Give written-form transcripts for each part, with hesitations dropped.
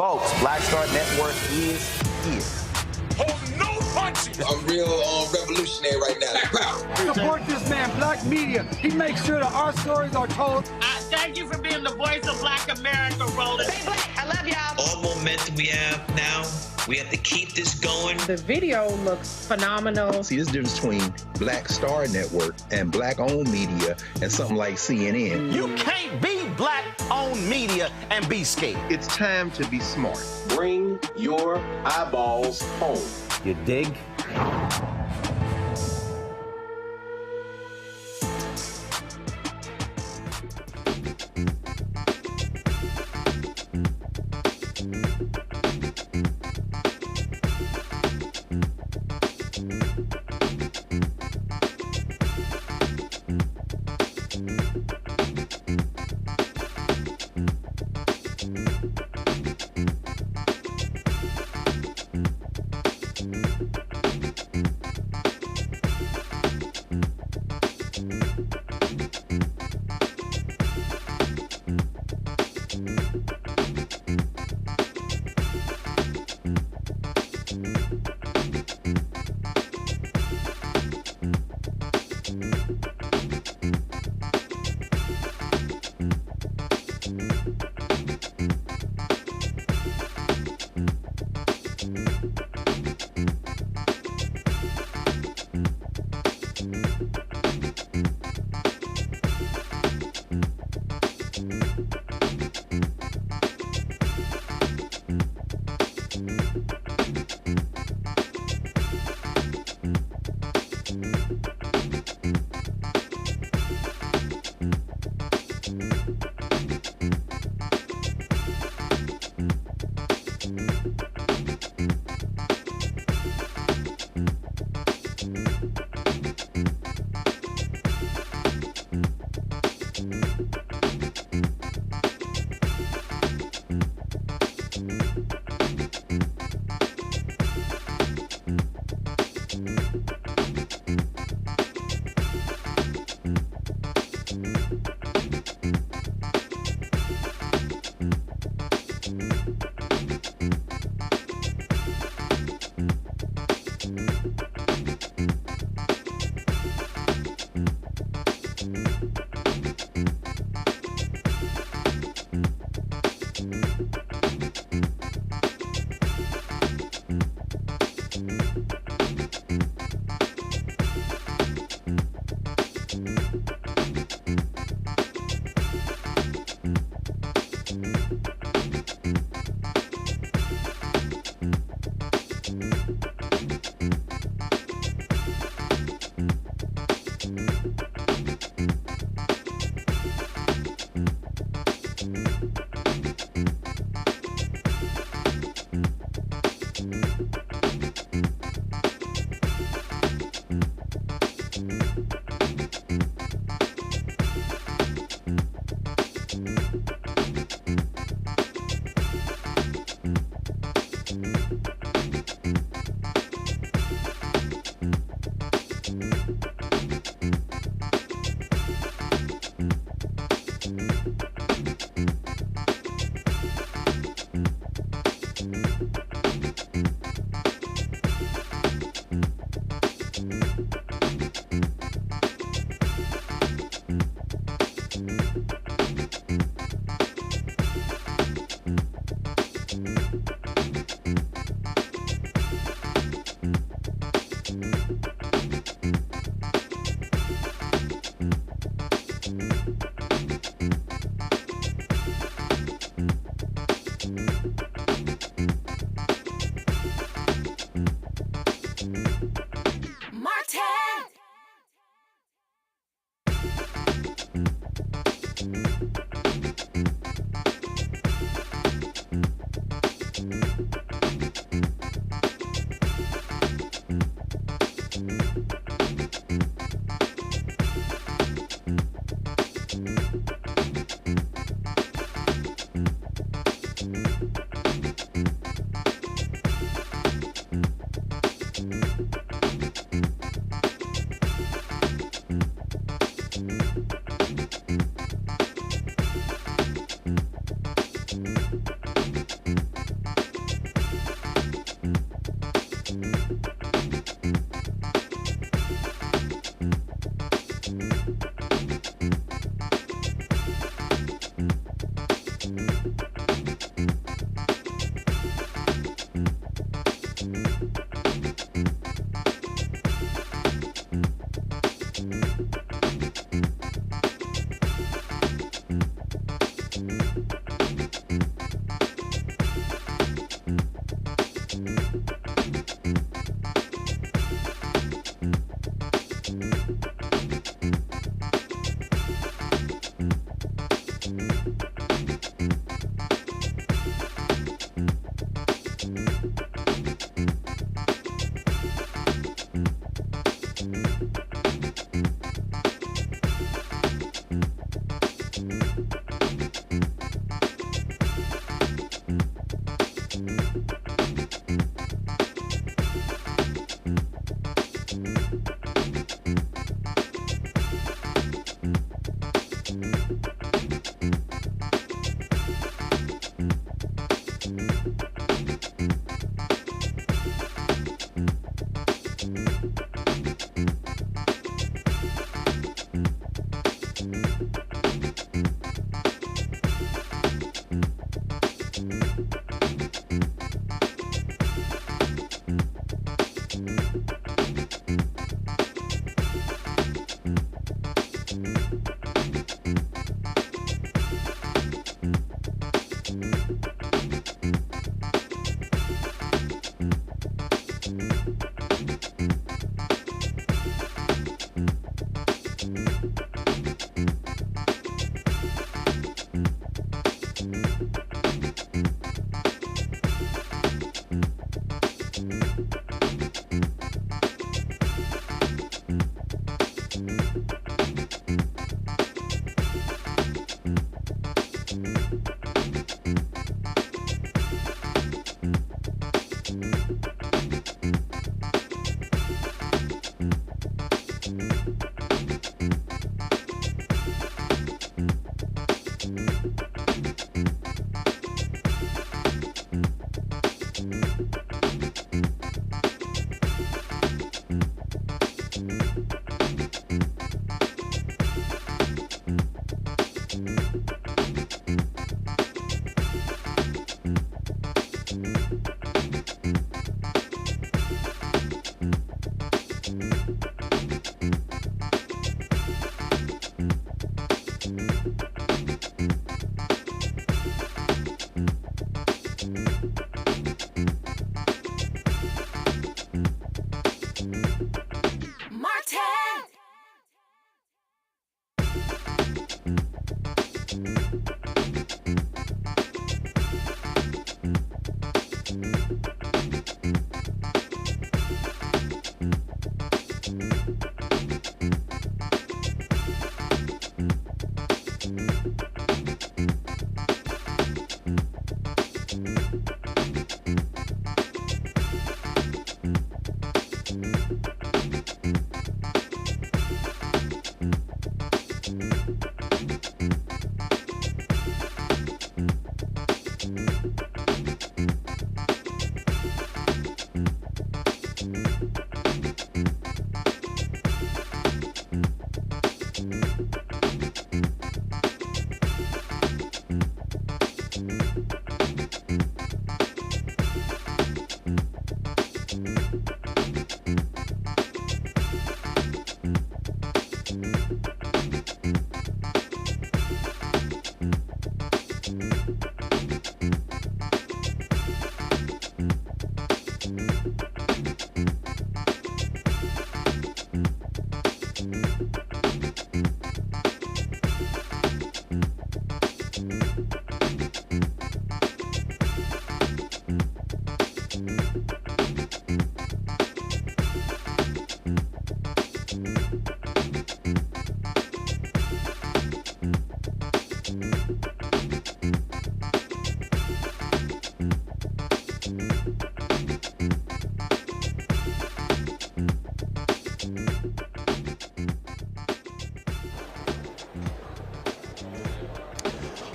Folks, Black Star Network is here. Hold no punches! I'm real revolutionary right now. Black power. Support this man, Black Media. He makes sure that our stories are told. Thank you for being the voice of Black America, Roland. Stay black. I love y'all. All momentum we have now, we have to keep this going. The video looks phenomenal. See, there's a difference between Black Star Network and Black-owned media and something like CNN. You can't be Black-owned media and be scared. It's time to be smart. Bring your eyeballs home. You dig?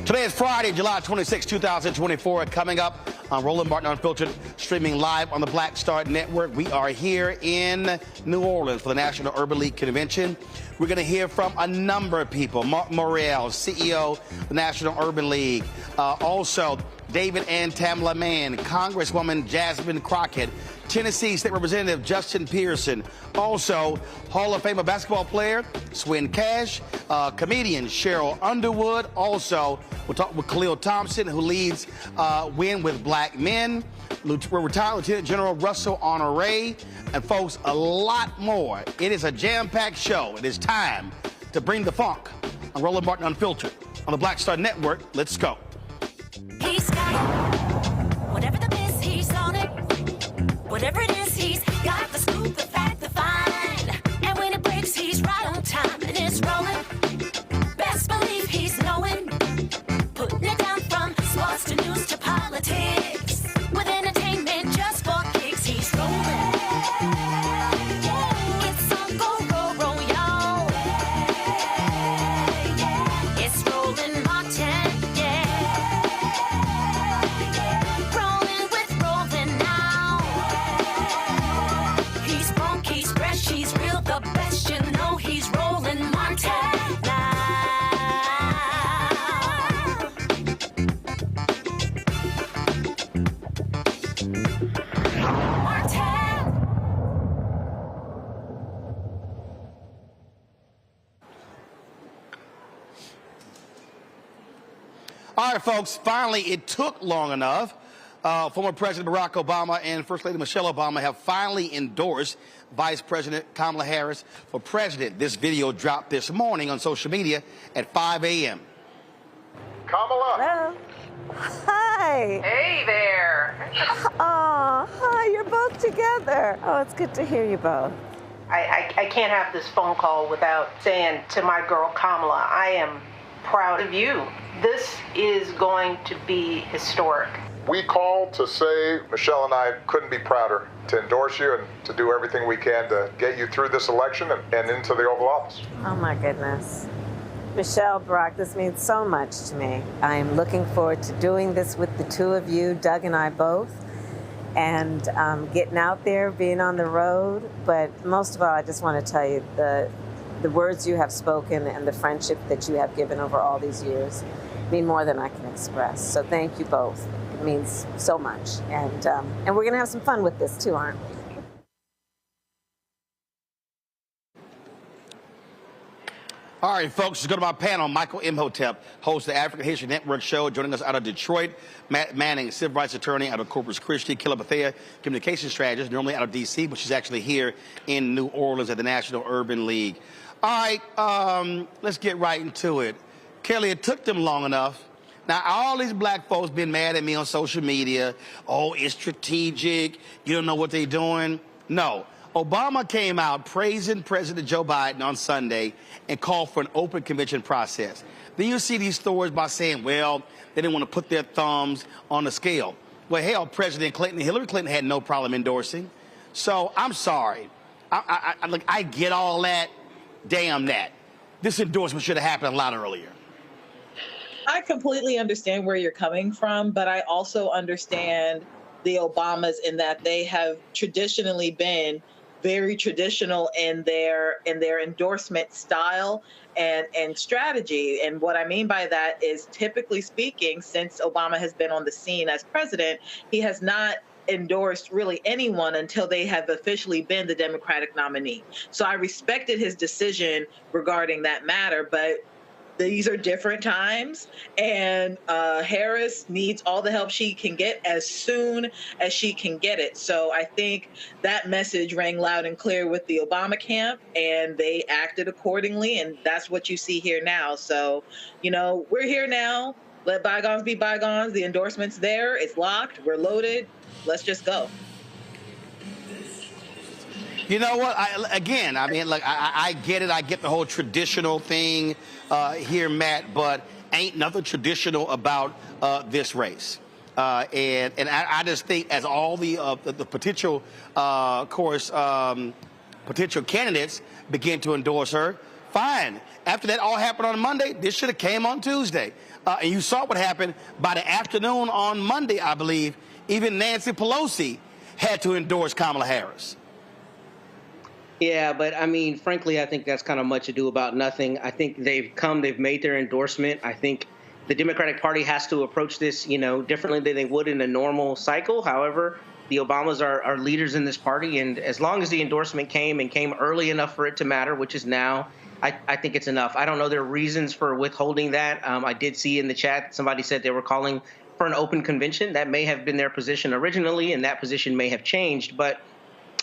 Today is Friday, July 26, 2024. Coming up on Roland Martin Unfiltered, streaming live on the Black Star Network. We are here in New Orleans for the National Urban League Convention. We're going to hear from a number of people. Marc Morial, CEO of the National Urban League. Also, David and Tamala Mann, Congresswoman Jasmine Crocket, Tennessee State Representative Justin Pearson, also Hall of Fame basketball player Swin Cash, comedian Cheryl Underwood. Also, we'll talk with Khalil Thompson, who leads Win with Black Men, retired Lieutenant General Russell Honoré, and folks, a lot more. It is a jam-packed show. It is time to bring the funk on Roland Martin Unfiltered on the Black Star Network. Let's go. He's got it. Whatever the miss, he's on it. Whatever it is, he's got the scoop, the fact, the find. And when it breaks, he's right on time and it's rolling. Best believe he's knowing. Putting it down from sports to news to politics. With entertainment just for kicks, he's rolling. It's on go, roll, roll, y'all. It's Roland Martin, rolling with Roland now. He's funky, he's fresh, he's real, the best, you know he's Roland Martin now. All right, folks, finally, it took long enough. Former President Barack Obama and First Lady Michelle Obama have finally endorsed Vice President Kamala Harris for president. This video dropped this morning on social media at 5 a.m. Kamala. Hello. Hi. Hey there. Oh, hi. You're both together. Oh, it's good to hear you both. I can't have this phone call without saying to my girl Kamala, I am proud of you. This is going to be historic. We called to say Michelle and I couldn't be prouder to endorse you and to do everything we can to get you through this election and into the Oval Office. Oh, my goodness. Michelle, Barack, this means so much to me. I am looking forward to doing this with the two of you, Doug and I both, and getting out there, being on the road. But most of all, I just want to tell you the words you have spoken and the friendship that you have given over all these years mean more than I can express. So thank you both. It means so much. And we're going to have some fun with this too, aren't we? All right, folks, let's go to my panel. Michael Imhotep, host of the African History Network show, joining us out of Detroit. Matt Manning, civil rights attorney out of Corpus Christi. Killa Bethea, communication strategist, normally out of D.C., but she's actually here in New Orleans at the National Urban League. All right, let's get right into it. Kelly, it took them long enough. Now, all these black folks been mad at me on social media. Oh, it's strategic. You don't know what they're doing. No. Obama came out praising President Joe Biden on Sunday and called for an open convention process. Then you see these stories by saying, well, they didn't want to put their thumbs on the scale. Well, hell, President Clinton, Hillary Clinton had no problem endorsing. So I'm sorry. I get all that. Damn that. This endorsement should have happened a lot earlier. I completely understand where you're coming from, but I also understand the Obamas in that they have traditionally been very traditional in their endorsement style and strategy. And what I mean by that is, typically speaking, since Obama has been on the scene as president, he has not endorsed really anyone until they have officially been the Democratic nominee. So I respected his decision regarding that matter, but these are different times, and Harris needs all the help she can get as soon as she can get it. So I think that message rang loud and clear with the Obama camp, and they acted accordingly, and that's what you see here now. So, you know, we're here now. Let bygones be bygones. The endorsement's there. It's locked. We're loaded. Let's just go. You know what? I get it. I get the whole traditional thing here, Matt, but ain't nothing traditional about this race. And I just think, as all the potential, potential candidates begin to endorse her, Fine. After that all happened on Monday, this should have came on Tuesday. And you saw what happened by the afternoon on Monday, I believe. Even Nancy Pelosi had to endorse Kamala Harris. Yeah, but I mean, frankly, I think that's kind of much ado about nothing. I think they've made their endorsement. I think the Democratic Party has to approach this, differently than they would in a normal cycle. However, the Obamas are leaders in this party, and as long as the endorsement came early enough for it to matter, which is now, I think it's enough. I don't know their reasons for withholding that. I did see in the chat somebody said they were calling for an open convention. That may have been their position originally, and that position may have changed. But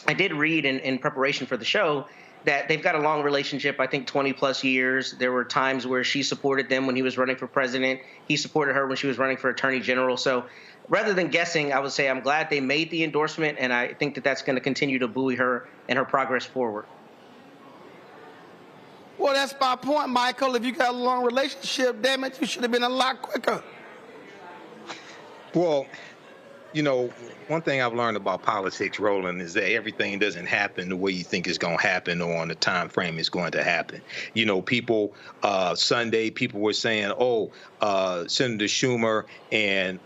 I did read in preparation for the show that they've got a long relationship, I think 20 plus years. There were times where she supported them when he was running for president. He supported her when she was running for attorney general. So rather than guessing, I would say I'm glad they made the endorsement, and I think that that's going to continue to buoy her and her progress forward. Well, that's my point, Michael. If you got a long relationship, damn it, you should have been a lot quicker. Well, one thing I've learned about politics, Roland, is that everything doesn't happen the way you think it's going to happen or on the time frame it's going to happen. People, Sunday, people were saying, Senator Schumer and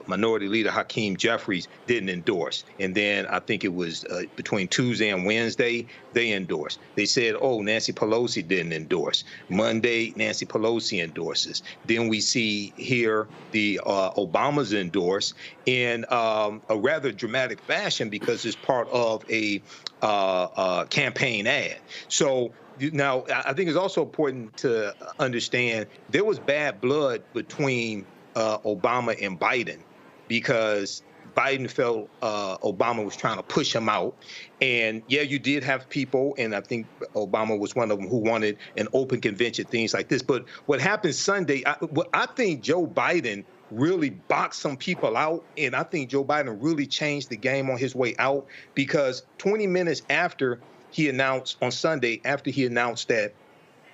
Minority Leader Hakeem Jeffries didn't endorse. And then I think it was between Tuesday and Wednesday, they endorsed. They said, Nancy Pelosi didn't endorse. Monday, Nancy Pelosi endorses. Then we see here the Obamas endorse in a rather dramatic fashion because it's part of a campaign ad. So now I think it's also important to understand there was bad blood between Obama and Biden because Biden felt Obama was trying to push him out. And yeah, you did have people, and I think Obama was one of them, who wanted an open convention, things like this. But what happened Sunday, I think Joe Biden really boxed some people out, and I think Joe Biden really changed the game on his way out because 20 minutes after he announced on Sunday, after he announced that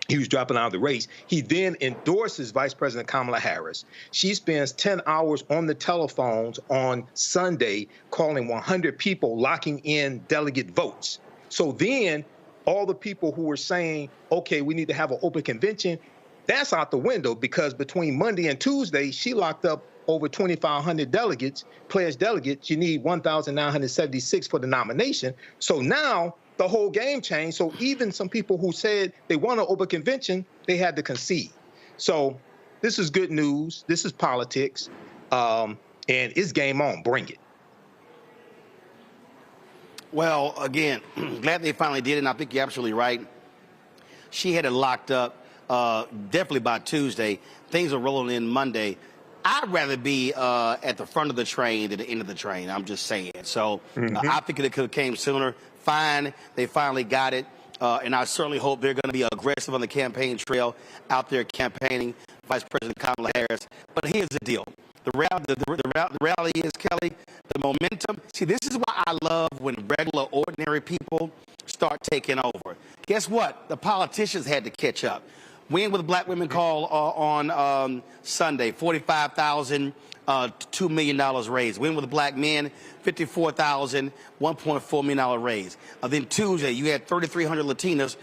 he was dropping out of the race, he then endorses Vice President Kamala Harris. She spends 10 hours on the telephones on Sunday calling 100 people, locking in delegate votes. So then all the people who were saying, okay, we need to have an open convention, that's out the window because between Monday and Tuesday, she locked up over 2,500 delegates, pledged delegates. You need 1,976 for the nomination. So now the whole game changed. So even some people who said they want an open convention, they had to concede. So this is good news. This is politics. And it's game on. Bring it. Well, again, glad they finally did it, and I think you're absolutely right. She had it locked up. Definitely by Tuesday. Things are rolling in Monday. I'd rather be at the front of the train than the end of the train. I'm just saying. So I think it could have came sooner. Fine. They finally got it. And I certainly hope they're going to be aggressive on the campaign trail out there campaigning Vice President Kamala Harris. But here's the deal. The reality is, Kelly, the momentum. See, this is why I love when regular, ordinary people start taking over. Guess what? The politicians had to catch up. Win with Black Women Call on Sunday, $45,000, $2 million raised. Win with Black Men, $54,000, $1.4 million raised. Then Tuesday, you had 3,300 Latinas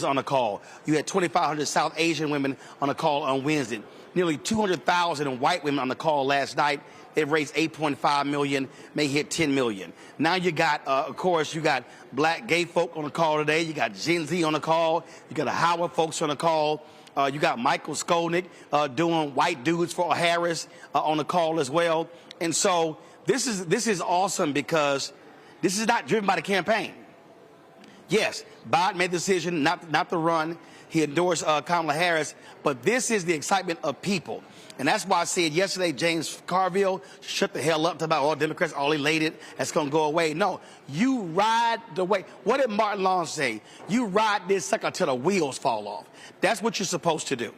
on the call. You had 2,500 South Asian women on the call on Wednesday. Nearly 200,000 white women on the call last night. They raised $8.5 million, may hit $10 million. Now you got, of course, you got Black gay folk on the call today. You got Gen Z on the call. You got the Howard folks on the call. You got Michael Skolnick doing white dudes for Harris on the call as well. And so this is awesome because this is not driven by the campaign. Yes, Biden made the decision not to run. He endorsed Kamala Harris, but this is the excitement of people. And that's why I said yesterday, James Carville, shut the hell up about all Democrats, all elated, that's going to go away. No, you ride the way. What did Martin Long say? You ride this sucker till the wheels fall off. That's what you're supposed to do.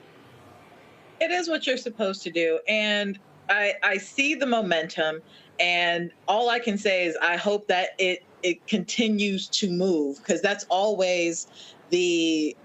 It is what you're supposed to do. And I see the momentum, and all I can say is I hope that it continues to move, because that's always the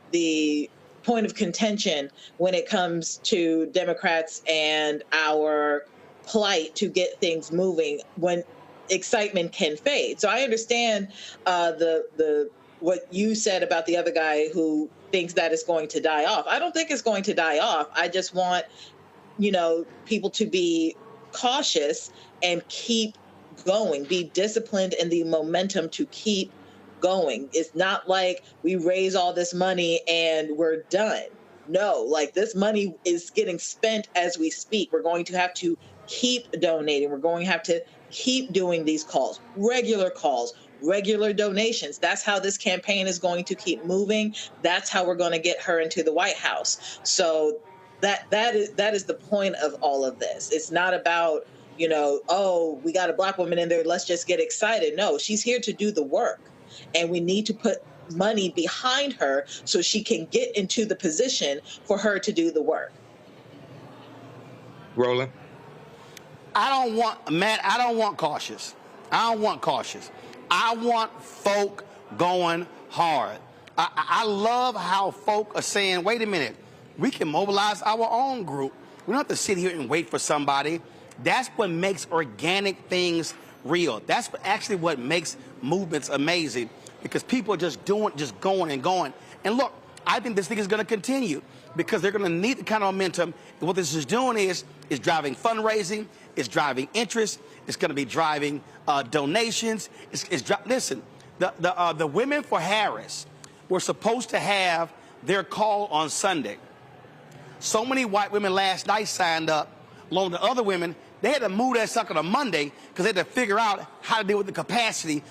point of contention when it comes to Democrats and our plight to get things moving when excitement can fade. So I understand the what you said about the other guy who thinks that it's going to die off. I don't think it's going to die off. I just want, people to be cautious and keep going, be disciplined in the momentum to keep going. It's not like we raise all this money and we're done. No, like this money is getting spent as we speak. We're going to have to keep donating. We're going to have to keep doing these calls, regular donations. That's how this campaign is going to keep moving. That's how we're going to get her into the White House. So that is the point of all of this. It's not about, oh, we got a Black woman in there, let's just get excited. No, she's here to do the work. And we need to put money behind her so she can get into the position for her to do the work. Roland? I don't want cautious. I want folk going hard. I love how folk are saying, wait a minute, we can mobilize our own group. We don't have to sit here and wait for somebody. That's what makes organic things real. That's actually what makes movements amazing, because people are just going and going. And look, I think this thing is going to continue because they're going to need the kind of momentum. And what this is doing is driving fundraising, it's driving interest, it's going to be driving donations. Listen, the women for Harris were supposed to have their call on Sunday. So many white women last night signed up, along with the other women. They had to move that sucker to Monday because they had to figure out how to deal with the capacity.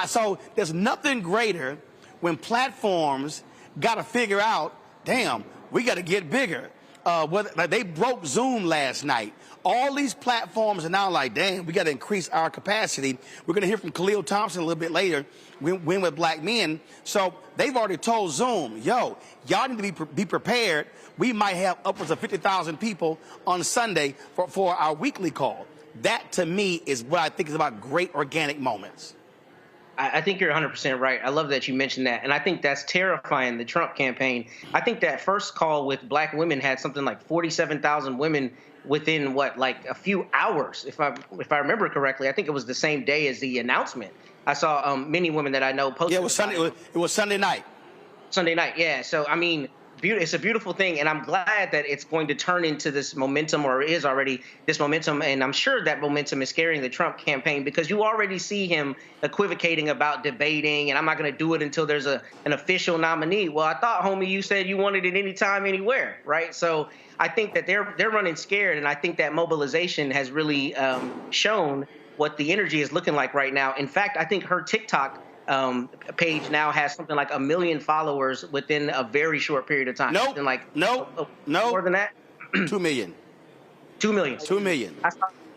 So there's nothing greater when platforms got to figure out, damn, we got to get bigger. Like they broke Zoom last night. All these platforms are now like, damn, we got to increase our capacity. We're going to hear from Khalil Thompson a little bit later, Win with Black Men. So they've already told Zoom, yo, y'all need to be prepared. We might have upwards of 50,000 people on Sunday for our weekly call. That, to me, is what I think is about great organic moments. I think you're 100% right. I love that you mentioned that. And I think that's terrifying, the Trump campaign. I think that first call with Black women had something like 47,000 women within, like a few hours, if I remember correctly. I think it was the same day as the announcement. I saw many women that I know posted. Yeah, it was Sunday. It was Sunday night. Sunday night, yeah. So, I mean, it's a beautiful thing, and I'm glad that it's going to turn into this momentum, or is already this momentum, and I'm sure that momentum is scaring the Trump campaign, because you already see him equivocating about debating, and I'm not going to do it until there's an official nominee. Well, I thought, homie, you said you wanted it anytime, anywhere, right? So I think that they're running scared, and I think that mobilization has really shown what the energy is looking like right now. In fact, I think her TikTok page now has something like 1 million followers within a very short period of time. No, more than that. 2 million. 2 million. 2 million.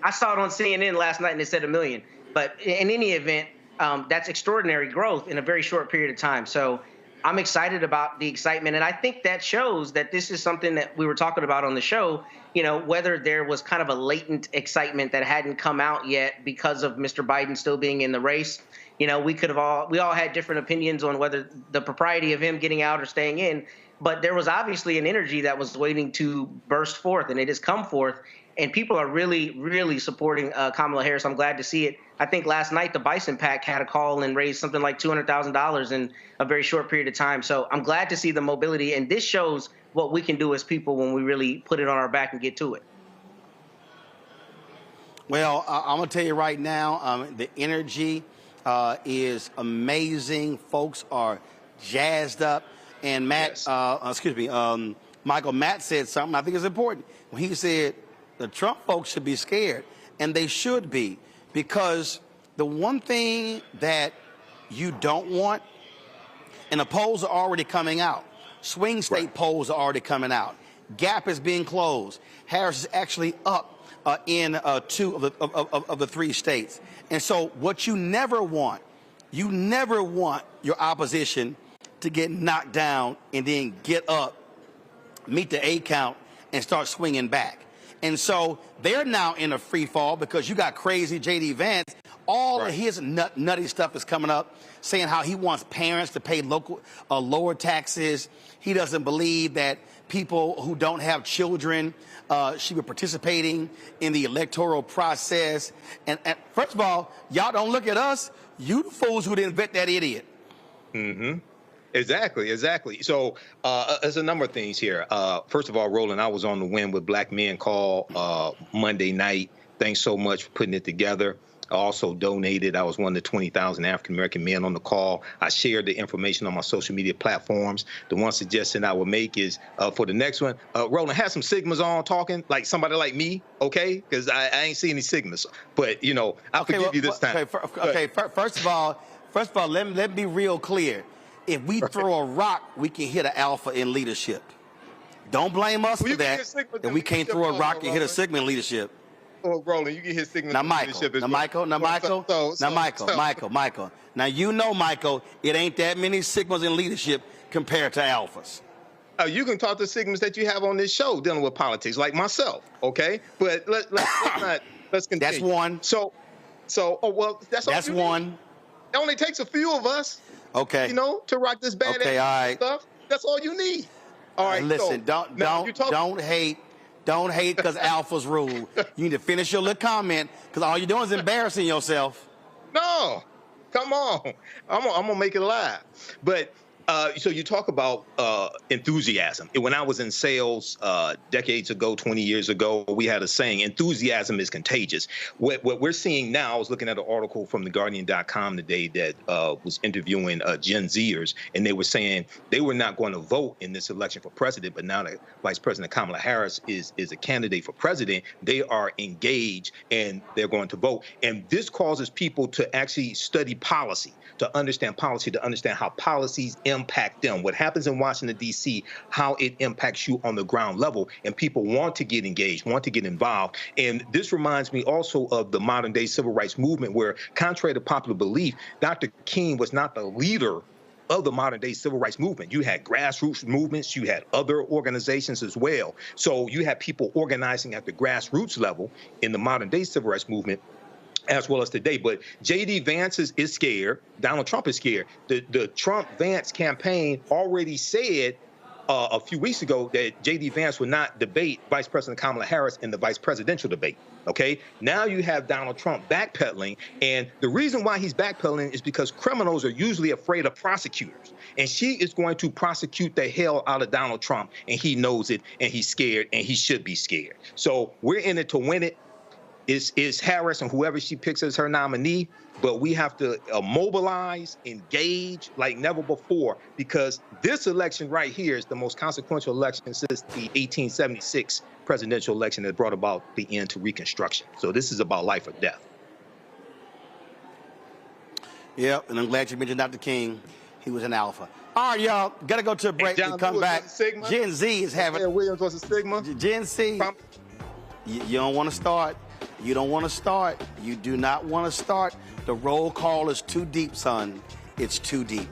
I saw it on CNN last night and it said 1 million. But in any event, that's extraordinary growth in a very short period of time. So I'm excited about the excitement, and I think that shows that this is something that we were talking about on the show. Whether there was kind of a latent excitement that hadn't come out yet because of Mr. Biden still being in the race. We all had different opinions on whether the propriety of him getting out or staying in, but there was obviously an energy that was waiting to burst forth, and it has come forth, and people are really, really supporting Kamala Harris. I'm glad to see it. I think last night the Bison PAC had a call and raised something like $200,000 in a very short period of time. So I'm glad to see the mobility, and this shows what we can do as people when we really put it on our back and get to it. Well, I'm going to tell you right now, the energy is amazing. Folks are jazzed up. And Matt, Michael Matt said something I think is important. When he said the Trump folks should be scared, and they should be, because the one thing that you don't want, and the polls are already coming out. Swing state polls are already coming out. Gap is being closed. Harris is actually up in 2 of the 3 states. And so what you never want your opposition to get knocked down and then get up, meet the A count, and start swinging back. And so they're now in a free fall because you got crazy J.D. Vance. All of his nutty stuff is coming up, saying how he wants parents to pay lower taxes. He doesn't believe that people who don't have children should be participating in the electoral process. And first of all, y'all don't look at us. You the fools who didn't vet that idiot. Mm-hmm. Exactly. So there's a number of things here. First of all, Roland, I was on the Win with Black Men call Monday night. Thanks so much for putting it together. I also donated. I was one of the 20,000 African-American men on the call. I shared the information on my social media platforms. The one suggestion I would make is for the next one, Roland, have some Sigmas on talking, like somebody like me, okay? Because I ain't seen any Sigmas. But, you know, I'll forgive you this time. First of all, let me be real clear. If we throw a rock, we can hit an alpha in leadership. Don't blame us for that. If we can't throw a rock and hit a Sigma in leadership. Oh, Roland, you can hit Sigma in leadership as well. Michael. Now, you know, Michael, it ain't that many Sigmas in leadership compared to alphas. You can talk to Sigmas that you have on this show dealing with politics, like myself, okay? But let's continue. That's one. That's one. It only takes a few of us. Okay. You know, to rock this badass stuff. That's all you need. All right. Listen, don't hate because alphas rule. You need to finish your little comment because all you're doing is embarrassing yourself. No, come on. I'm gonna make it live. But so you talk about enthusiasm. When I was in sales decades ago, 20 years ago, we had a saying, enthusiasm is contagious. What we're seeing now, I was looking at an article from TheGuardian.com today that was interviewing Gen Zers, and they were saying they were not going to vote in this election for president, but now that Vice President Kamala Harris is a candidate for president, they are engaged and they're going to vote. And this causes people to actually study policy, to understand how policies impact them. What happens in Washington, D.C., how it impacts you on the ground level. And people want to get engaged, want to get involved. And this reminds me also of the modern day civil rights movement, where contrary to popular belief, Dr. King was not the leader of the modern day civil rights movement. You had grassroots movements, you had other organizations as well. So you had people organizing at the grassroots level in the modern day civil rights movement, as well as today. But J.D. Vance is scared. Donald Trump is scared. The Trump-Vance campaign already said a few weeks ago that J.D. Vance would not debate Vice President Kamala Harris in the vice presidential debate. Okay? Now you have Donald Trump backpedaling. And the reason why he's backpedaling is because criminals are usually afraid of prosecutors. And she is going to prosecute the hell out of Donald Trump. And he knows it. And he's scared. And he should be scared. So we're in it to win it. Is Harris and whoever she picks as her nominee, but we have to mobilize, engage like never before, because this election right here is the most consequential election since the 1876 presidential election that brought about the end to Reconstruction. So this is about life or death. Yep, and I'm glad you mentioned Dr. King. He was an alpha. All right, y'all, got to go to a break and come back. Gen Z is having... Williams was a Sigma. Gen Z, you don't want to start. You don't want to start. You do not want to start. The roll call is too deep, son. It's too deep.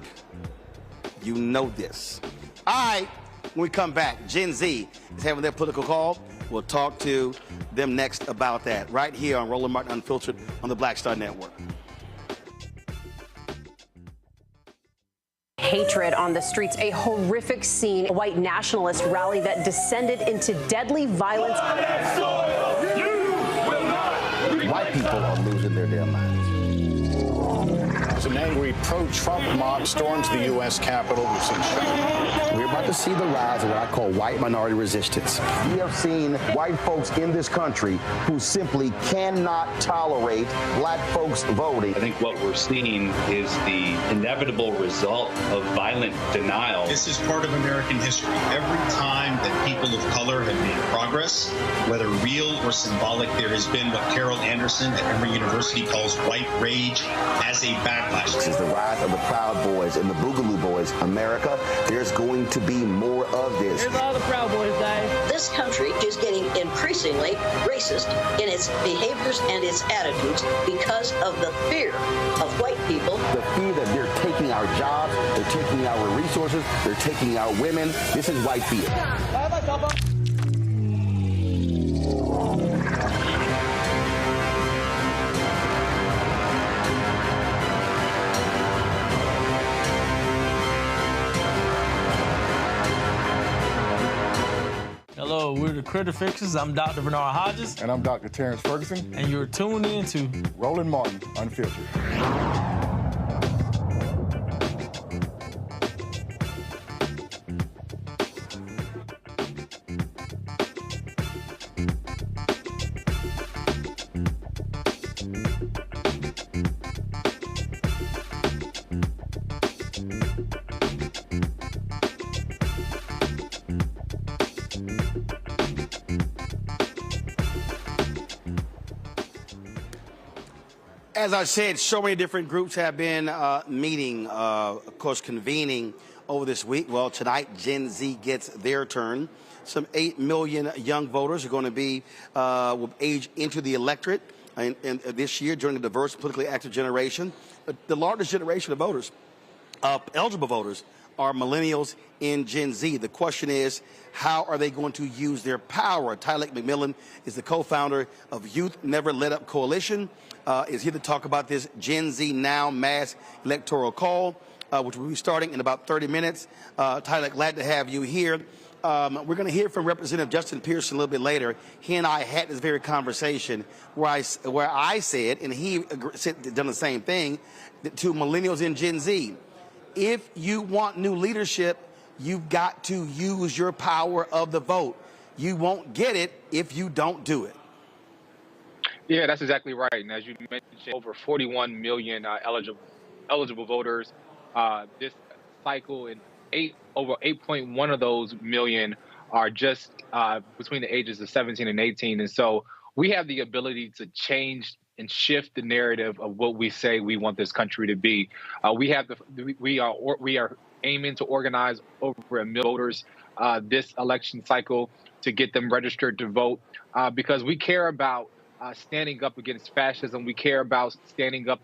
You know this. All right, when we come back, Gen Z is having their political call. We'll talk to them next about that right here on Roland Martin Unfiltered on the Black Star Network. Hatred on the streets, a horrific scene, a white nationalist rally that descended into deadly violence. White people are losing their damn minds. An angry pro-Trump mob storms the U.S. Capitol. We're about to see the rise of what I call white minority resistance. We have seen white folks in this country who simply cannot tolerate black folks voting. I think what we're seeing is the inevitable result of violent denial. This is part of American history. Every time that people of color have made progress, whether real or symbolic, there has been what Carol Anderson at Emory University calls white rage as a backlash. This is the rise of the Proud Boys and the Boogaloo Boys. America, there's going to be more of this. Here's all the Proud Boys, guys. This country is getting increasingly racist in its behaviors and its attitudes because of the fear of white people. The fear that they're taking our jobs, they're taking our resources, they're taking our women. This is white fear. Hello, we're the Critter Fixers. I'm Dr. Bernard Hodges. And I'm Dr. Terrence Ferguson. And you're tuned in to Roland Martin Unfiltered. As I said, so many different groups have been meeting, of course, convening over this week. Well, tonight, Gen Z gets their turn. Some 8 million young voters are going to be will age into the electorate in this year during a diverse, politically active generation. The largest generation of voters, eligible voters, are millennials and Gen Z. The question is, how are they going to use their power? Tyler McMillan is the co-founder of Youth Never Let Up Coalition. Is here to talk about this Gen Z Now mass electoral call, which will be starting in about 30 minutes. Tyler, glad to have you here. We're going to hear from Representative Justin Pearson a little bit later. He and I had this very conversation where I said, and he done the same thing, to millennials and Gen Z, if you want new leadership, you've got to use your power of the vote. You won't get it if you don't do it. Yeah, that's exactly right. And as you mentioned, over 41 million eligible voters this cycle, and over 8.1 of those million are just between the ages of 17 and 18. And so we have the ability to change and shift the narrative of what we say we want this country to be. We are aiming to organize over 1 million voters this election cycle to get them registered to vote because we care about standing up against fascism. We care about standing up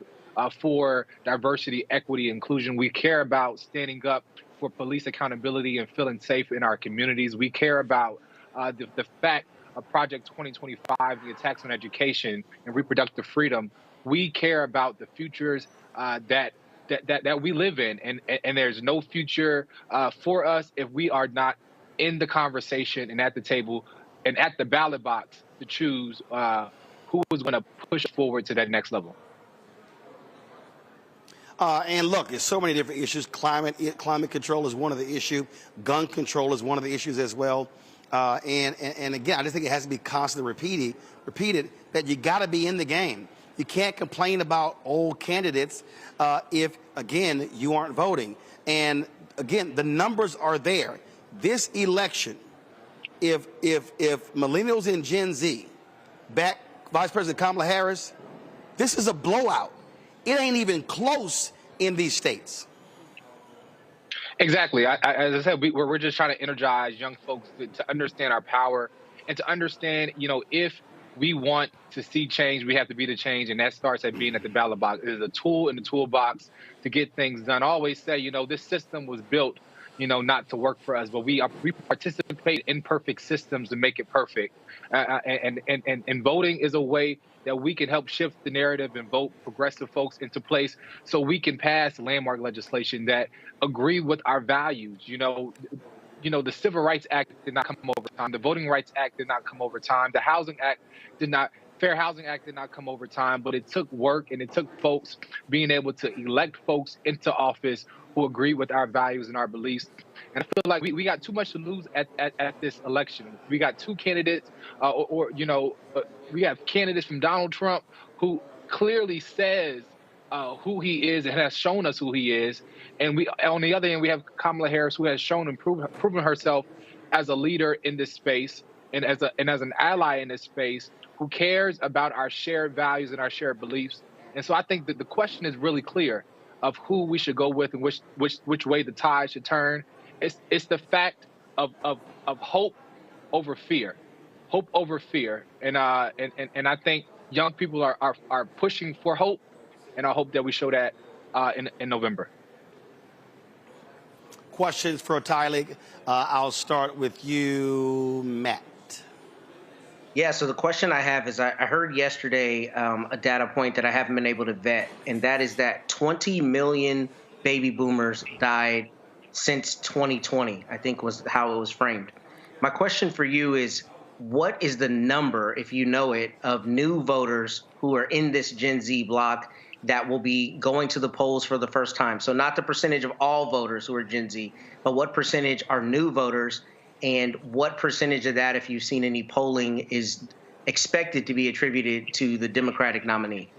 for diversity, equity, inclusion. We care about standing up for police accountability and feeling safe in our communities. We care about the fact of Project 2025, the attacks on education and reproductive freedom. We care about the futures that we live in, and there's no future for us if we are not in the conversation and at the table and at the ballot box to choose who is going to push forward to that next level. And look, there's so many different issues. Climate control is one of the issues. Gun control is one of the issues as well. And again, I just think it has to be constantly repeated that you got to be in the game. You can't complain about old candidates if, again, you aren't voting. And again, the numbers are there. This election, if millennials and Gen Z back Vice President Kamala Harris, this is a blowout. It ain't even close in these states. Exactly. As I said, we're just trying to energize young folks to understand our power and to understand, if we want to see change, we have to be the change. And that starts at being at the ballot box. It is a tool in the toolbox to get things done. I always say, this system was built, not to work for us, but we participate in perfect systems to make it perfect. And voting is a way that we can help shift the narrative and vote progressive folks into place so we can pass landmark legislation that agree with our values. The Civil Rights Act did not come over time. The Voting Rights Act did not come over time. The Fair Housing Act did not come over time, but it took work and it took folks being able to elect folks into office who agree with our values and our beliefs. And I feel like we got too much to lose at this election. We got two candidates, we have candidates from Donald Trump who clearly says who he is and has shown us who he is. And on the other end, we have Kamala Harris, who has shown and proven herself as a leader in this space and as an ally in this space who cares about our shared values and our shared beliefs. And so I think that the question is really clear of who we should go with and which way the tide should turn. It's the fact of hope over fear. Hope over fear. And I think young people are pushing for hope, and I hope that we show that in November. Questions for Tyler. I'll start with you, Matt. Yeah, so the question I have is I heard yesterday a data point that I haven't been able to vet, and that is that 20 million baby boomers died since 2020, I think was how it was framed. My question for you is, what is the number, if you know it, of new voters who are in this Gen Z block that will be going to the polls for the first time? So not the percentage of all voters who are Gen Z, but what percentage are new voters, and what percentage of that, if you've seen any polling, is expected to be attributed to the Democratic nominee?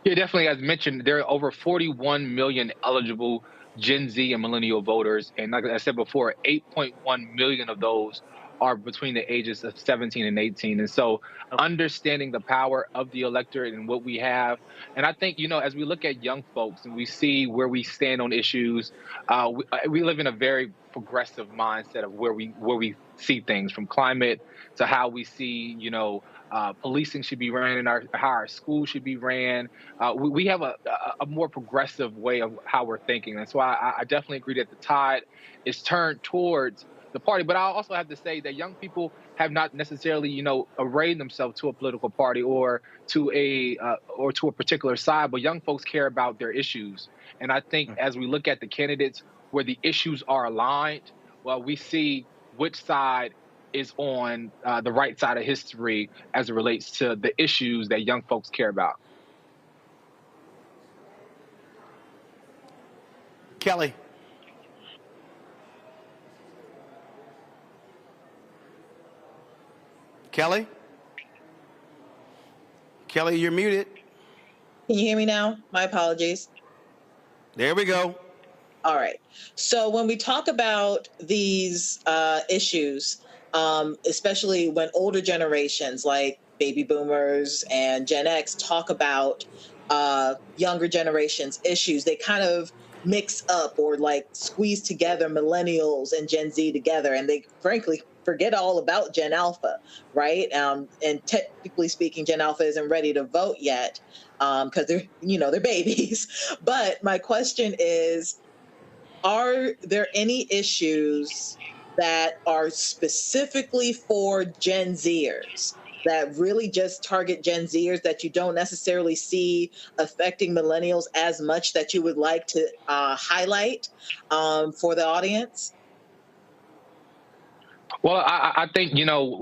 Yeah, definitely. As mentioned, there are over 41 million eligible Gen Z and millennial voters. And like I said before, 8.1 million of those are between the ages of 17 and 18. And so understanding the power of the electorate and what we have. And I think, as we look at young folks and we see where we stand on issues, we live in a very progressive mindset of where we see things, from climate to how we see, policing should be ran and how our schools should be ran. We have a more progressive way of how we're thinking. That's why I definitely agree that the tide is turned towards the party. But I also have to say that young people have not necessarily, arrayed themselves to a political party or to a particular side, but young folks care about their issues. And I think as we look at the candidates where the issues are aligned, well, we see which side is on the right side of history as it relates to the issues that young folks care about. Kelly. Kelly? Kelly, you're muted. Can you hear me now? My apologies. There we go. All right. So when we talk about these issues, especially when older generations like baby boomers and Gen X talk about younger generations' issues, they kind of mix up or like squeeze together millennials and Gen Z together, and they frankly forget all about Gen Alpha, right? And technically speaking, Gen Alpha isn't ready to vote yet because they're babies. But my question is, are there any issues that are specifically for Gen Zers that really just target Gen Zers that you don't necessarily see affecting millennials as much that you would like to highlight for the audience? Well, I think,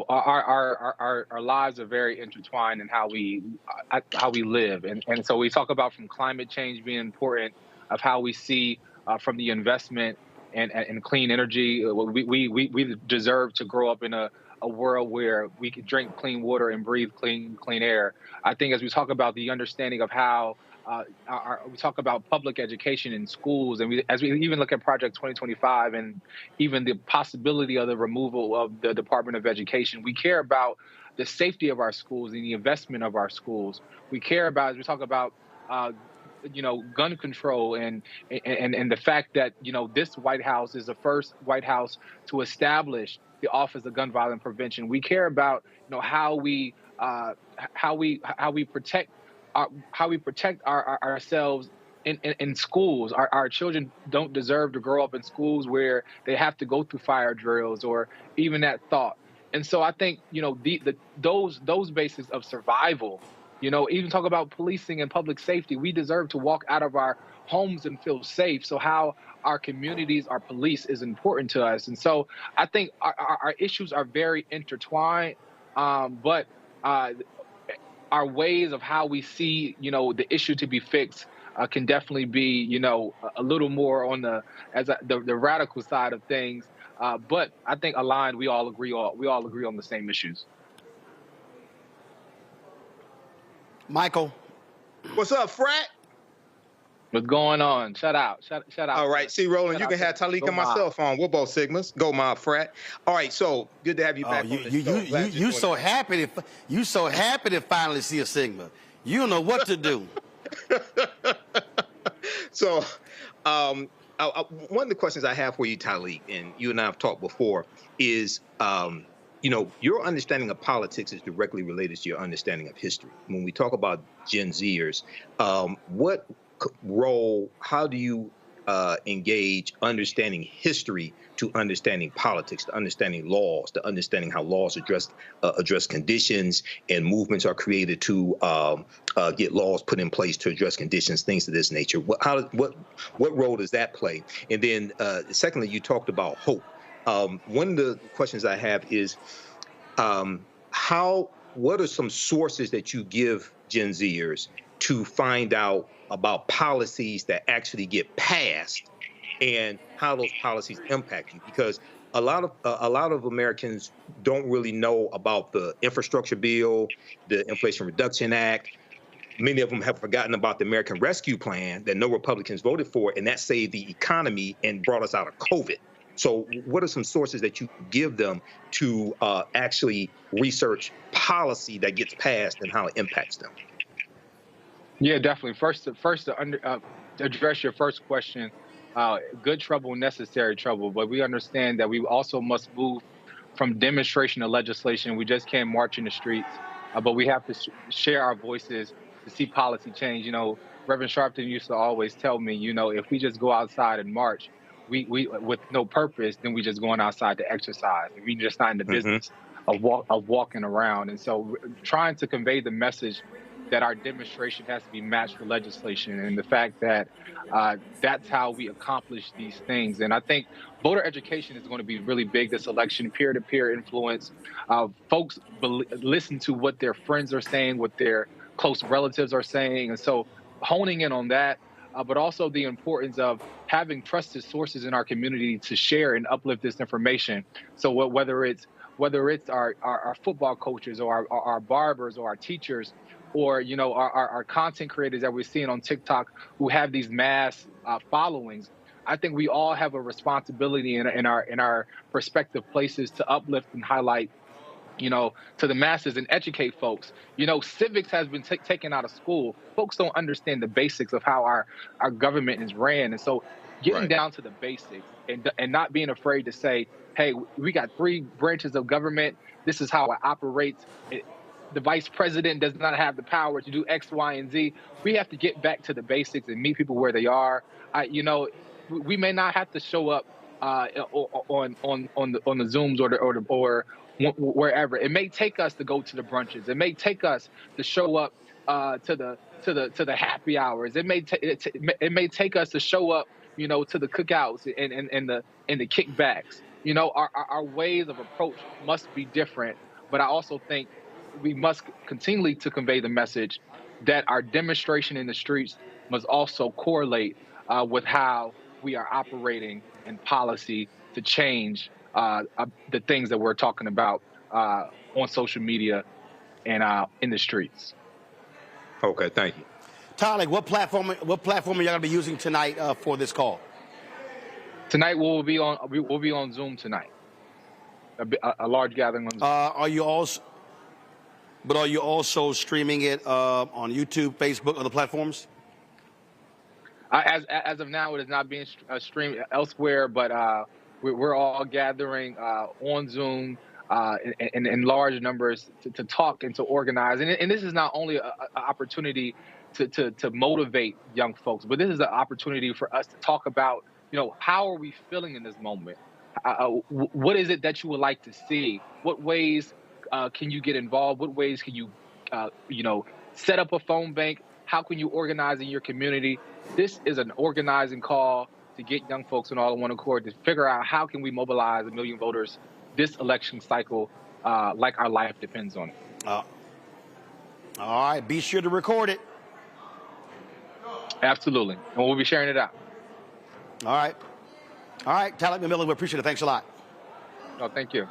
our lives are very intertwined in how we live. And so we talk about from climate change being important, of how we see from the investment and clean energy. We deserve to grow up in a world where we can drink clean water and breathe clean air. I think as we talk about the understanding of how we talk about public education in schools, and as we even look at Project 2025 and even the possibility of the removal of the Department of Education, we care about the safety of our schools and the investment of our schools. We care about, as we talk about, gun control and the fact that, this White House is the first White House to establish the Office of Gun Violence Prevention. We care about, how we protect ourselves in schools. Our children don't deserve to grow up in schools where they have to go through fire drills or even that thought. And so I think, those bases of survival, even talk about policing and public safety. We deserve to walk out of our homes and feel safe. So how our communities are policed is important to us. And so I think our issues are very intertwined, but our ways of how we see, the issue to be fixed can definitely be, a little more on the radical side of things. But I think aligned, we all agree on the same issues. Michael. What's up, frat? What's going on? Shout out. All right. See, Roland, you can have Talik and myself on. We're both Sigmas. Go Mob Frat. All right. So good to have you back on the show. You so happy to finally see a Sigma. You don't know what to do. So one of the questions I have for you, Talik, and you and I have talked before, is your understanding of politics is directly related to your understanding of history. When we talk about Gen Zers, what role, how do you engage understanding history to understanding politics, to understanding laws, to understanding how laws address conditions and movements are created to get laws put in place to address conditions, things of this nature? What role does that play? And then secondly, you talked about hope. One of the questions I have is what are some sources that you give Gen Zers to find out about policies that actually get passed and how those policies impact you? Because a lot of Americans don't really know about the infrastructure bill, the Inflation Reduction Act. Many of them have forgotten about the American Rescue Plan that no Republicans voted for, and that saved the economy and brought us out of COVID. So what are some sources that you give them to actually research policy that gets passed and how it impacts them? Yeah, definitely. First to address your first question, good trouble, necessary trouble. But we understand that we also must move from demonstration to legislation. We just can't march in the streets, but we have to share our voices to see policy change. You know, Reverend Sharpton used to always tell me, you know, if we just go outside and march, we with no purpose, then we just going outside to exercise. We just not in the business of walking around. And so trying to convey the message that our demonstration has to be matched with legislation, and the fact that that's how we accomplish these things. And I think voter education is going to be really big this election, peer-to-peer influence. Folks listen to what their friends are saying, what their close relatives are saying. And so honing in on that, but also the importance of having trusted sources in our community to share and uplift this information. So whether it's our football coaches or our barbers or our teachers, or, you know, our content creators that we're seeing on TikTok who have these mass followings, I think we all have a responsibility in our respective places to uplift and highlight, you know, to the masses and educate folks. You know, civics has been taken out of school. Folks don't understand the basics of how our government is ran. And so getting down to the basics and not being afraid to say, hey, we got 3 branches of government. This is how it operates. The vice president does not have the power to do X, Y, and Z. We have to get back to the basics and meet people where they are. You know, we may not have to show up on the Zooms or wherever. It may take us to go to the brunches. It may take us to show up to the happy hours. It may take us to show up, you know, to the cookouts and the kickbacks. You know, our ways of approach must be different. But I also think we must continually to convey the message that our demonstration in the streets must also correlate with how we are operating in policy to change the things that we're talking about on social media and in the streets. Okay, thank you. Tyler, what platform are y'all gonna be using tonight for this call? Tonight we'll be on Zoom tonight. A large gathering on Zoom. Are you also streaming it on YouTube, Facebook, other platforms? As of now, it is not being streamed elsewhere, but we're all gathering on Zoom in large numbers to talk and to organize. And this is not only an opportunity to motivate young folks, but this is an opportunity for us to talk about, you know, how are we feeling in this moment? What is it that you would like to see? What ways can you get involved? What ways can you, you know, set up a phone bank? How can you organize in your community? This is an organizing call to get young folks on all in one accord to figure out how can we mobilize 1 million voters this election cycle, like our life depends on it. All right, be sure to record it. Absolutely, and we'll be sharing it out. All right, Tamala Mann, we appreciate it. Thanks a lot. No, thank you.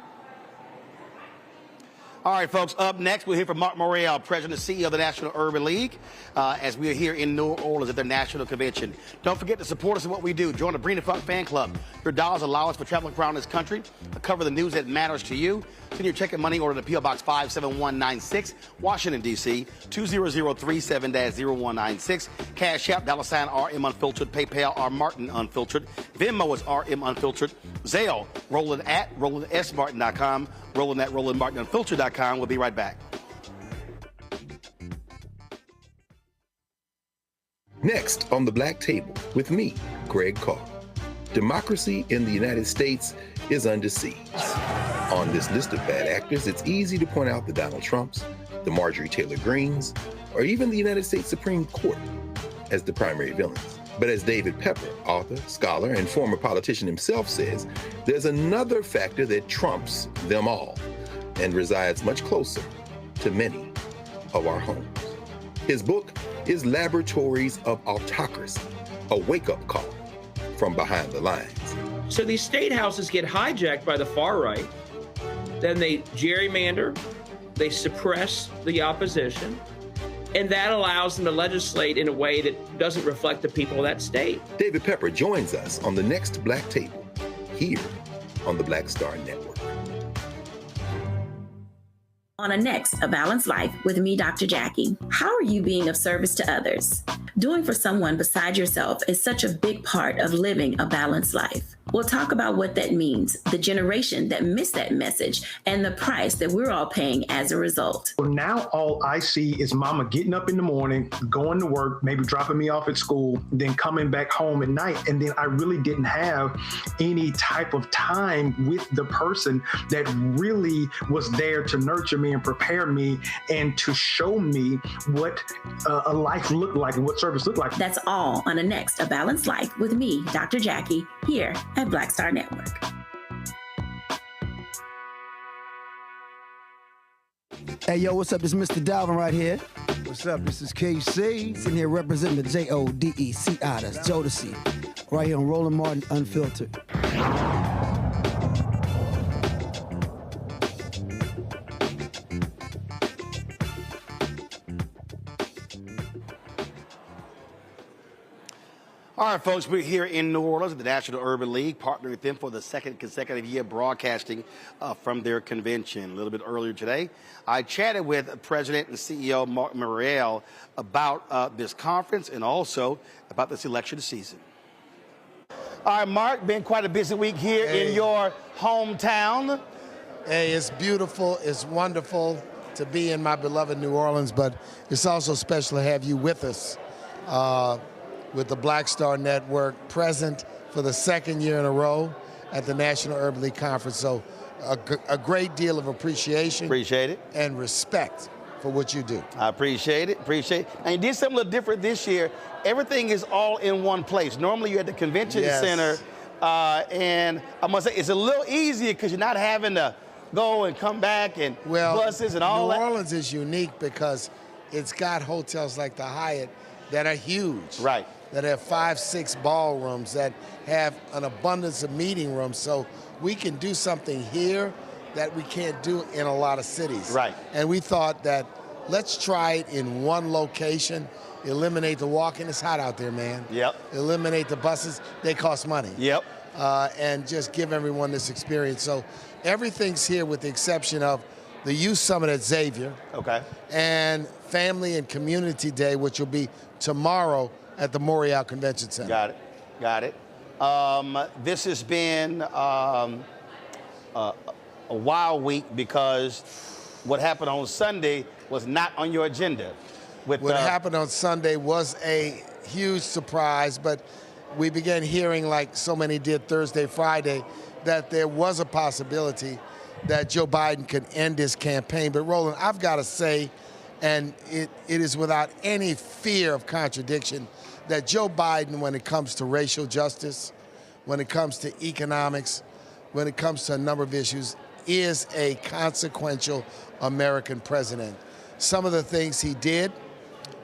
All right, folks, up next, we'll hear from Marc Morial, President and CEO of the National Urban League, as we are here in New Orleans at their national convention. Don't forget to support us in what we do. Join the Breen and Funk fan club. Your dollars allow us to travel around this country to cover the news that matters to you. Send your check and money order to P.O. Box 57196, Washington, D.C., 20037-0196. Cash App, $RM Unfiltered. PayPal, R Martin Unfiltered. Venmo is RM Unfiltered. Zelle, Roland at RolandSMartin.com. Roland at RolandMartinUnfiltered.com. We'll be right back. Next on the Black Table with me, Greg Carr. Democracy in the United States is under siege. On this list of bad actors, it's easy to point out the Donald Trumps, the Marjorie Taylor Greens, or even the United States Supreme Court as the primary villains. But as David Pepper, author, scholar, and former politician himself says, there's another factor that trumps them all and resides much closer to many of our homes. His book is Laboratories of Autocracy, a wake-up call from behind the lines. So these state houses get hijacked by the far right, then they gerrymander, they suppress the opposition, and that allows them to legislate in a way that doesn't reflect the people of that state. David Pepper joins us on the next Black Table here on the Black Star Network. On a next, A Balanced Life with me, Dr. Jackie. How are you being of service to others? Doing for someone beside yourself is such a big part of living a balanced life. We'll talk about what that means, the generation that missed that message, and the price that we're all paying as a result. Well, now all I see is mama getting up in the morning, going to work, maybe dropping me off at school, then coming back home at night. And then I really didn't have any type of time with the person that really was there to nurture me and prepare me and to show me what a life looked like and what service looked like. That's all on a next, A Balanced Life with me, Dr. Jackie, here at Black Star Network. Hey, yo, what's up? This is Mr. Dalvin right here. What's up? This is KC. Sitting here representing the JODECI. That's Jodeci. Right here on Roland Martin Unfiltered. All right, folks, we're here in New Orleans at the National Urban League, partnering with them for the second consecutive year broadcasting from their convention. A little bit earlier today, I chatted with President and CEO Marc Morial about this conference and also about this election season. All right, Marc, been quite a busy week here in your hometown. Hey, it's beautiful. It's wonderful to be in my beloved New Orleans, but it's also special to have you with us. With the Black Star Network, present for the second year in a row at the National Urban League Conference. So a great deal of appreciation. Appreciate it. And respect for what you do. I appreciate it, And you did something a little different this year. Everything is all in one place. Normally you're at the convention center, and I must say it's a little easier because you're not having to go and come back and buses and all that. New Orleans is unique because it's got hotels like the Hyatt that are huge. Right. That have 5-6 ballrooms, that have an abundance of meeting rooms. So we can do something here that we can't do in a lot of cities. Right. And we thought that let's try it in one location, eliminate the walking. It's hot out there, man. Yep. Eliminate the buses. They cost money. Yep. And just give everyone this experience. So everything's here with the exception of the Youth Summit at Xavier. Okay. And Family and Community Day, which will be tomorrow at the Morial Convention Center. Got it. This has been a wild week because what happened on Sunday was not on your agenda. What happened on Sunday was a huge surprise, but we began hearing, like so many did Thursday, Friday, that there was a possibility that Joe Biden could end his campaign. But Roland, I've got to say, and it is without any fear of contradiction, that Joe Biden, when it comes to racial justice, when it comes to economics, when it comes to a number of issues, is a consequential American president. Some of the things he did,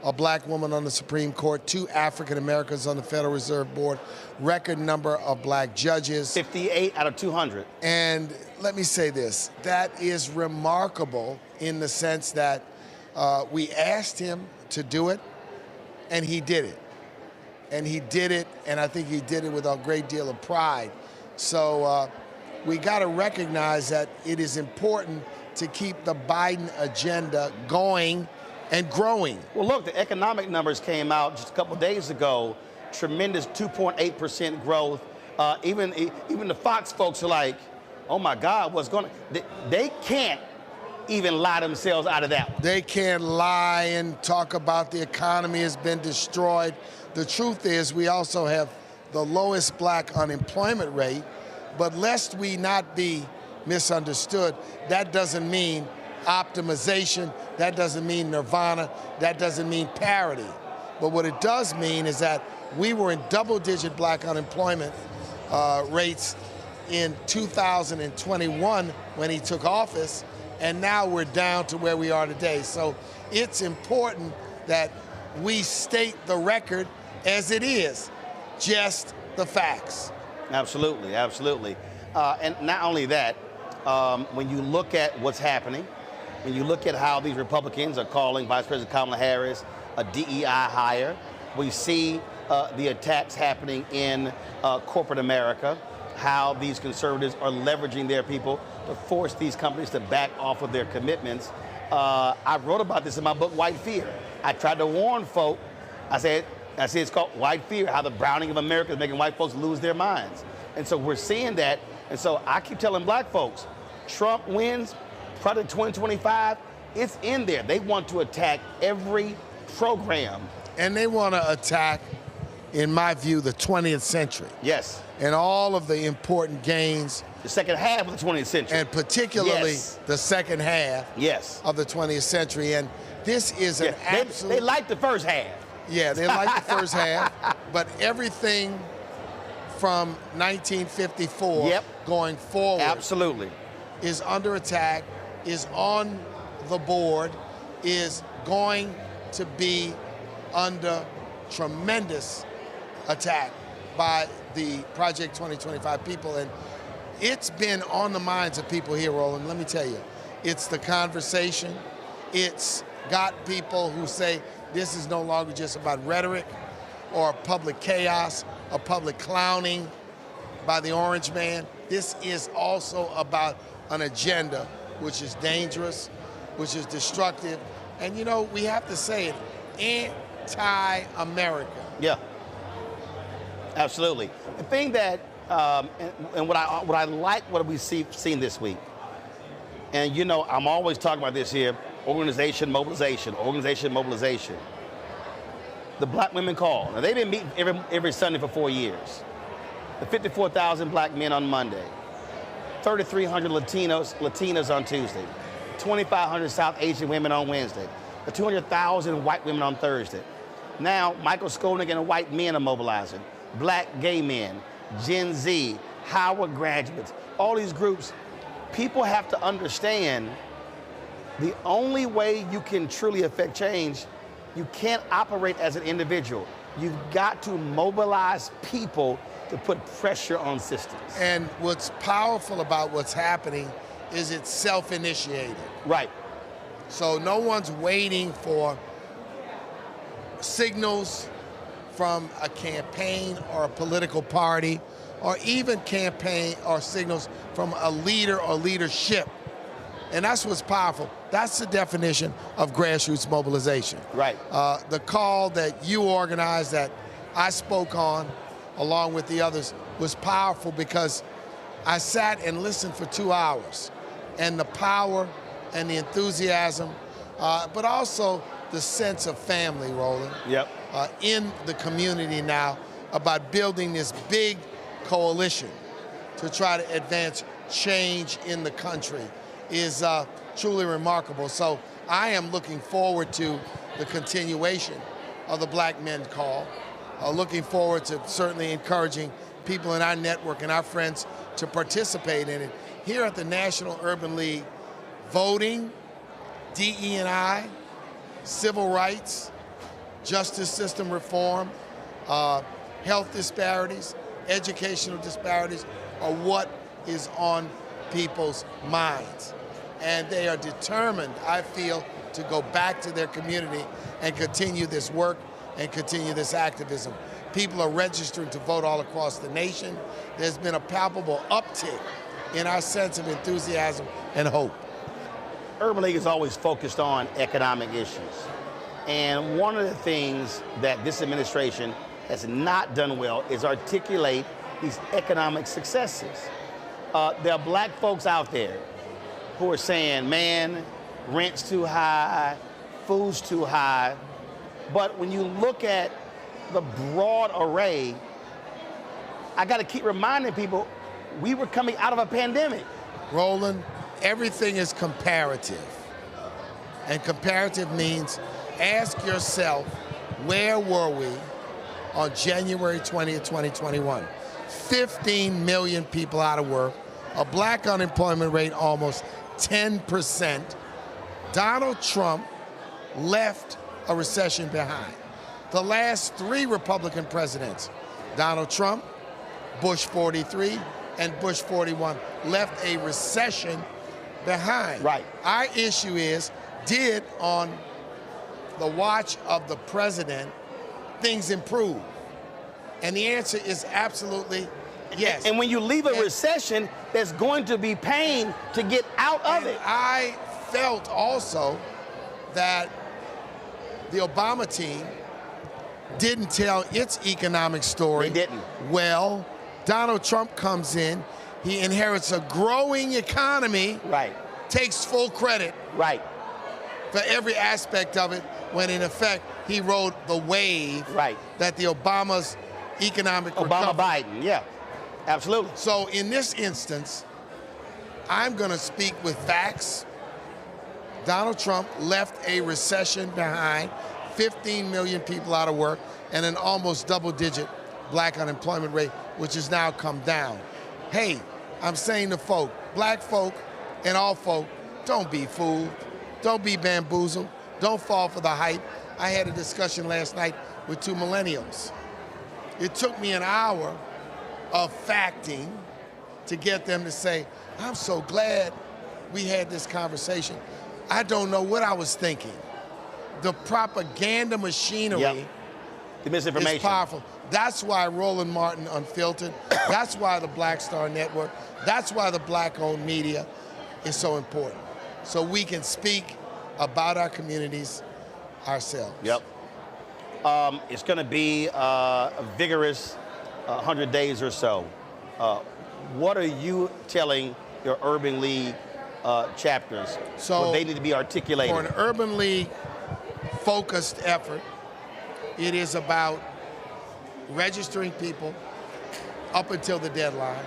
a black woman on the Supreme Court, 2 African Americans on the Federal Reserve Board, record number of black judges. 58 out of 200. And let me say this, that is remarkable in the sense that we asked him to do it, and he did it. And he did it, and I think he did it with a great deal of pride. So we got to recognize that it is important to keep the Biden agenda going and growing. Well, look, the economic numbers came out just a couple days ago. Tremendous 2.8% growth. Even the Fox folks are like, oh my God, what's going on? They can't even lie themselves out of that one. They can't lie and talk about the economy has been destroyed. The truth is we also have the lowest black unemployment rate, but lest we not be misunderstood, that doesn't mean optimization, that doesn't mean nirvana, that doesn't mean parity. But what it does mean is that we were in double-digit black unemployment rates in 2021 when he took office, and now we're down to where we are today. So it's important that we state the record as it is, just the facts. Absolutely, absolutely. And not only that, when you look at what's happening, when you look at how these Republicans are calling Vice President Kamala Harris a DEI hire, we see the attacks happening in corporate America, how these conservatives are leveraging their people to force these companies to back off of their commitments. I wrote about this in my book, White Fear. I tried to warn folk. I said it's called White Fear, how the browning of America is making white folks lose their minds. And so we're seeing that. And so I keep telling black folks, Trump wins, probably 2025, it's in there. They want to attack every program. And they want to attack, in my view, the 20th century. Yes. And all of the important gains. The second half of the 20th century. And particularly the second half of the 20th century. And this is an absolute... They like the first half. Yeah, they like the first half. But everything from 1954 going forward is under attack, is on the board, is going to be under tremendous attack by the Project 2025 people. And it's been on the minds of people here, Roland. Let me tell you, it's the conversation. It's got people who say this is no longer just about rhetoric or public chaos or public clowning by the orange man. This is also about an agenda which is dangerous, which is destructive. And you know, we have to say it, anti-America. Yeah, absolutely. The thing that, and what I like what we've seen this week, and you know, I'm always talking about this here, organization, mobilization, organization, mobilization. The Black Women Call. Now, they've been meeting every Sunday for 4 years. The 54,000 black men on Monday, 3,300 Latinas on Tuesday, 2,500 South Asian women on Wednesday, the 200,000 white women on Thursday. Now, Michael Skolnick and white men are mobilizing, black gay men, Gen Z, Howard graduates, all these groups. People have to understand the only way you can truly affect change, you can't operate as an individual. You've got to mobilize people to put pressure on systems. And what's powerful about what's happening is it's self-initiated. Right. So no one's waiting for signals from a campaign or a political party, or even campaign or signals from a leader or leadership. And that's what's powerful. That's the definition of grassroots mobilization. Right. The call that you organized, that I spoke on, along with the others, was powerful because I sat and listened for 2 hours. And the power and the enthusiasm, but also the sense of family, Roland, in the community now about building this big coalition to try to advance change in the country is truly remarkable. So I am looking forward to the continuation of the Black Men Call, looking forward to certainly encouraging people in our network and our friends to participate in it. Here at the National Urban League, voting, DE&I, civil rights, justice system reform, health disparities, educational disparities are what is on people's minds. And they are determined, I feel, to go back to their community and continue this work and continue this activism. People are registering to vote all across the nation. There's been a palpable uptick in our sense of enthusiasm and hope. Urban League is always focused on economic issues. And one of the things that this administration has not done well is articulate these economic successes. There are black folks out there who are saying, man, rent's too high, food's too high. But when you look at the broad array, I got to keep reminding people, we were coming out of a pandemic. Roland, everything is comparative. And comparative means ask yourself, where were we on January 20th, 2021? 15 million people out of work, a black unemployment rate almost 10%. Donald Trump left a recession behind. The last 3 Republican presidents, Donald Trump, Bush 43, and Bush 41, left a recession behind. Right. Our issue is, did on the watch of the president things improve? And the answer is absolutely Yes. And when you leave a recession, there's going to be pain to get out of it. I felt also that the Obama team didn't tell its economic story. They didn't. Well, Donald Trump comes in, he inherits a growing economy, right? Takes full credit, right, for every aspect of it, when in effect he rode the wave, right, that the Obama's economic recovery. Biden, yeah, absolutely. So in this instance, I'm going to speak with facts. Donald Trump left a recession behind, 15 million people out of work, and an almost double-digit black unemployment rate, which has now come down. Hey, I'm saying to folk, black folk and all folk, don't be fooled. Don't be bamboozled. Don't fall for the hype. I had a discussion last night with 2 millennials. It took me an hour of facting to get them to say, I'm so glad we had this conversation. I don't know what I was thinking. The propaganda machinery the misinformation is powerful. That's why Roland Martin Unfiltered, that's why the Black Star Network, that's why the black-owned media is so important. So we can speak about our communities ourselves. Yep. It's going to be a vigorous 100 days or so. What are you telling your Urban League chapters? So what they need to be articulated? For an Urban League focused effort, it is about registering people up until the deadline.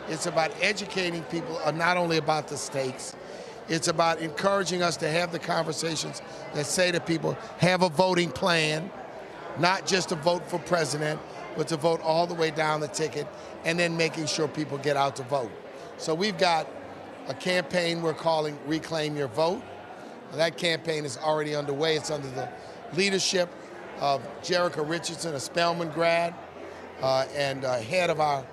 It's about educating people not only about the stakes, it's about encouraging us to have the conversations that say to people, have a voting plan, not just to vote for president, but to vote all the way down the ticket, and then making sure people get out to vote. So we've got a campaign we're calling Reclaim Your Vote. That campaign is already underway. It's under the leadership of Jerica Richardson, a Spelman grad, and head of our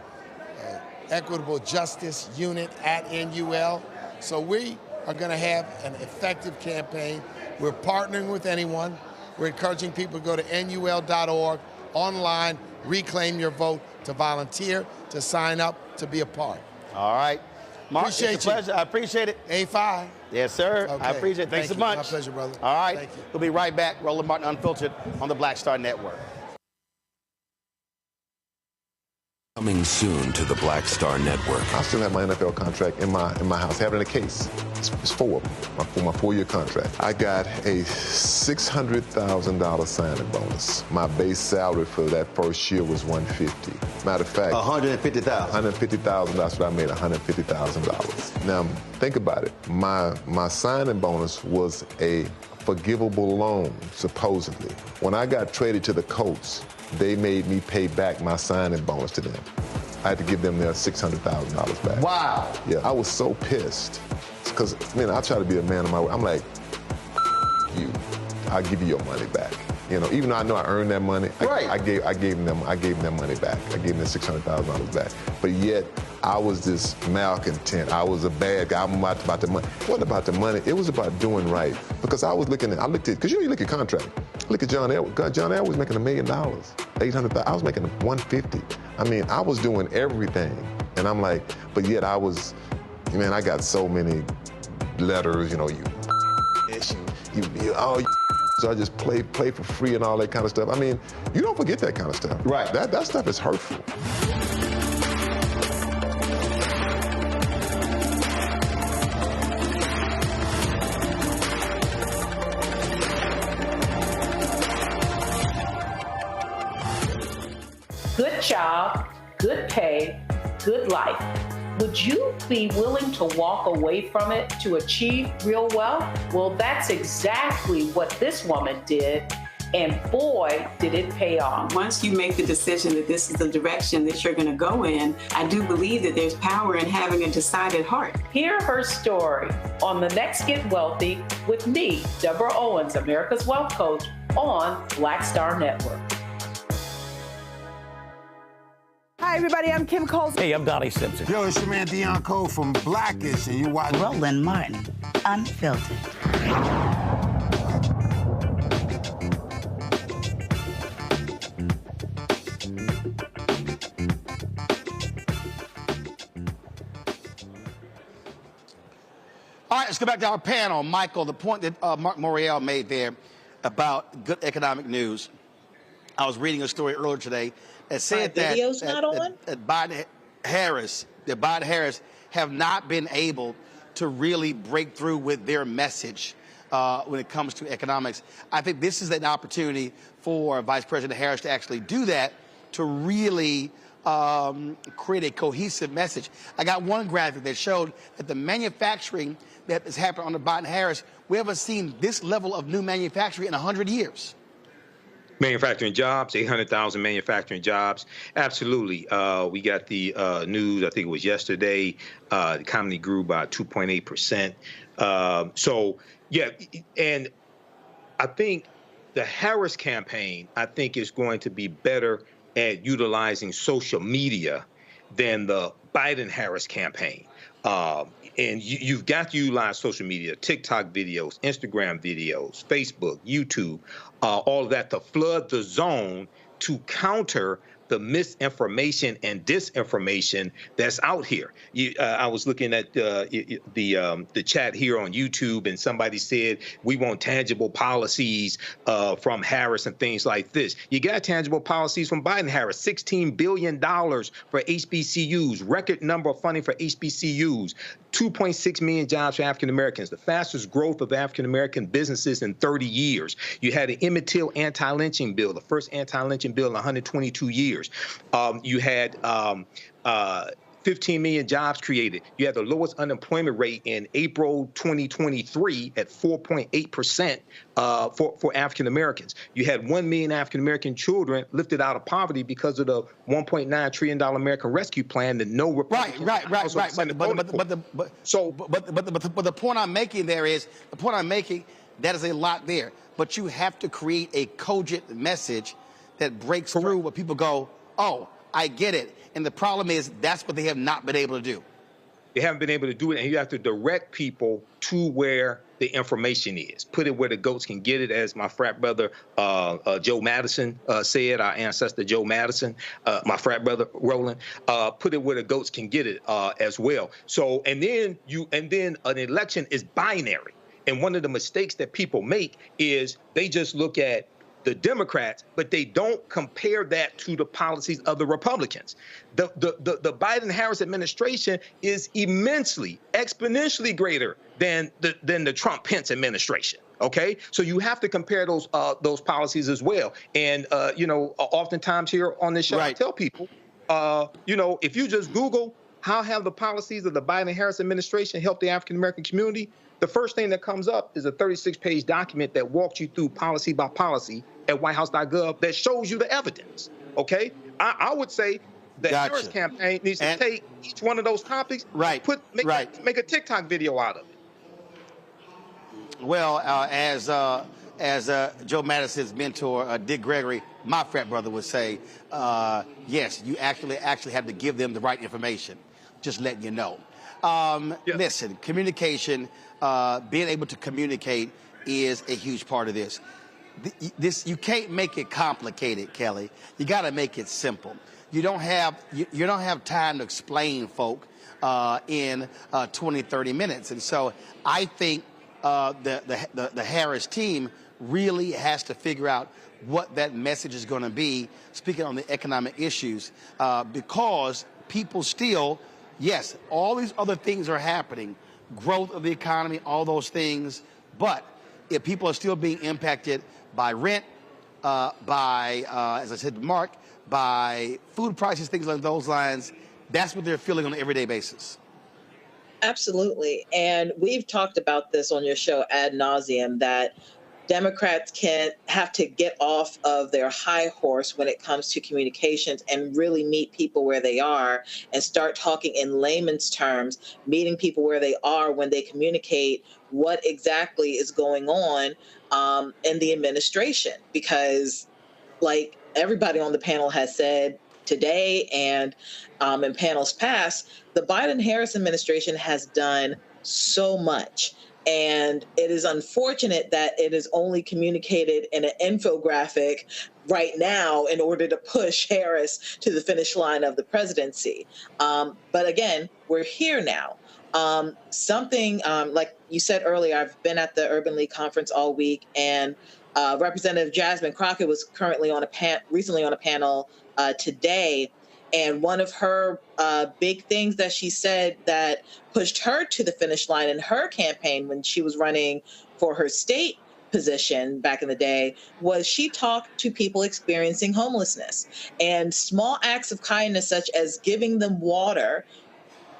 Equitable Justice Unit at NUL. So we are going to have an effective campaign. We're partnering with anyone. We're encouraging people to go to NUL.org, online, reclaim your vote, to volunteer, to sign up, to be a part. All right. Mark, Appreciate it's a pleasure. I appreciate it. A5. Yes, sir. Okay. I appreciate it. Thanks so much. My pleasure, brother. All right. Thank you. We'll be right back. Roland Martin Unfiltered on the Black Star Network. Coming soon to the Black Star Network. I still have my NFL contract in my house, having a case. It's 4 of them, for my 4-year contract. I got a $600,000 signing bonus. My base salary for that first year was $150,000. Matter of fact, $150,000. $150,000. That's what I made, $150,000. Now think about it. My signing bonus was a forgivable loan, supposedly. When I got traded to the Colts, they made me pay back my signing bonus to them. I had to give them their $600,000 back. Wow. Yeah, I was so pissed. Because, I try to be a man of my word. I'm like, you, I'll give you your money back. Even though I know I earned that money, right. I gave them their money back. I gave them $600,000 back. But yet, I was this malcontent. I was a bad guy. I'm about the money. It wasn't about the money. It was about doing right. Because I looked at, because you look at contract. Look at John Elway. God, John Elway was making $1 million, $800,000. I was making $150,000. I was doing everything. And I'm like, but yet I was, I got so many letters, so I just play for free and all that kind of stuff. You don't forget that kind of stuff. Right. That stuff is hurtful. Good job, good pay, good life. Would you be willing to walk away from it to achieve real wealth? Well, that's exactly what this woman did, and boy, did it pay off. Once you make the decision that this is the direction that you're going to go in, I do believe that there's power in having a decided heart. Hear her story on The Next Get Wealthy with me, Deborah Owens, America's Wealth Coach, on Black Star Network. Hi, everybody. I'm Kim Coles. Hey, I'm Donnie Simpson. Yo, it's your man Deion Cole from Blackish, and you watch Roland Martin Unfiltered. All right, let's go back to our panel. Michael, the point that Marc Morial made there about good economic news. I was reading a story earlier today that said that Biden Harris have not been able to really break through with their message when it comes to economics. I think this is an opportunity for Vice President Harris to actually do that, to really create a cohesive message. I got one graphic that showed that the manufacturing that has happened under Biden-Harris, we haven't seen this level of new manufacturing in 100 years. Manufacturing jobs, 800,000 manufacturing jobs. Absolutely. We got the news, I think it was yesterday, the economy grew by 2.8%. So, yeah, and I think the Harris campaign, I think, is going to be better at utilizing social media than the Biden-Harris campaign. And you've got to utilize social media, TikTok videos, Instagram videos, Facebook, YouTube, all of that to flood the zone to counter the misinformation and disinformation that's out here. I was looking at the chat here on YouTube, and somebody said we want tangible policies from Harris and things like this. You got tangible policies from Biden-Harris, $16 billion for HBCUs, record number of funding for HBCUs, 2.6 million jobs for African Americans, the fastest growth of African American businesses in 30 years. You had an Emmett Till anti-lynching bill, the first anti-lynching bill in 122 years. You had 15 million jobs created. You had the lowest unemployment rate in April 2023 at 4.8% for African Americans. You had 1 million African American children lifted out of poverty because of the $1.9 trillion American Rescue Plan that no Republican. Right. But the point I'm making there is, that is a lot there. But you have to create a cogent message that breaks through where people go, oh, I get it. And the problem is that's what they have not been able to do. They haven't been able to do it, and you have to direct people to where the information is. Put it where the goats can get it, as my frat brother Joe Madison said, our ancestor Joe Madison, my frat brother Roland. Put it where the goats can get it as well. So, and then an election is binary. And one of the mistakes that people make is they just look at the Democrats, but they don't compare that to the policies of the Republicans. The Biden-Harris administration is immensely, exponentially greater than the Trump-Pence administration. Okay, so you have to compare those policies as well. And oftentimes here on this show, I tell people, if you just Google how have the policies of the Biden-Harris administration helped the African American community, the first thing that comes up is a 36-page document that walks you through policy by policy at whitehouse.gov that shows you the evidence. Okay, I would say the Harris campaign needs to take each one of those topics, make a TikTok video out of it. Well, as Joe Madison's mentor, Dick Gregory, my frat brother, would say, yes, you actually have to give them the right information. Just letting you know. Listen, communication, being able to communicate is a huge part of this. You can't make it complicated, Kelly. You got to make it simple. You don't have time to explain folk in 20, 30 minutes. And so I think the Harris team really has to figure out what that message is going to be, speaking on the economic issues, because people still, yes, all these other things are happening, growth of the economy, all those things, but if people are still being impacted by rent, as I said to Mark, by food prices, things like those lines, that's what they're feeling on an everyday basis. Absolutely. And we've talked about this on your show ad nauseum, that Democrats can have to get off of their high horse when it comes to communications and really meet people where they are and start talking in layman's terms, meeting people where they are when they communicate what exactly is going on in the administration. Because, like everybody on the panel has said today and in panels past, the Biden-Harris administration has done so much. And it is unfortunate that it is only communicated in an infographic right now in order to push Harris to the finish line of the presidency. But again, we're here now. Something like you said earlier, I've been at the Urban League conference all week, and Representative Jasmine Crocket was recently on a panel today. And one of her big things that she said that pushed her to the finish line in her campaign when she was running for her state position back in the day was she talked to people experiencing homelessness, and small acts of kindness such as giving them water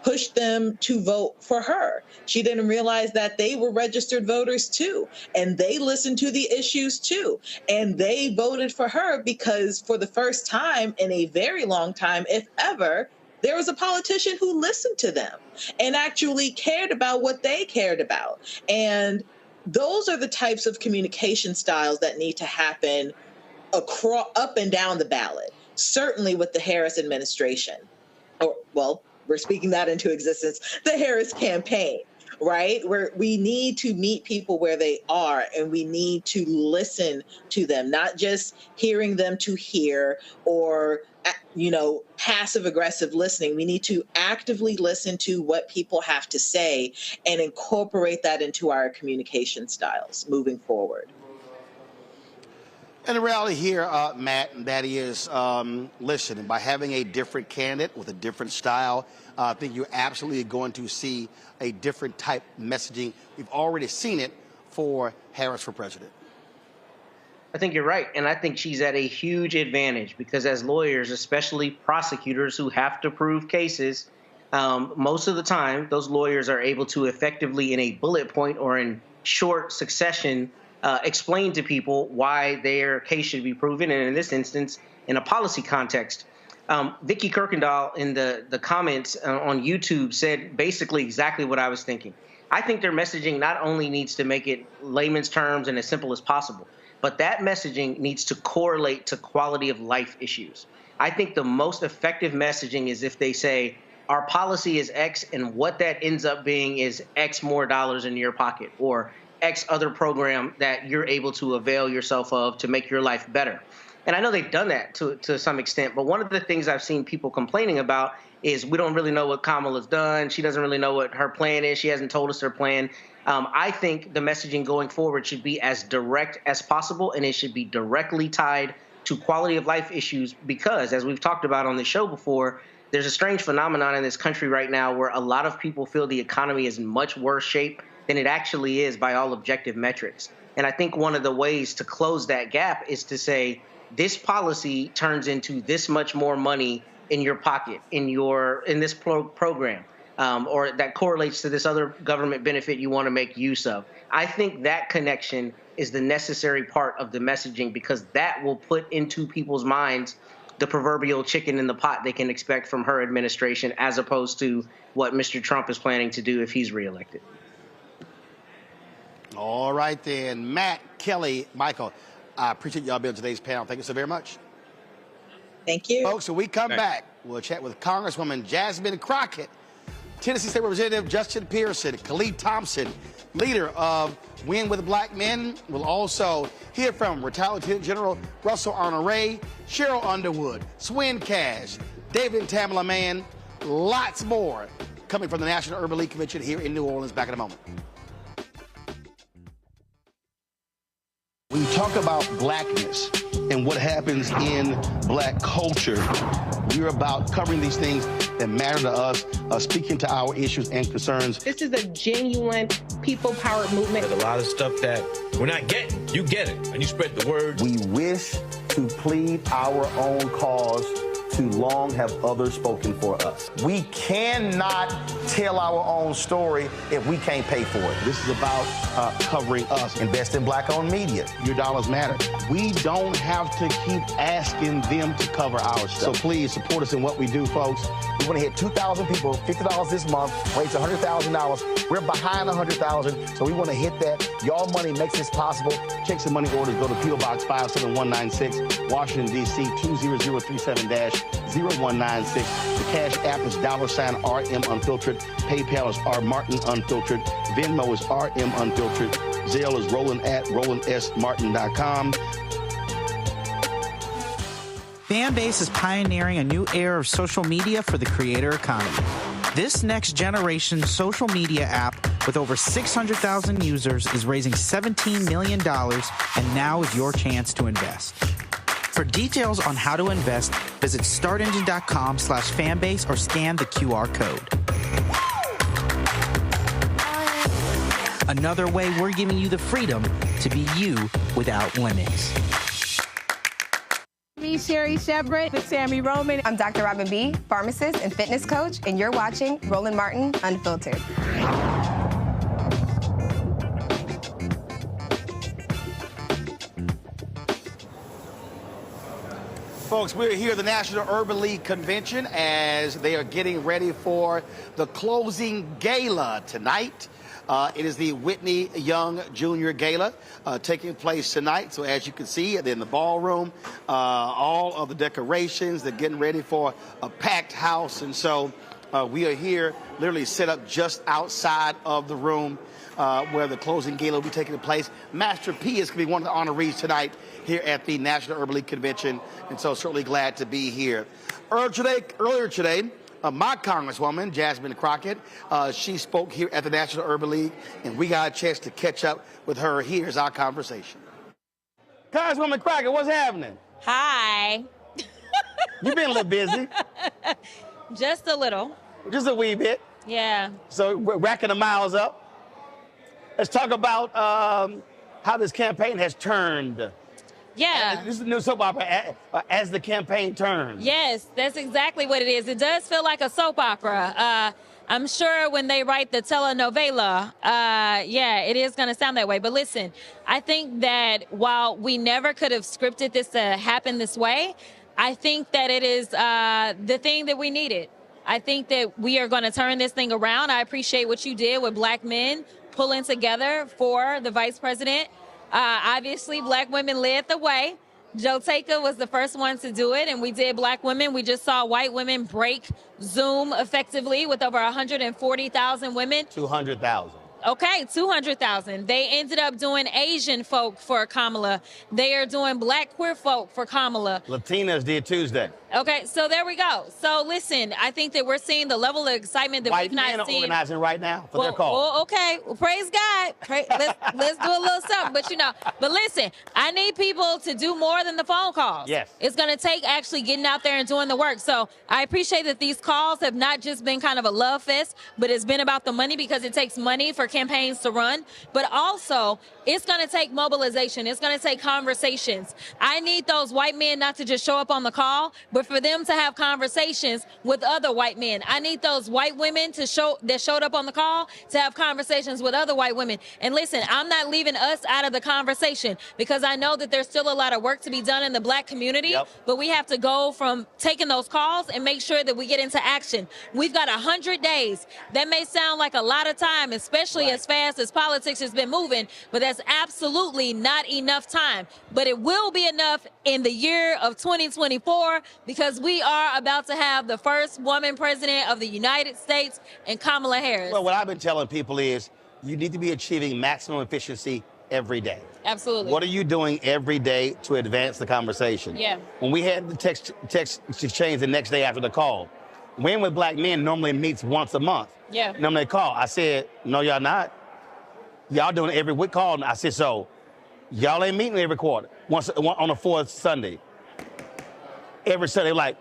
pushed them to vote for her. She didn't realize that they were registered voters too, and they listened to the issues too, and they voted for her because for the first time in a very long time, if ever, there was a politician who listened to them and actually cared about what they cared about. And those are the types of communication styles that need to happen up and down the ballot, certainly with the Harris administration. Or, well, we're speaking that into existence, the Harris campaign, right? Where we need to meet people where they are, and we need to listen to them, not just hearing them to hear or, passive aggressive listening. We need to actively listen to what people have to say and incorporate that into our communication styles moving forward. And the reality here, Matt, that is, listen, by having a different candidate with a different style, I think you're absolutely going to see a different type of messaging. We've already seen it for Harris for president. I think you're right. And I think she's at a huge advantage because as lawyers, especially prosecutors who have to prove cases, most of the time, those lawyers are able to effectively, in a bullet point or in short succession, explain to people why their case should be proven. And in this instance, in a policy context, Vicky Kirkendall in the comments on YouTube said basically exactly what I was thinking. I think their messaging not only needs to make it layman's terms and as simple as possible, but that messaging needs to correlate to quality of life issues. I think the most effective messaging is if they say, our policy is X, and what that ends up being is X more dollars in your pocket, or X other program that you're able to avail yourself of to make your life better. And I know they've done that to some extent, but one of the things I've seen people complaining about is we don't really know what Kamala's done. She doesn't really know what her plan is. She hasn't told us her plan. I think the messaging going forward should be as direct as possible, and it should be directly tied to quality of life issues because, as we've talked about on the show before, there's a strange phenomenon in this country right now where a lot of people feel the economy is in much worse shape than it actually is by all objective metrics. And I think one of the ways to close that gap is to say this policy turns into this much more money in your pocket, in this program, or that correlates to this other government benefit you want to make use of. I think that connection is the necessary part of the messaging because that will put into people's minds the proverbial chicken in the pot they can expect from her administration as opposed to what Mr. Trump is planning to do if he's reelected. All right, then. Matt, Kelly, Michael, I appreciate y'all being on today's panel. Thank you so very much. Thank you. Folks, when we come back, we'll chat with Congresswoman Jasmine Crocket, Tennessee State Representative Justin Pearson, Khalid Thompson, leader of Win with Black Men. We'll also hear from retired Lieutenant General Russell Honoré, Cheryl Underwood, Swin Cash, David and Tamala Mann, lots more coming from the National Urban League Convention here in New Orleans. Back in a moment. When you talk about blackness and what happens in black culture, we're about covering these things that matter to us, speaking to our issues and concerns. This is a genuine people-powered movement. There's a lot of stuff that we're not getting. You get it, and you spread the word. We wish to plead our own cause. Too long have others spoken for us. We cannot tell our own story if we can't pay for it. This is about covering us. Invest in black-owned media. Your dollars matter. We don't have to keep asking them to cover our stuff. So please support us in what we do, folks. We want to hit 2,000 people, $50 this month, raise $100,000. We're behind 100,000, so we want to hit that. Y'all money makes this possible. Check some money orders. Go to P.O. Box 57196, Washington, D.C. 20037-0196. The Cash App is $RM Unfiltered. PayPal is R Martin Unfiltered. Venmo is RM Unfiltered. Zelle is Roland at RolandSMartin.com. Fanbase is pioneering a new era of social media for the creator economy. This next generation social media app with over 600,000 users is raising $17 million, and now is your chance to invest. For details on how to invest, visit startengine.com/fanbase or scan the QR code. Another way we're giving you the freedom to be you without limits. Me, Sherry Shepard, with Sammy Roman. I'm Dr. Robin B., pharmacist and fitness coach, and you're watching Roland Martin Unfiltered. Folks, we're here at the National Urban League Convention as they are getting ready for the closing gala tonight. It is the Whitney Young Jr. Gala taking place tonight. So as you can see, in the ballroom, all of the decorations, they're getting ready for a packed house. And so we are here literally set up just outside of the room where the closing gala will be taking place. Master P is going to be one of the honorees tonight here at the National Urban League Convention. And so certainly glad to be here. Earlier today, my Congresswoman, Jasmine Crocket, she spoke here at the National Urban League, and we got a chance to catch up with her. Here's our conversation. Congresswoman Crocket, what's happening? Hi. You've been a little busy. Just a little. Just a wee bit. Yeah. So we're racking the miles up. Let's talk about how this campaign has turned. Yeah. This is a new soap opera, as the campaign turns. Yes, that's exactly what it is. It does feel like a soap opera. I'm sure when they write the telenovela, yeah, it is going to sound that way. But listen, I think that while we never could have scripted this to happen this way, I think that it is the thing that we needed. I think that we are going to turn this thing around. I appreciate what you did with Black men pulling together for the vice president. Obviously, Black women led the way. Joe Taker was the first one to do it, and we did Black women. We just saw white women break Zoom effectively with over 140,000 women. 200,000. Okay, 200,000. They ended up doing Asian folk for Kamala. They are doing Black queer folk for Kamala. Latinas did Tuesday. Okay, so there we go. So listen, I think that we're seeing the level of excitement that we've not seen. White men are organizing right now for their call. Oh, okay. Well, praise God. Let's do a little something. But listen, I need people to do more than the phone calls. Yes. It's going to take actually getting out there and doing the work. So I appreciate that these calls have not just been kind of a love fest, but it's been about the money, because it takes money for campaigns to run. But also, it's going to take mobilization. It's going to take conversations. I need those white men not to just show up on the call, but for them to have conversations with other white men. I need those white women that showed up on the call to have conversations with other white women. And listen, I'm not leaving us out of the conversation, because I know that there's still a lot of work to be done in the Black community, but we have to go from taking those calls and make sure that we get into action. We've got 100 days. That may sound like a lot of time, especially as fast as politics has been moving, but that's absolutely not enough time. But it will be enough in the year of 2024, because we are about to have the first woman president of the United States, and Kamala Harris. Well, what I've been telling people is you need to be achieving maximum efficiency every day. Absolutely. What are you doing every day to advance the conversation? Yeah. When we had the text exchange the next day after the call, Women with Black Men normally meets once a month. Yeah. Normally they call. I said, no, y'all not. Y'all doing it every week call. And I said, so y'all ain't meeting every quarter, on the fourth Sunday. Every Sunday, like,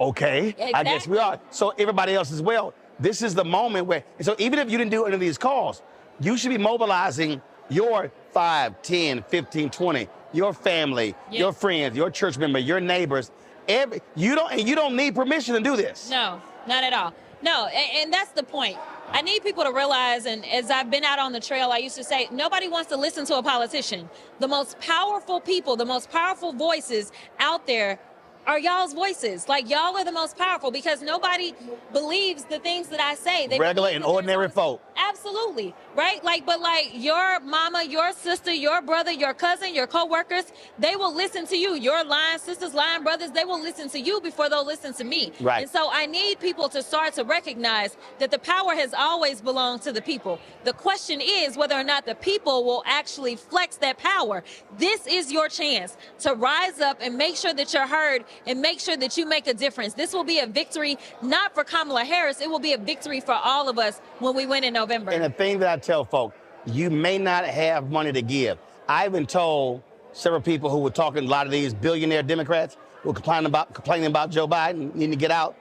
okay, exactly. I guess we are. So everybody else as well. This is the moment where, so even if you didn't do any of these calls, you should be mobilizing your 5, 10, 15, 20, your family, your friends, your church member, your neighbors. You don't need permission to do this. No, not at all. No, and that's the point. I need people to realize, and as I've been out on the trail, I used to say, nobody wants to listen to a politician. The most powerful people, the most powerful voices out there are y'all's voices. Like, y'all are the most powerful, because nobody believes the things that I say. They regular and ordinary folk. Absolutely, right? But your mama, your sister, your brother, your cousin, your coworkers, they will listen to you. Your lying sisters, lying brothers, they will listen to you before they'll listen to me. Right. And so I need people to start to recognize that the power has always belonged to the people. The question is whether or not the people will actually flex that power. This is your chance to rise up and make sure that you're heard and make sure that you make a difference. This will be a victory, not for Kamala Harris. It will be a victory for all of us when we win in November. And the thing that I tell folks, you may not have money to give. I even told several people who were talking, a lot of these billionaire Democrats who were complaining about Joe Biden needing to get out.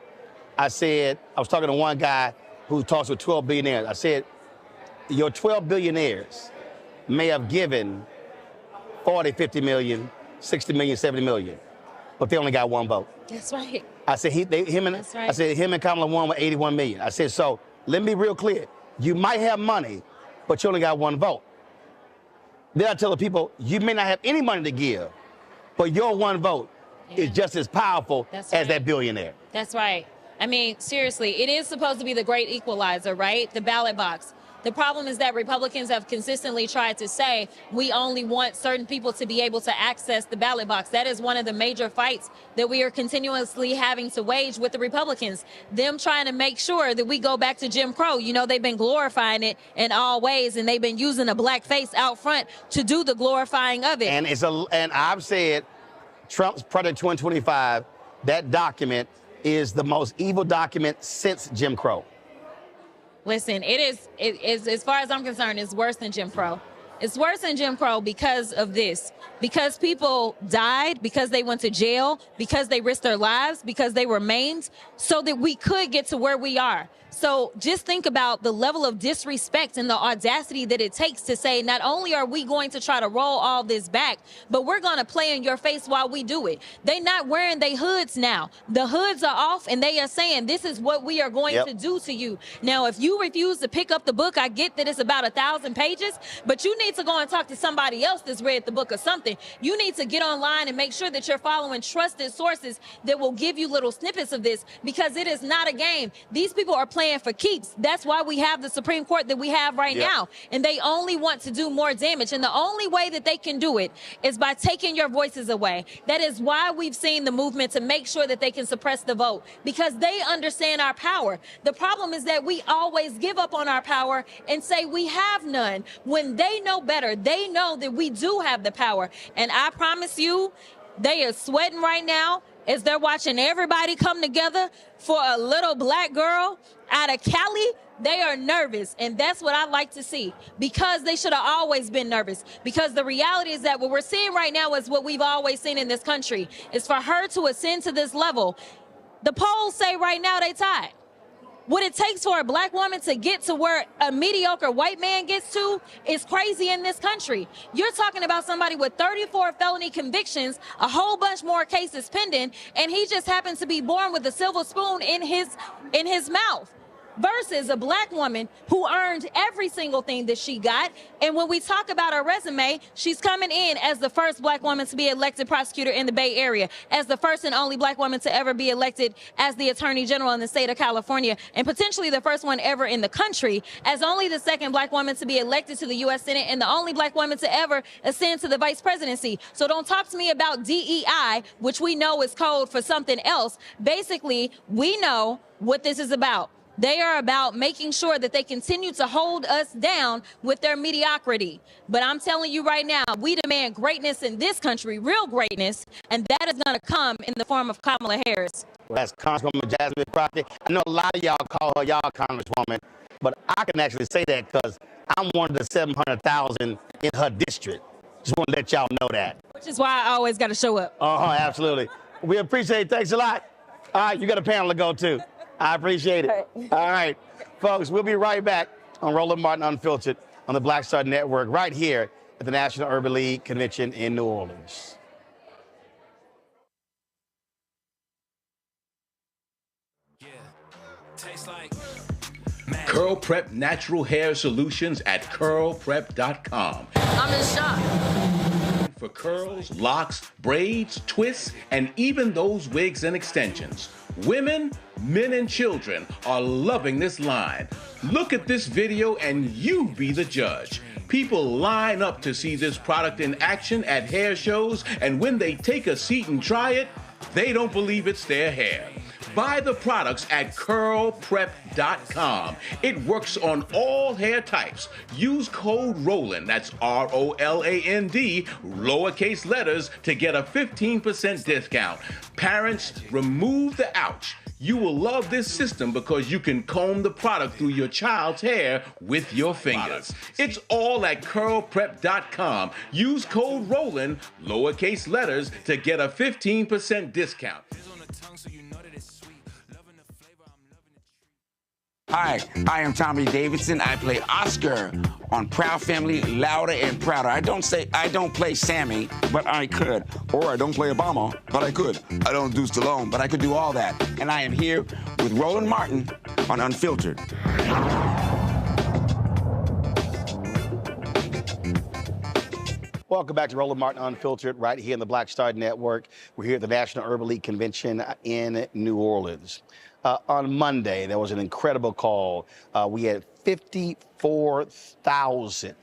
I was talking to one guy who talks with 12 billionaires. I said, your 12 billionaires may have given 40, 50 million, 60 million, 70 million, but they only got one vote. That's right. I said, him and Kamala won with 81 million. I said, so let me be real clear. You might have money, but you only got one vote. Then I tell the people, you may not have any money to give, but your one vote is just as powerful as that billionaire. That's right. I mean, seriously, it is supposed to be the great equalizer, right? The ballot box. The problem is that Republicans have consistently tried to say we only want certain people to be able to access the ballot box. That is one of the major fights that we are continuously having to wage with the Republicans. Them trying to make sure that we go back to Jim Crow. You know, they've been glorifying it in all ways, and they've been using a black face out front to do the glorifying of it. And I've said Trump's Project 2025, that document is the most evil document since Jim Crow. Listen, it is, as far as I'm concerned, it's worse than Jim Crow. It's worse than Jim Crow because of this. Because people died, because they went to jail, because they risked their lives, because they were maimed, so that we could get to where we are. So just think about the level of disrespect and the audacity that it takes to say, not only are we going to try to roll all this back, but we're going to play in your face while we do it. They're not wearing their hoods now. The hoods are off, and they are saying, this is what we are going to do to you. Now, if you refuse to pick up the book, I get that it's about 1,000 pages, but you need to go and talk to somebody else that's read the book or something. You need to get online and make sure that you're following trusted sources that will give you little snippets of this, because it is not a game. These people are playing for keeps. That's why we have the Supreme Court that we have right now. And they only want to do more damage. And the only way that they can do it is by taking your voices away. That is why we've seen the movement to make sure that they can suppress the vote, because they understand our power. The problem is that we always give up on our power and say we have none, when they know better. They know that we do have the power. And I promise you, they are sweating right now as they're watching everybody come together for a little black girl out of Cali. They are nervous, and that's what I like to see, because they should have always been nervous. Because the reality is that what we're seeing right now is what we've always seen in this country, is for her to ascend to this level. The polls say right now they tied. What it takes for a black woman to get to where a mediocre white man gets to is crazy in this country. You're talking about somebody with 34 felony convictions, a whole bunch more cases pending, and he just happens to be born with a silver spoon in his mouth. Versus a black woman who earned every single thing that she got. And when we talk about her resume, she's coming in as the first black woman to be elected prosecutor in the Bay Area, as the first and only black woman to ever be elected as the Attorney General in the state of California, and potentially the first one ever in the country, as only the second black woman to be elected to the U.S. Senate, and the only black woman to ever ascend to the vice presidency. So don't talk to me about DEI, which we know is code for something else. Basically, we know what this is about. They are about making sure that they continue to hold us down with their mediocrity. But I'm telling you right now, we demand greatness in this country, real greatness, and that is going to come in the form of Kamala Harris. That's Congresswoman Jasmine Crocket. I know a lot of y'all call her y'all Congresswoman, but I can actually say that because I'm one of the 700,000 in her district. Just want to let y'all know that. Which is why I always got to show up. Absolutely. We appreciate it. Thanks a lot. All right, you got a panel to go to. I appreciate it. All right, folks, we'll be right back on Roland Martin Unfiltered on the Black Star Network right here at the National Urban League Convention in New Orleans. Curl Prep Natural Hair Solutions at curlprep.com. I'm in shock. For curls, locks, braids, twists, and even those wigs and extensions. Women, men, and children are loving this line. Look at this video and you be the judge. People line up to see this product in action at hair shows, and when they take a seat and try it, they don't believe it's their hair. Buy the products at curlprep.com. It works on all hair types. Use code ROLAND, that's ROLAND, lowercase letters, to get a 15% discount. Parents, remove the ouch. You will love this system because you can comb the product through your child's hair with your fingers. It's all at curlprep.com. Use code ROLAND, lowercase letters, to get a 15% discount. Hi, I am Tommy Davidson. I play Oscar on Proud Family, Louder and Prouder. I don't play Sammy, but I could. Or I don't play Obama, but I could. I don't do Stallone, but I could do all that. And I am here with Roland Martin on Unfiltered. Welcome back to Roland Martin Unfiltered, right here in the Black Star Network. We're here at the National Urban League Convention in New Orleans. On Monday, there was an incredible call. We had 54,000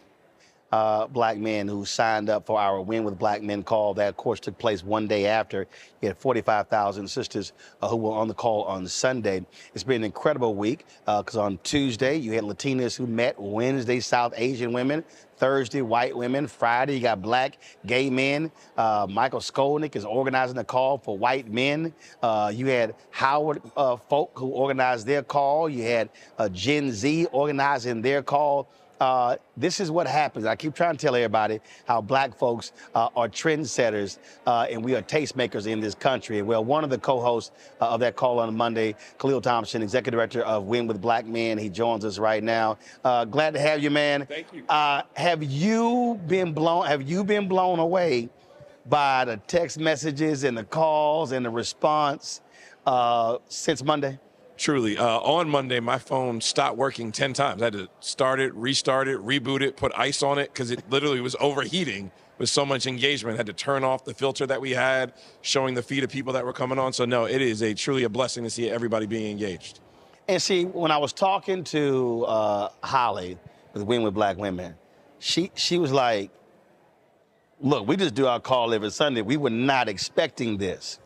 black men who signed up for our Win with Black Men call. That, of course, took place one day after. We had 45,000 sisters who were on the call on Sunday. It's been an incredible week because on Tuesday, you had Latinas who met. Wednesday, South Asian women. Thursday, white women. Friday, you got black gay men. Michael Skolnick is organizing the call for white men. You had Howard folk who organized their call. You had Gen Z organizing their call. This is what happens. I keep trying to tell everybody how black folks are trendsetters and we are tastemakers in this country. Well, one of the co-hosts of that call on Monday, Khalil Thompson, Executive Director of Win with Black Men, he joins us right now. Glad to have you, man. Thank you. Have you been blown away by the text messages and the calls and the response since Monday? Truly. On Monday, my phone stopped working 10 times. I had to start it, restart it, reboot it, put ice on it because it literally was overheating with so much engagement. I had to turn off the filter that we had, showing the feed of people that were coming on. So, no, it is truly a blessing to see everybody being engaged. And see, when I was talking to Holly with Win with Black Women, she was like, look, we just do our call every Sunday. We were not expecting this.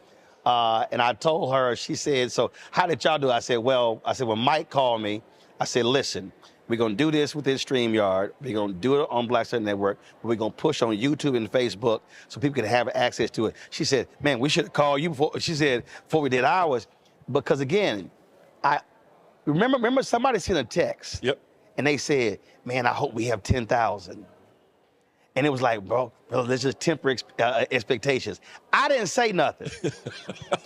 And I told her, she said, so how did y'all do? I said, when Mike called me, I said, listen, we're going to do this within StreamYard. We're going to do it on Black Star Network. We're going to push on YouTube and Facebook so people can have access to it. She said, man, we should have called you before. She said, before we did ours. Because again, I remember somebody sent a text. Yep. And they said, man, I hope we have 10,000. And it was like, bro, let's just temper expectations. I didn't say nothing.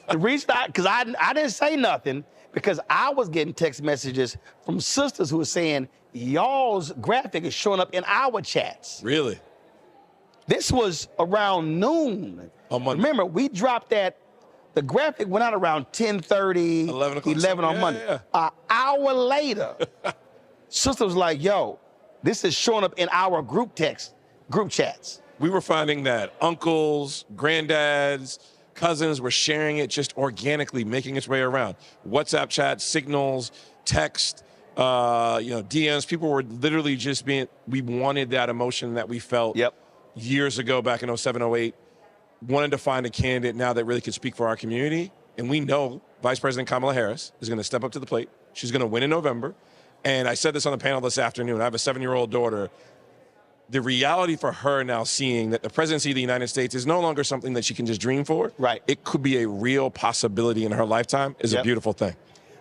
The reason because I didn't say nothing because I was getting text messages from sisters who were saying, y'all's graphic is showing up in our chats. Really? This was around noon. Remember, we dropped the graphic went out around 10:30, 11 on Monday. Yeah. An hour later, sister was like, yo, this is showing up in our group chats. We were finding that uncles, granddads, cousins were sharing it just organically, making its way around. WhatsApp chats, signals, text, DMs. People were literally just we wanted that emotion that we felt years ago back in 07, 08. Wanted to find a candidate now that really could speak for our community. And we know Vice President Kamala Harris is going to step up to the plate. She's going to win in November. And I said this on the panel this afternoon. I have a 7-year-old daughter. The reality for her now seeing that the presidency of the United States is no longer something that she can just dream for. Right. It could be a real possibility in her lifetime is a beautiful thing.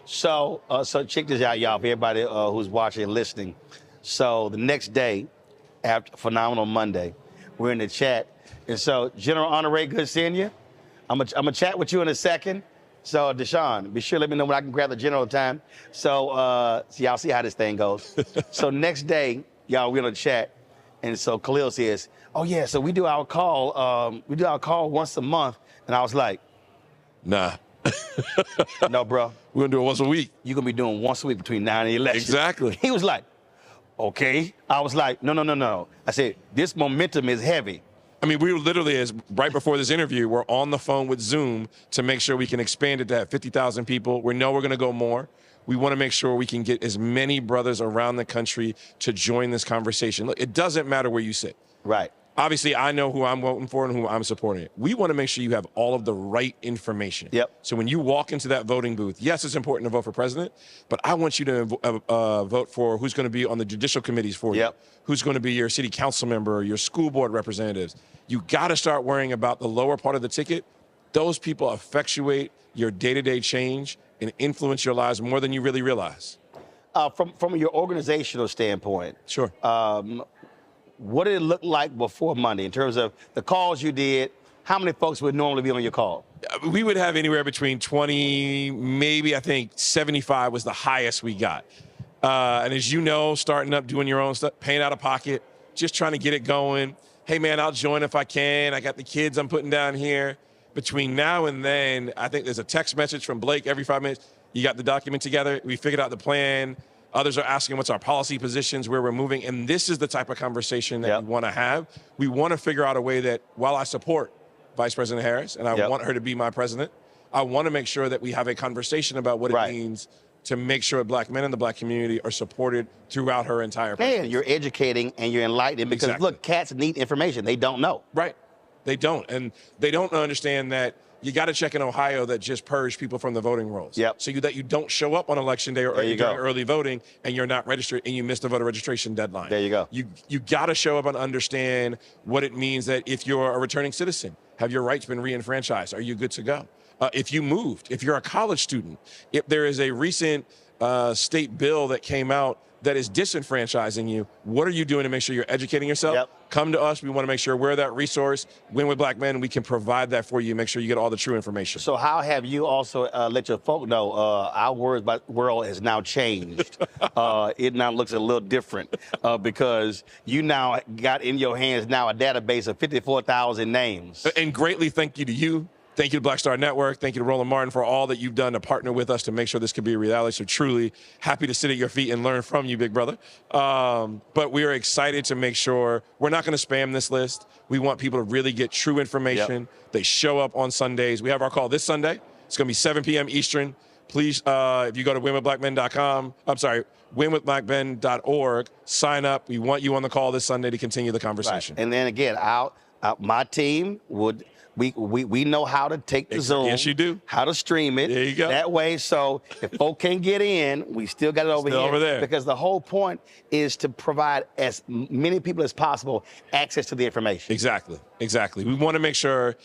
So check this out, y'all, for everybody who's watching and listening. So the next day, after Phenomenal Monday, we're in the chat. And so, General Honoré, good seeing you. I'm gonna chat with you in a second. So, Deshaun, be sure to let me know when I can grab the general time. So y'all see how this thing goes. So next day, y'all, we're gonna chat. And so Khalil says, oh, yeah, so we do our call once a month. And I was like, nah. No, bro. We're going to do it once a week. You're going to be doing once a week between now and the election. Exactly. He was like, okay. I was like, no. I said, this momentum is heavy. I mean, we literally, right before this interview, we're on the phone with Zoom to make sure we can expand it to have 50,000 people. We know we're going to go more. We want to make sure we can get as many brothers around the country to join this conversation. Look, it doesn't matter where you sit. Right. Obviously, I know who I'm voting for and who I'm supporting. We want to make sure you have all of the right information. Yep. So when you walk into that voting booth, yes, it's important to vote for president, but I want you to vote for who's going to be on the judicial committees for you, who's going to be your city council member or your school board representatives. You got to start worrying about the lower part of the ticket. Those people effectuate your day-to-day change and influence your lives more than you really realize. From your organizational standpoint, sure. What did it look like before Monday in terms of the calls you did? How many folks would normally be on your call? We would have anywhere between 20, maybe I think 75 was the highest we got. And as you know, starting up, doing your own stuff, paying out of pocket, just trying to get it going. Hey, man, I'll join if I can. I got the kids I'm putting down here. Between now and then, I think there's a text message from Blake every 5 minutes. You got the document together. We figured out the plan. Others are asking what's our policy positions, where we're moving. And this is the type of conversation that we want to have. We want to figure out a way that, while I support Vice President Harris and I want her to be my president, I want to make sure that we have a conversation about what it means to make sure black men in the black community are supported throughout her entire presidency. And you're educating and you're enlightening because, look, cats need information. They don't know. Right. They don't. And they don't understand that you got to check in Ohio that just purged people from the voting rolls. So that you don't show up on election day or during early voting and you're not registered and you missed the voter registration deadline. There you go. You got to show up and understand what it means that if you're a returning citizen, have your rights been re-enfranchised? Are you good to go? If you moved, if you're a college student, if there is a recent state bill that came out that is disenfranchising you, what are you doing to make sure you're educating yourself? Come to us. We want to make sure we're that resource. Win with Black Men, we can provide that for you, make sure you get all the true information. So how have you also let your folk know our world has now changed? It now looks a little different because you now got in your hands now a database of 54,000 names. And greatly thank you to you. Thank you to Black Star Network. Thank you to Roland Martin for all that you've done to partner with us to make sure this could be a reality. So truly happy to sit at your feet and learn from you, big brother. But we are excited to make sure we're not going to spam this list. We want people to really get true information. They show up on Sundays. We have our call this Sunday. It's going to be 7 p.m. Eastern. Please, if you go to winwithblackmen.com, I'm sorry, winwithblackmen.org, sign up. We want you on the call this Sunday to continue the conversation. And then again, my team would... We know how to take the Zoom. Yes, you do. How to stream it. There you go. That way, so if folk can't get in, we still got it over there. Because the whole point is to provide as many people as possible access to the information. Exactly. Exactly. We want to make sure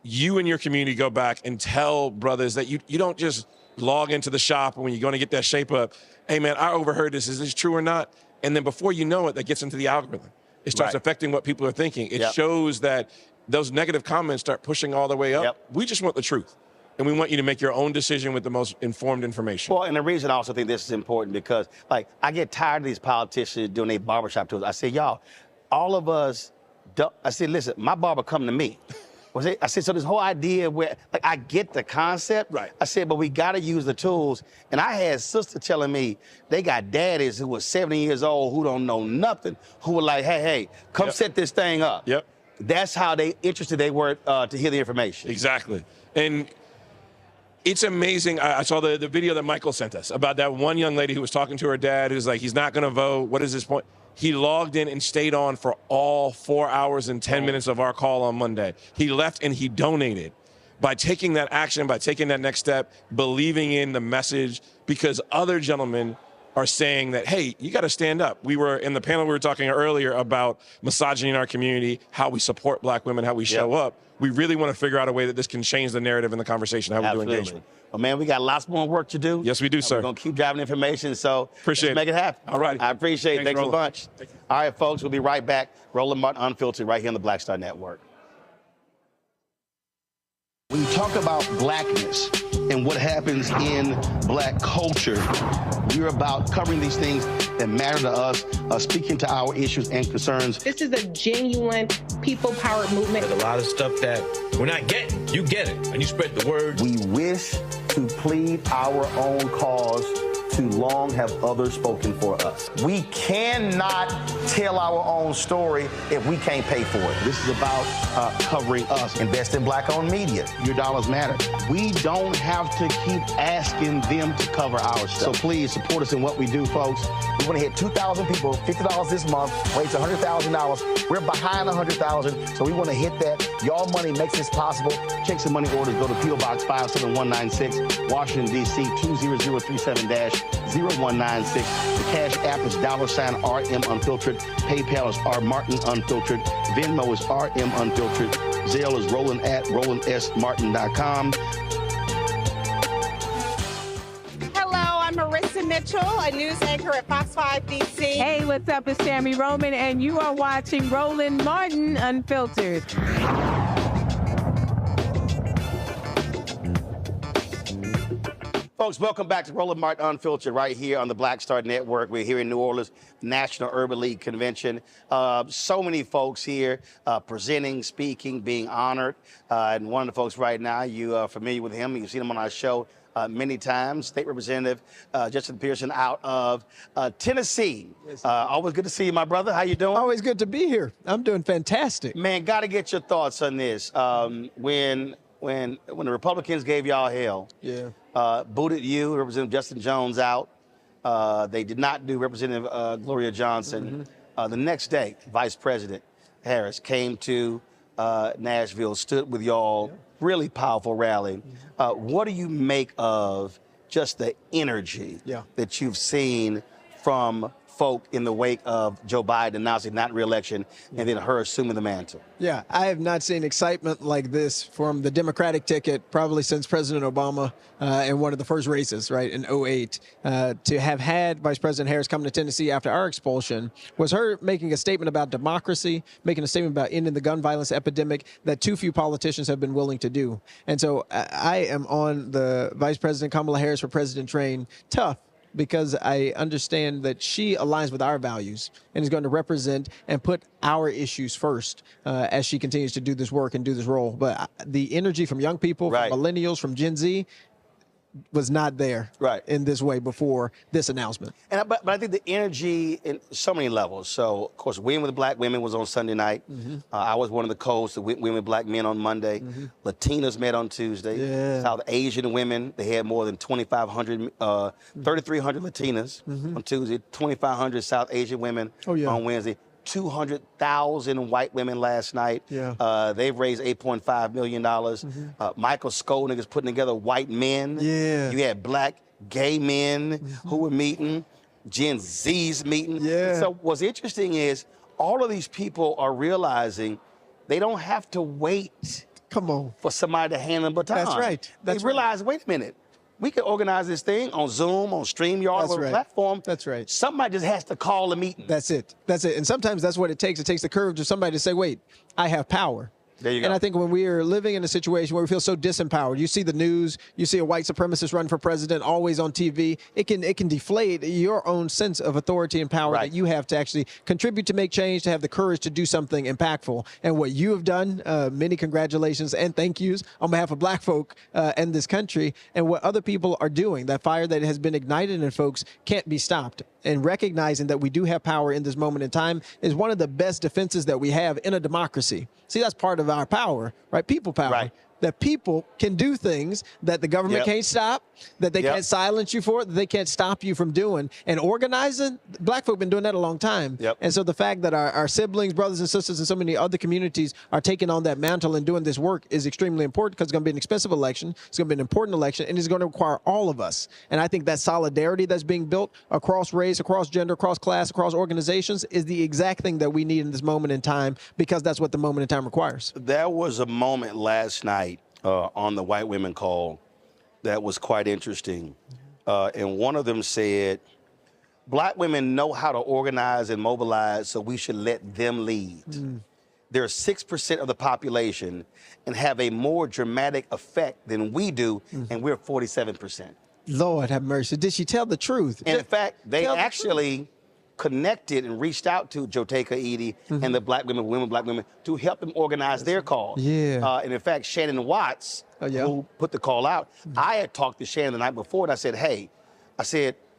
you and your community go back and tell brothers that you don't just log into the shop when you're going to get that shape up. Hey, man, I overheard this. Is this true or not? And then before you know it, that gets into the algorithm. It starts affecting what people are thinking. It shows that those negative comments start pushing all the way up. We just want the truth. And we want you to make your own decision with the most informed information. Well, and the reason I also think this is important because, like, I get tired of these politicians doing their barbershop tours. I say, y'all, all of us, I said, listen, my barber come to me. I said, so this whole idea where, like, I get the concept. I said, but we got to use the tools. And I had sister telling me they got daddies who were 70 years old who don't know nothing, who were like, hey, come set this thing up. That's how interested they were to hear the information. Exactly. And it's amazing. I saw the video that Michael sent us about that one young lady who was talking to her dad who's like, he's not going to vote. What is his point? He logged in and stayed on for all 4 hours and 10 minutes of our call on Monday. He left and he donated. By taking that action, by taking that next step, believing in the message, because other gentlemen are saying that, hey, you got to stand up. We were in the panel, we were talking earlier about misogyny in our community, how we support black women, how we show up. We really want to figure out a way that this can change the narrative in the conversation, how we do engagement. Well, man, we got lots more work to do. Yes, we do, sir. We're going to keep driving information, so appreciate let's make it happen. All right. I appreciate it. Thanks a bunch. All right, folks, we'll be right back. Roland Martin Unfiltered right here on the Black Star Network. When you talk about blackness and what happens in black culture, we're about covering these things that matter to us, speaking to our issues and concerns. This is a genuine people-powered movement. There's a lot of stuff that we're not getting. You get it, and you spread the word. We wish to plead our own cause too long have others spoken for us. We cannot tell our own story if we can't pay for it. This is about covering us. Invest in black-owned media. Your dollars matter. We don't have to keep asking them to cover our stuff. So please support us in what we do, folks. We want to hit 2,000 people, $50 this month, raise $100,000. We're behind 100,000, so we want to hit that. Y'all money makes this possible. Check some money orders. Go to P.O. Box 57196, Washington, D.C. 20037-0196. The Cash App is $RM Unfiltered. PayPal is R Martin Unfiltered. Venmo is RM Unfiltered. Zelle is Roland at RolandSMartin.com. I'm Marissa Mitchell, a news anchor at Fox 5 DC. Hey, what's up? It's Sammy Roman, and you are watching Roland Martin Unfiltered. Folks, welcome back to Roland Martin Unfiltered right here on the Black Star Network. We're here in New Orleans, National Urban League Convention. So many folks here presenting, speaking, being honored. And one of the folks right now, you are familiar with him. You've seen him on our show many times. State Representative Justin Pearson out of Tennessee. Always good to see you, my brother. How you doing? Always good to be here. I'm doing fantastic. Man, got to get your thoughts on this. When the Republicans gave y'all hell, booted you, Representative Justin Jones out. They did not do Representative Gloria Johnson. The next day, Vice President Harris came to Nashville, stood with y'all. Really powerful rally. What do you make of just the energy that you've seen from folk in the wake of Joe Biden announcing not re-election and then her assuming the mantle? Yeah, I have not seen excitement like this from the Democratic ticket probably since President Obama in one of the first races, right, in 2008. To have had Vice President Harris come to Tennessee after our expulsion was her making a statement about democracy, making a statement about ending the gun violence epidemic that too few politicians have been willing to do. And so I am on the Vice President Kamala Harris for President train tough, because I understand that she aligns with our values and is going to represent and put our issues first as she continues to do this work and do this role. But the energy from young people, from millennials, from Gen Z, was not there in this way before this announcement. And but I think the energy in so many levels. So, of course, Women with Black Women was on Sunday night. I was one of the co-hosts of Women with Black Men on Monday. Latinas met on Tuesday. South Asian women, they had more than 3,300 Latinas on Tuesday, 2,500 South Asian women on Wednesday. 200,000 white women last night. They've raised $8.5 million. Michael Skolnick is putting together white men. You had black gay men who were meeting, Gen Z's meeting. So what's interesting is all of these people are realizing they don't have to wait for somebody to hand them a baton. That's right. They realize, wait a minute, we can organize this thing on Zoom, on StreamYard, or a platform. That's right. Somebody just has to call a meeting. That's it. That's it. And sometimes that's what it takes. It takes the courage of somebody to say, wait, I have power. There you go. And I think when we are living in a situation where we feel so disempowered, you see the news, you see a white supremacist run for president, always on TV, it can deflate your own sense of authority and power that you have to actually contribute to make change, to have the courage to do something impactful. And what you have done, many congratulations and thank yous on behalf of black folk and this country, and what other people are doing, that fire that has been ignited in folks can't be stopped. And recognizing that we do have power in this moment in time is one of the best defenses that we have in a democracy. See, that's part of our power, right? People power. That people can do things that the government can't stop, that they can't silence you for, that they can't stop you from doing. And organizing, black folk have been doing that a long time. And so the fact that our siblings, brothers and sisters, and so many other communities are taking on that mantle and doing this work is extremely important, because it's going to be an expensive election, it's going to be an important election, and it's going to require all of us. And I think that solidarity that's being built across race, across gender, across class, across organizations is the exact thing that we need in this moment in time, because that's what the moment in time requires. There was a moment last night on the white women call that was quite interesting. And one of them said, black women know how to organize and mobilize, so we should let them lead. They're 6% of the population and have a more dramatic effect than we do, and we're 47%. Lord have mercy. Did she tell the truth? And in fact, they actually connected and reached out to Joteka Edie and the black women, black women, to help them organize their call. And in fact, Shannon Watts, who put the call out, I had talked to Shannon the night before, and I said, hey,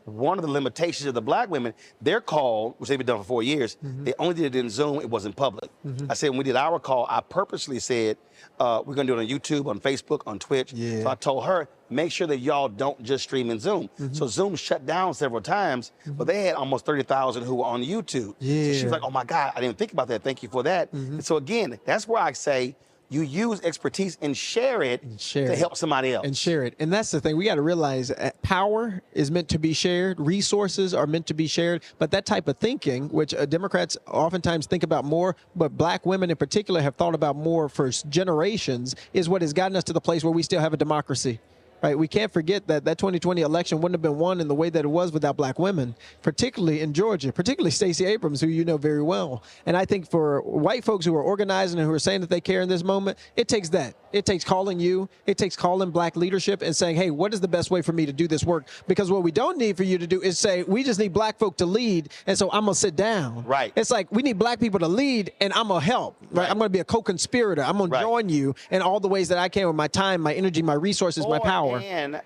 one of the limitations of the black women, their call, which they've been done for 4 years, they only did it in Zoom, it wasn't public. I said, when we did our call, I purposely said, we're gonna do it on YouTube, on Facebook, on Twitch. So I told her, make sure that y'all don't just stream in Zoom. So Zoom shut down several times, but they had almost 30,000 who were on YouTube. So she was like, oh my God, I didn't think about that, thank you for that. And so again, that's where I say, you use expertise and share it to help somebody else. And share it. And that's the thing. We got to realize power is meant to be shared. Resources are meant to be shared. But that type of thinking, which Democrats oftentimes think about more, but black women in particular have thought about more for generations, is what has gotten us to the place where we still have a democracy. Right, we can't forget that that 2020 election wouldn't have been won in the way that it was without black women, particularly in Georgia, particularly Stacey Abrams, who you know very well. And I think for white folks who are organizing and who are saying that they care in this moment, it takes that. It takes calling you. It takes calling black leadership and saying, hey, what is the best way for me to do this work? Because what we don't need for you to do is say, we just need black folk to lead, and so I'm going to sit down. Right. It's like, we need black people to lead, and I'm going to help. Right? I'm going to be a co-conspirator. I'm going to join you in all the ways that I can with my time, my energy, my resources, my power. And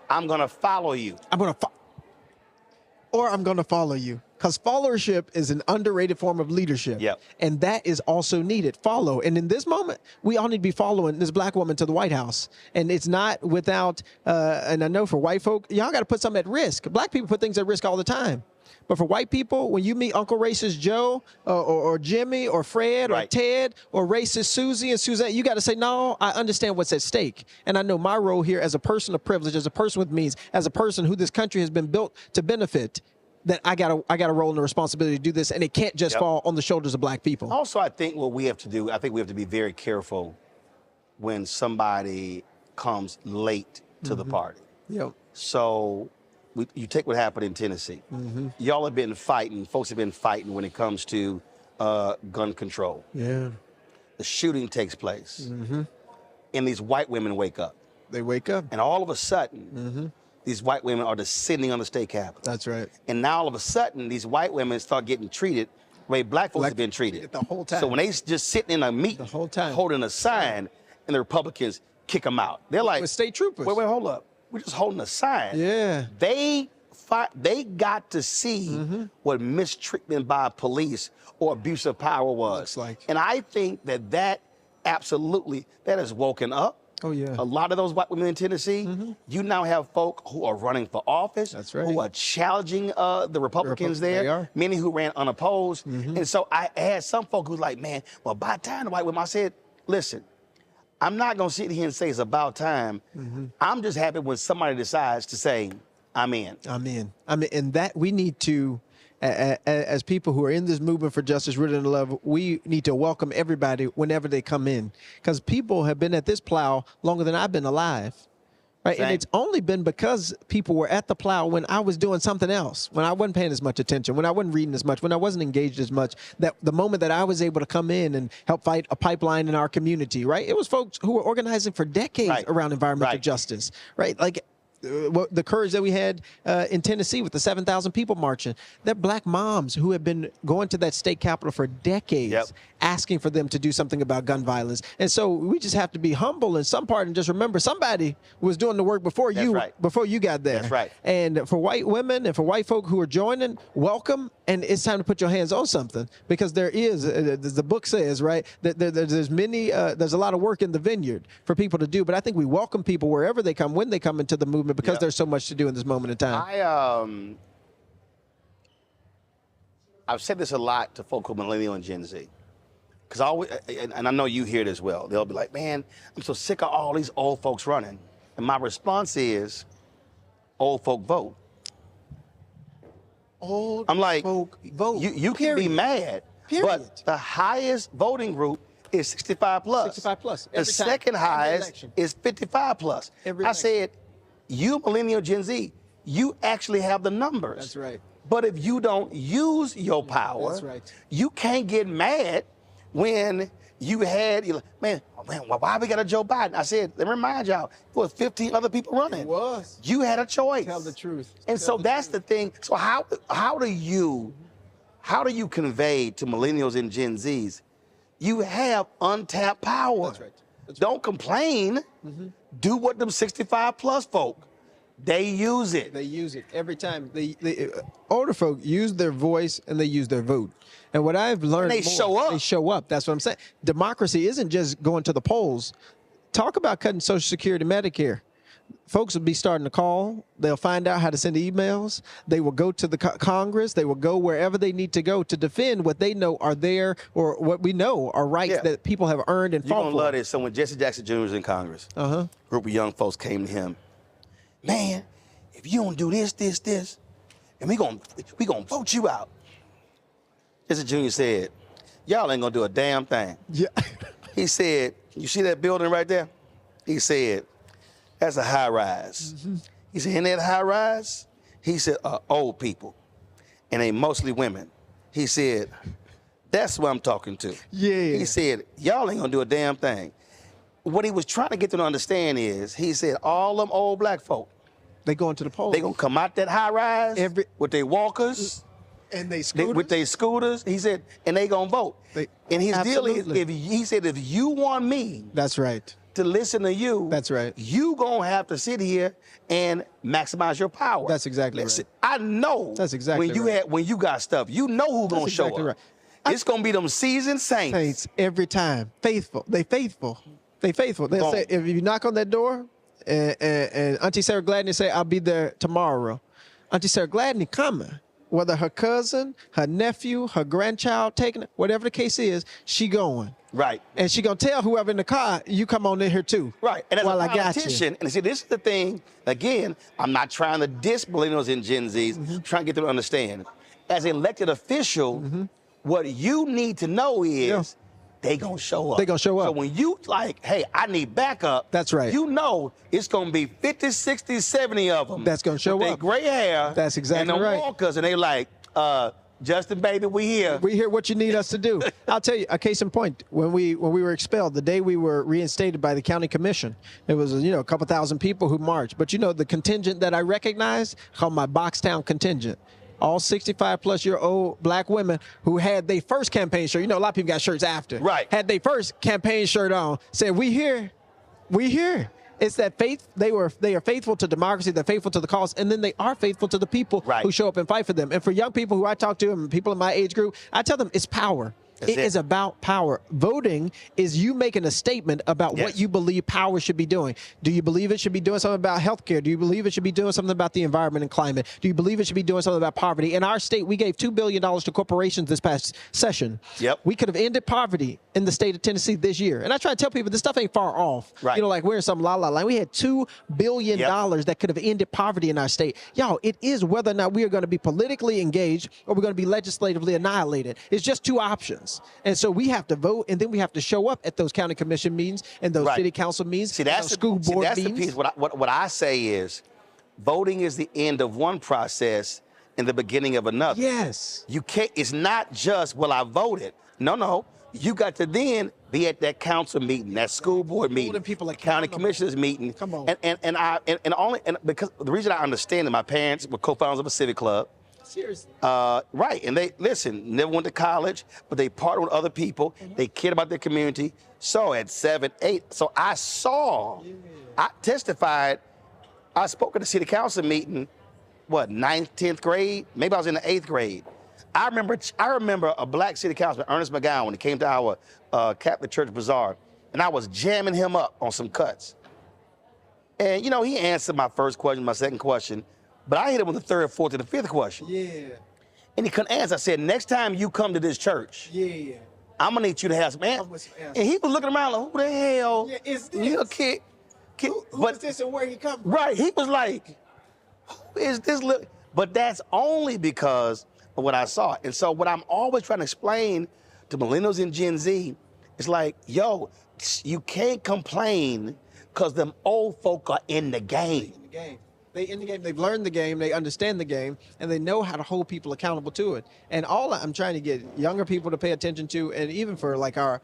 I'm going to follow you. I'm going to follow you. Because followership is an underrated form of leadership. And that is also needed. Follow. And in this moment, we all need to be following this black woman to the White House. And it's not without, and I know for white folk, y'all got to put something at risk. Black people put things at risk all the time. But for white people, when you meet Uncle Racist Joe or Jimmy or Fred or Ted or Racist Susie and Suzette, you got to say, no, I understand what's at stake. And I know my role here as a person of privilege, as a person with means, as a person who this country has been built to benefit, that I got a role and a responsibility to do this, and it can't just fall on the shoulders of black people. Also, I think what we have to do, I think we have to be very careful when somebody comes late to the party. So you take what happened in Tennessee. Y'all have been fighting, folks have been fighting when it comes to gun control. The shooting takes place. And these white women wake up. They wake up. And all of a sudden, these white women are descending on the state capitol. That's right. And now all of a sudden, these white women start getting treated the way black folks have been treated. The whole time. So when they just sitting in a meeting, the whole time, holding a sign, and the Republicans kick them out. They're like, with state troopers. Wait, hold up. We're just holding a sign. They got to see what mistreatment by police or abuse of power was. And I think that absolutely, that has woken up. A lot of those white women in Tennessee, you now have folk who are running for office, who are challenging the Republicans there, many who ran unopposed. And so I had some folk who's like, man, well, by the time the white women, I said, listen, I'm not going to sit here and say it's about time. I'm just happy when somebody decides to say, I'm in. I'm in. And that we need to, as people who are in this movement for justice, rooted in love, we need to welcome everybody whenever they come in. Because people have been at this plow longer than I've been alive. Right? And it's only been because people were at the plow when I was doing something else, when I wasn't paying as much attention, when I wasn't reading as much, when I wasn't engaged as much, that the moment that I was able to come in and help fight a pipeline in our community, right? It was folks who were organizing for decades around environmental justice, right? Like the courage that we had in Tennessee with the 7,000 people marching, they're black moms who have been going to that state capitol for decades, asking for them to do something about gun violence. And so we just have to be humble in some part and just remember somebody was doing the work before before you got there. That's right. And for white women and for white folk who are joining, welcome. And it's time to put your hands on something, because there is, the book says, right, that there's a lot of work in the vineyard for people to do. But I think we welcome people wherever they come, when they come into the movement, because there's so much to do in this moment in time. I've said this a lot to folk who are millennial and Gen Z. Because I always, and I know you hear it as well, they'll be like, man, I'm so sick of all these old folks running. And my response is, old folk vote. I'm like, vote. You can be mad, but the highest voting group is 65 plus. 65 plus. The second highest is 55 plus. I said, you millennial Gen Z, you actually have the numbers. That's right. But if you don't use your power, you can't get mad when you had, man, why we got a Joe Biden? I said, let me remind y'all, there was 15 other people running. It was. You had a choice. Tell the truth. And so that's the thing. So how do you convey to millennials and Gen Zs, you have untapped power. That's right. Don't complain. Do what them 65 plus folk They use it. They use it every time. The older folk use their voice and they use their vote. And what I've learned, and they show up. They show up. That's what I'm saying. Democracy isn't just going to the polls. Talk about cutting Social Security, Medicare. Folks will be starting to call. They'll find out how to send emails. They will go to the Congress. They will go wherever they need to go to defend what they know are there, or what we know are rights that people have earned and fought for. You're going to love this. So when Jesse Jackson Jr. was in Congress, a group of young folks came to him. Man, if you don't do this, and we gonna vote you out. Jesse Jr. said, y'all ain't gonna do a damn thing. Yeah. He said, you see that building right there? He said, that's a high rise. He said, in that high rise, he said, old people, and they mostly women. He said, that's what I'm talking to. Yeah. He said, y'all ain't gonna do a damn thing. What he was trying to get them to understand is, he said, all them old black folk, they going to the polls. They gonna come out that high rise with their walkers. And they scooters. With their scooters, he said, and they gonna vote. And his deal is, he said, if you want me, that's right, to listen to you, that's right, you gonna have to sit here and maximize your power. That's exactly right. I know. That's exactly when you right. when you got stuff, you know who's gonna show up. Right. It's gonna be them seasoned saints. Every time, faithful. They faithful. They faithful. They'll say, if you knock on that door, and Auntie Sarah Gladney say, I'll be there tomorrow. Auntie Sarah Gladney coming. Whether her cousin, her nephew, her grandchild taking it, whatever the case is, she going. Right. And she gonna tell whoever in the car, you come on in here too. Right. And as while a I got politician, you. and see, this is the thing, again, I'm not trying to diss millennials and Gen Zs, trying to get them to understand. As an elected official, what you need to know is they gonna show up. They gonna show up. So when you like, hey, I need backup. That's right. You know it's gonna be 50, 60, 70 of them. That's gonna show with up. They gray hair. That's exactly and the right. walkers, and they like, Justin, baby, we here. We hear what you need us to do. I'll tell you, a case in point, when we were expelled, the day we were reinstated by the county commission, it was, a couple thousand people who marched. But, the contingent that I recognized, called my Boxtown contingent. All 65-plus-year-old black women who had their first campaign shirt. A lot of people got shirts after. Right. Had their first campaign shirt on, said, we here. We here. It's that faith. They are faithful to democracy. They're faithful to the cause, and then they are faithful to the people who show up and fight for them. And for young people who I talk to, and people in my age group, I tell them it's power. It is about power. Voting is you making a statement about what you believe power should be doing. Do you believe it should be doing something about healthcare? Do you believe it should be doing something about the environment and climate? Do you believe it should be doing something about poverty? In our state, we gave $2 billion to corporations this past session. Yep. We could have ended poverty in the state of Tennessee this year. And I try to tell people this stuff ain't far off. Right. Like we're in some la-la line. We had $2 billion that could have ended poverty in our state. Y'all, it is whether or not we are going to be politically engaged or we're going to be legislatively annihilated. It's just two options. And so we have to vote, and then we have to show up at those county commission meetings and those city council meetings, those school board that's meetings. The piece. What I say is, voting is the end of one process and the beginning of another. Yes. You can't. It's not just, well, I voted. No. You got to then be at that council meeting, that school board meeting, holding people county commissioners meeting. Come on. And because the reason I understand that my parents were co-founders of a civic club. Seriously. Right, and they, never went to college, but they partnered with other people. They cared about their community. So at 7, 8, so I testified, I spoke at the city council meeting, 9th, 10th grade? Maybe I was in the 8th grade. I remember a black city councilman, Ernest McGowan, when he came to our Catholic Church Bazaar, and I was jamming him up on some cuts. And, he answered my first question, my second question, but I hit him with the third, fourth, and the fifth question. Yeah. And he couldn't answer. I said, next time you come to this church, I'm going to need you to have some answers. And he was looking around like, who the hell is this? Little kid? Who is this and where he come from? Right. He was like, who is this little? But that's only because of what I saw. And so what I'm always trying to explain to millennials and Gen Z is like, yo, you can't complain because them old folk are in the game. They in the game, they've learned the game, they understand the game, and they know how to hold people accountable to it. And all I'm trying to get younger people to pay attention to, and even for like our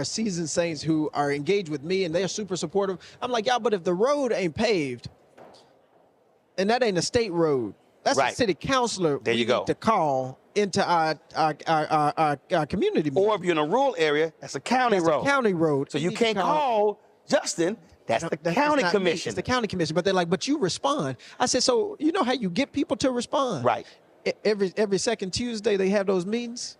seasoned saints who are engaged with me and they're super supportive, I'm like, but if the road ain't paved, and that ain't a state road, that's a city councilor there you go. to call into our community meeting. Or if you're in a rural area, that's a county road. A county road. So you can't call Justin That's the county not me. commission. It's the county commission. But they're like, but you respond. I said, so you know how you get people to respond? Right. Every second Tuesday, they have those meetings.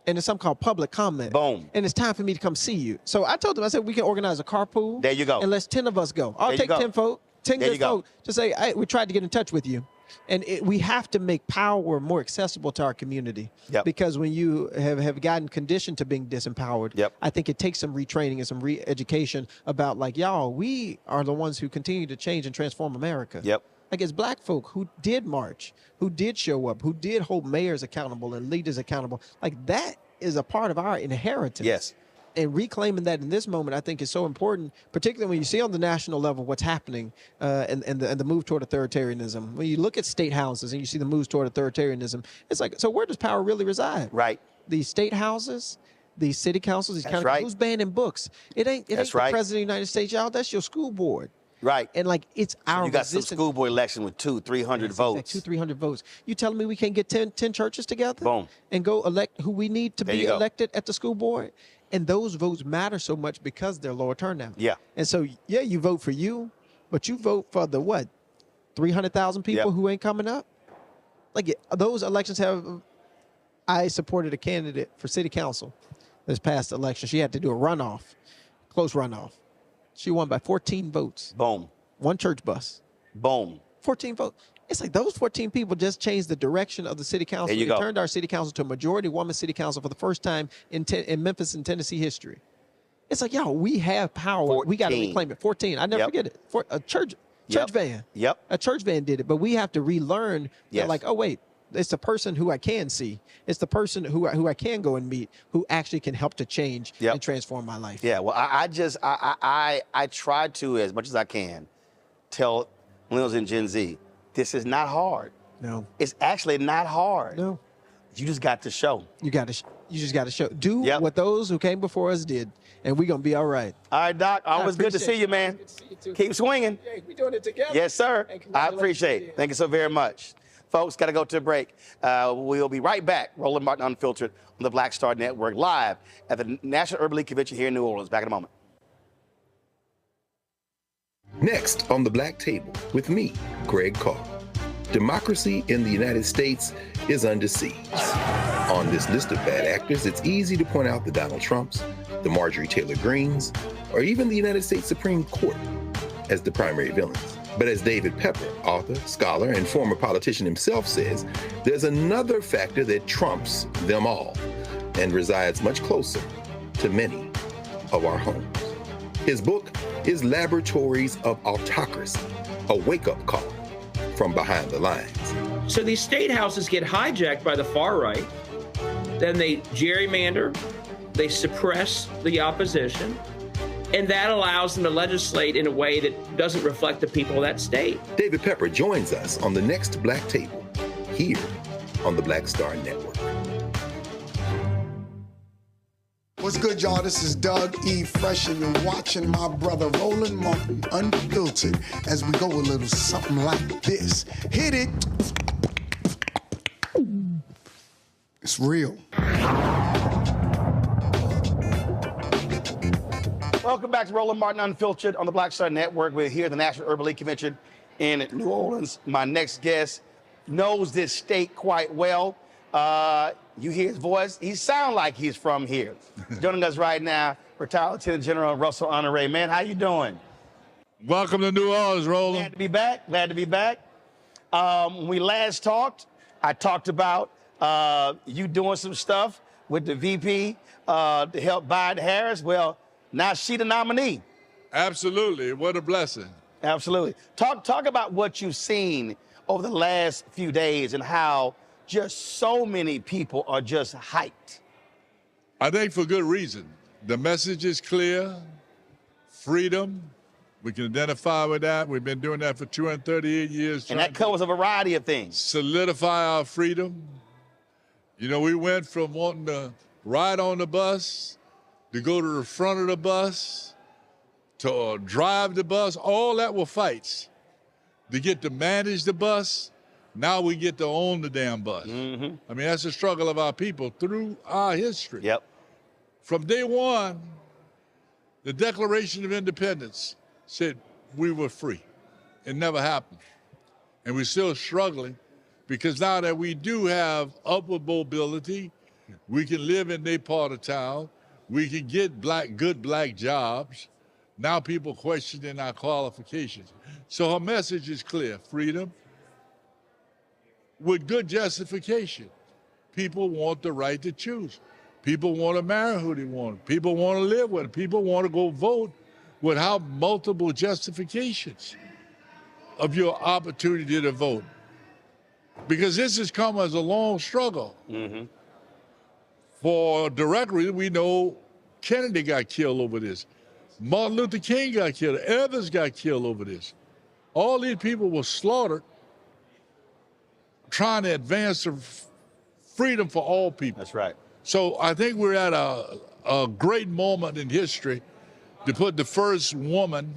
And it's something called public comment. Boom. And it's time for me to come see you. So I told them, I said, we can organize a carpool. There you go. And let's 10 of us go. I'll take 10 folk. 10 good folk to say, hey, we tried to get in touch with you. And we have to make power more accessible to our community. Yep. Because when you have gotten conditioned to being disempowered, yep. I think it takes some retraining and some re-education about like, y'all, we are the ones who continue to change and transform America. Yep. Like it's black folk who did march, who did show up, who did hold mayors accountable and leaders accountable. Like that is a part of our inheritance. Yes. And reclaiming that in this moment, I think is so important, particularly when you see on the national level what's happening and the move toward authoritarianism. When you look at state houses and you see the moves toward authoritarianism, it's like, so where does power really reside? Right. These state houses, these city councils, these county right. Who's banning books? It ain't the right. president of the United States, y'all. That's your school board. Right. And like it's our you got some school board election with 200-300 votes. Exactly, 200-300 votes. You telling me we can't get 10 churches together? Boom. And go elect who we need to be elected at the school board? And those votes matter so much because they're lower turnout. Yeah. And so, yeah, you vote for you, but you vote for the what? 300,000 people who ain't coming up? Like those elections I supported a candidate for city council this past election. She had to do a runoff, close runoff. She won by 14 votes. Boom. One church bus. Boom. 14 votes. It's like those 14 people just changed the direction of the city council. There you go. Turned our city council to a majority woman city council for the first time in Memphis and Tennessee history. It's like, yo, we have power. 14. We got to reclaim it. 14. I never forget it. A church van. Yep. A church van did it, but we have to relearn Yes. that, like, oh, wait, it's the person who I can see. It's the person who I can go and meet who actually can help to change and transform my life. Yeah, well, I try to, as much as I can, tell millennials and Gen Z, this is not hard. No. It's actually not hard. No. You just got to show. You just got to show. Do what those who came before us did, and we're going to be all right. All right, Doc. Always good to see you, man. Good to see you too. Keep swinging. Yeah, we're doing it together. Yes, sir. I appreciate it. Thank you so very much. Folks, got to go to a break. We'll be right back. Roland Martin Unfiltered on the Black Star Network, live at the National Urban League Convention here in New Orleans. Back in a moment. Next on the Black Table with me, Greg Carr. Democracy in the United States is under siege. On this list of bad actors, it's easy to point out the Donald Trumps, the Marjorie Taylor Greens, or even the United States Supreme Court as the primary villains. But as David Pepper, author, scholar, and former politician himself says, there's another factor that trumps them all and resides much closer to many of our homes. His book is Laboratories of Autocracy, a wake-up call from behind the lines. So these state houses get hijacked by the far right, then they gerrymander, they suppress the opposition, and that allows them to legislate in a way that doesn't reflect the people of that state. David Pepper joins us on the next Black Table, here on the Black Star Network. What's good, y'all? This is Doug E. Fresh, and you're watching my brother Roland Martin Unfiltered as we go a little something like this. Hit it. It's real. Welcome back to Roland Martin Unfiltered on the Black Star Network. We're here at the National Urban League Convention in New Orleans. My next guest knows this state quite well. You hear his voice. He sounds like he's from here. Joining us right now, retired Lieutenant General Russell Honoré. Man, how you doing? Welcome to New Orleans, Roland. Glad to be back. Glad to be back. When we last talked, I talked about you doing some stuff with the VP to help Biden Harris. Well, now she the nominee. Absolutely. What a blessing. Absolutely. Talk about what you've seen over the last few days and how just so many people are just hyped. I think for good reason. The message is clear. Freedom. We can identify with that. We've been doing that for 238 years. And that covers a variety of things. Solidify our freedom. You know, we went from wanting to ride on the bus, to go to the front of the bus, to drive the bus. All that were fights. To get to manage the bus, now we get to own the damn bus. Mm-hmm. I mean, that's the struggle of our people through our history. Yep. From day one, the Declaration of Independence said we were free. It never happened. And we're still struggling because now that we do have upward mobility, we can live in their part of town, we can get good black jobs. Now people questioning our qualifications. So her message is clear: freedom with good justification. People want the right to choose. People want to marry who they want. People want to live with it. People want to go vote without multiple justifications of your opportunity to vote. Because this has come as a long struggle. For direct reason, we know Kennedy got killed over this. Martin Luther King got killed. Others got killed over this. All these people were slaughtered trying to advance the freedom for all people. That's right. So I think we're at a great moment in history to put the first woman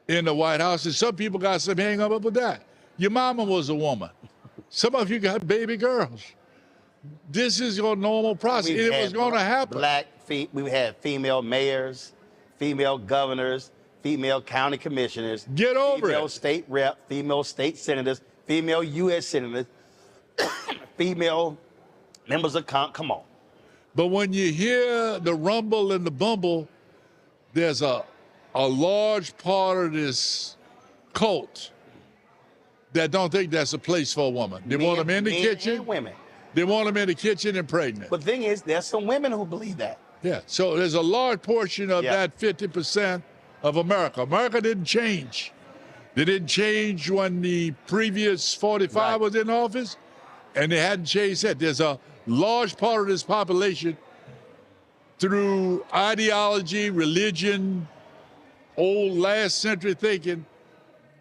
in the White House. And some people got some hang up with that. Your mama was a woman. Some of you got baby girls. This is your normal process. It was going to happen. We had female mayors, female governors, female county commissioners. Get over female it. State rep, female state senators, female U.S. senators, female members of come on. But when you hear the rumble and the bumble, there's a large part of this cult that don't think that's a place for a woman. They want them in the kitchen. And women. They want them in the kitchen and pregnant. But the thing is, there's some women who believe that. Yeah, so there's a large portion of that 50% of America. America didn't change. They didn't change when the previous 45 was in office, and they hadn't changed that. There's a large part of this population through ideology, religion, old last century thinking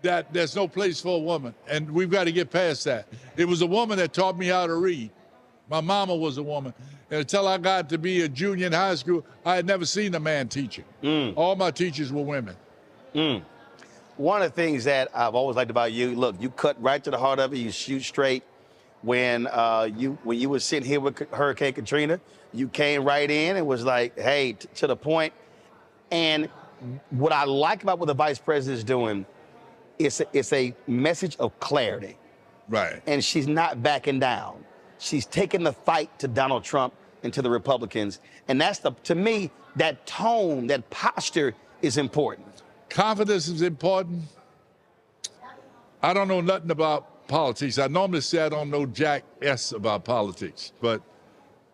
that there's no place for a woman, and we've got to get past that. It was a woman that taught me how to read. My mama was a woman. And until I got to be a junior in high school, I had never seen a man teaching. All my teachers were women. One of the things that I've always liked about you, look, you cut right to the heart of it. You shoot straight. When you were sitting here with Hurricane Katrina, you came right in and was like, hey, to the point. And what I like about what the vice president is doing, it's a message of clarity. Right. And she's not backing down. She's taking the fight to Donald Trump and to the Republicans. And that's to me, that tone, that posture is important. Confidence is important. I don't know nothing about politics. I normally say I don't know jack S about politics, but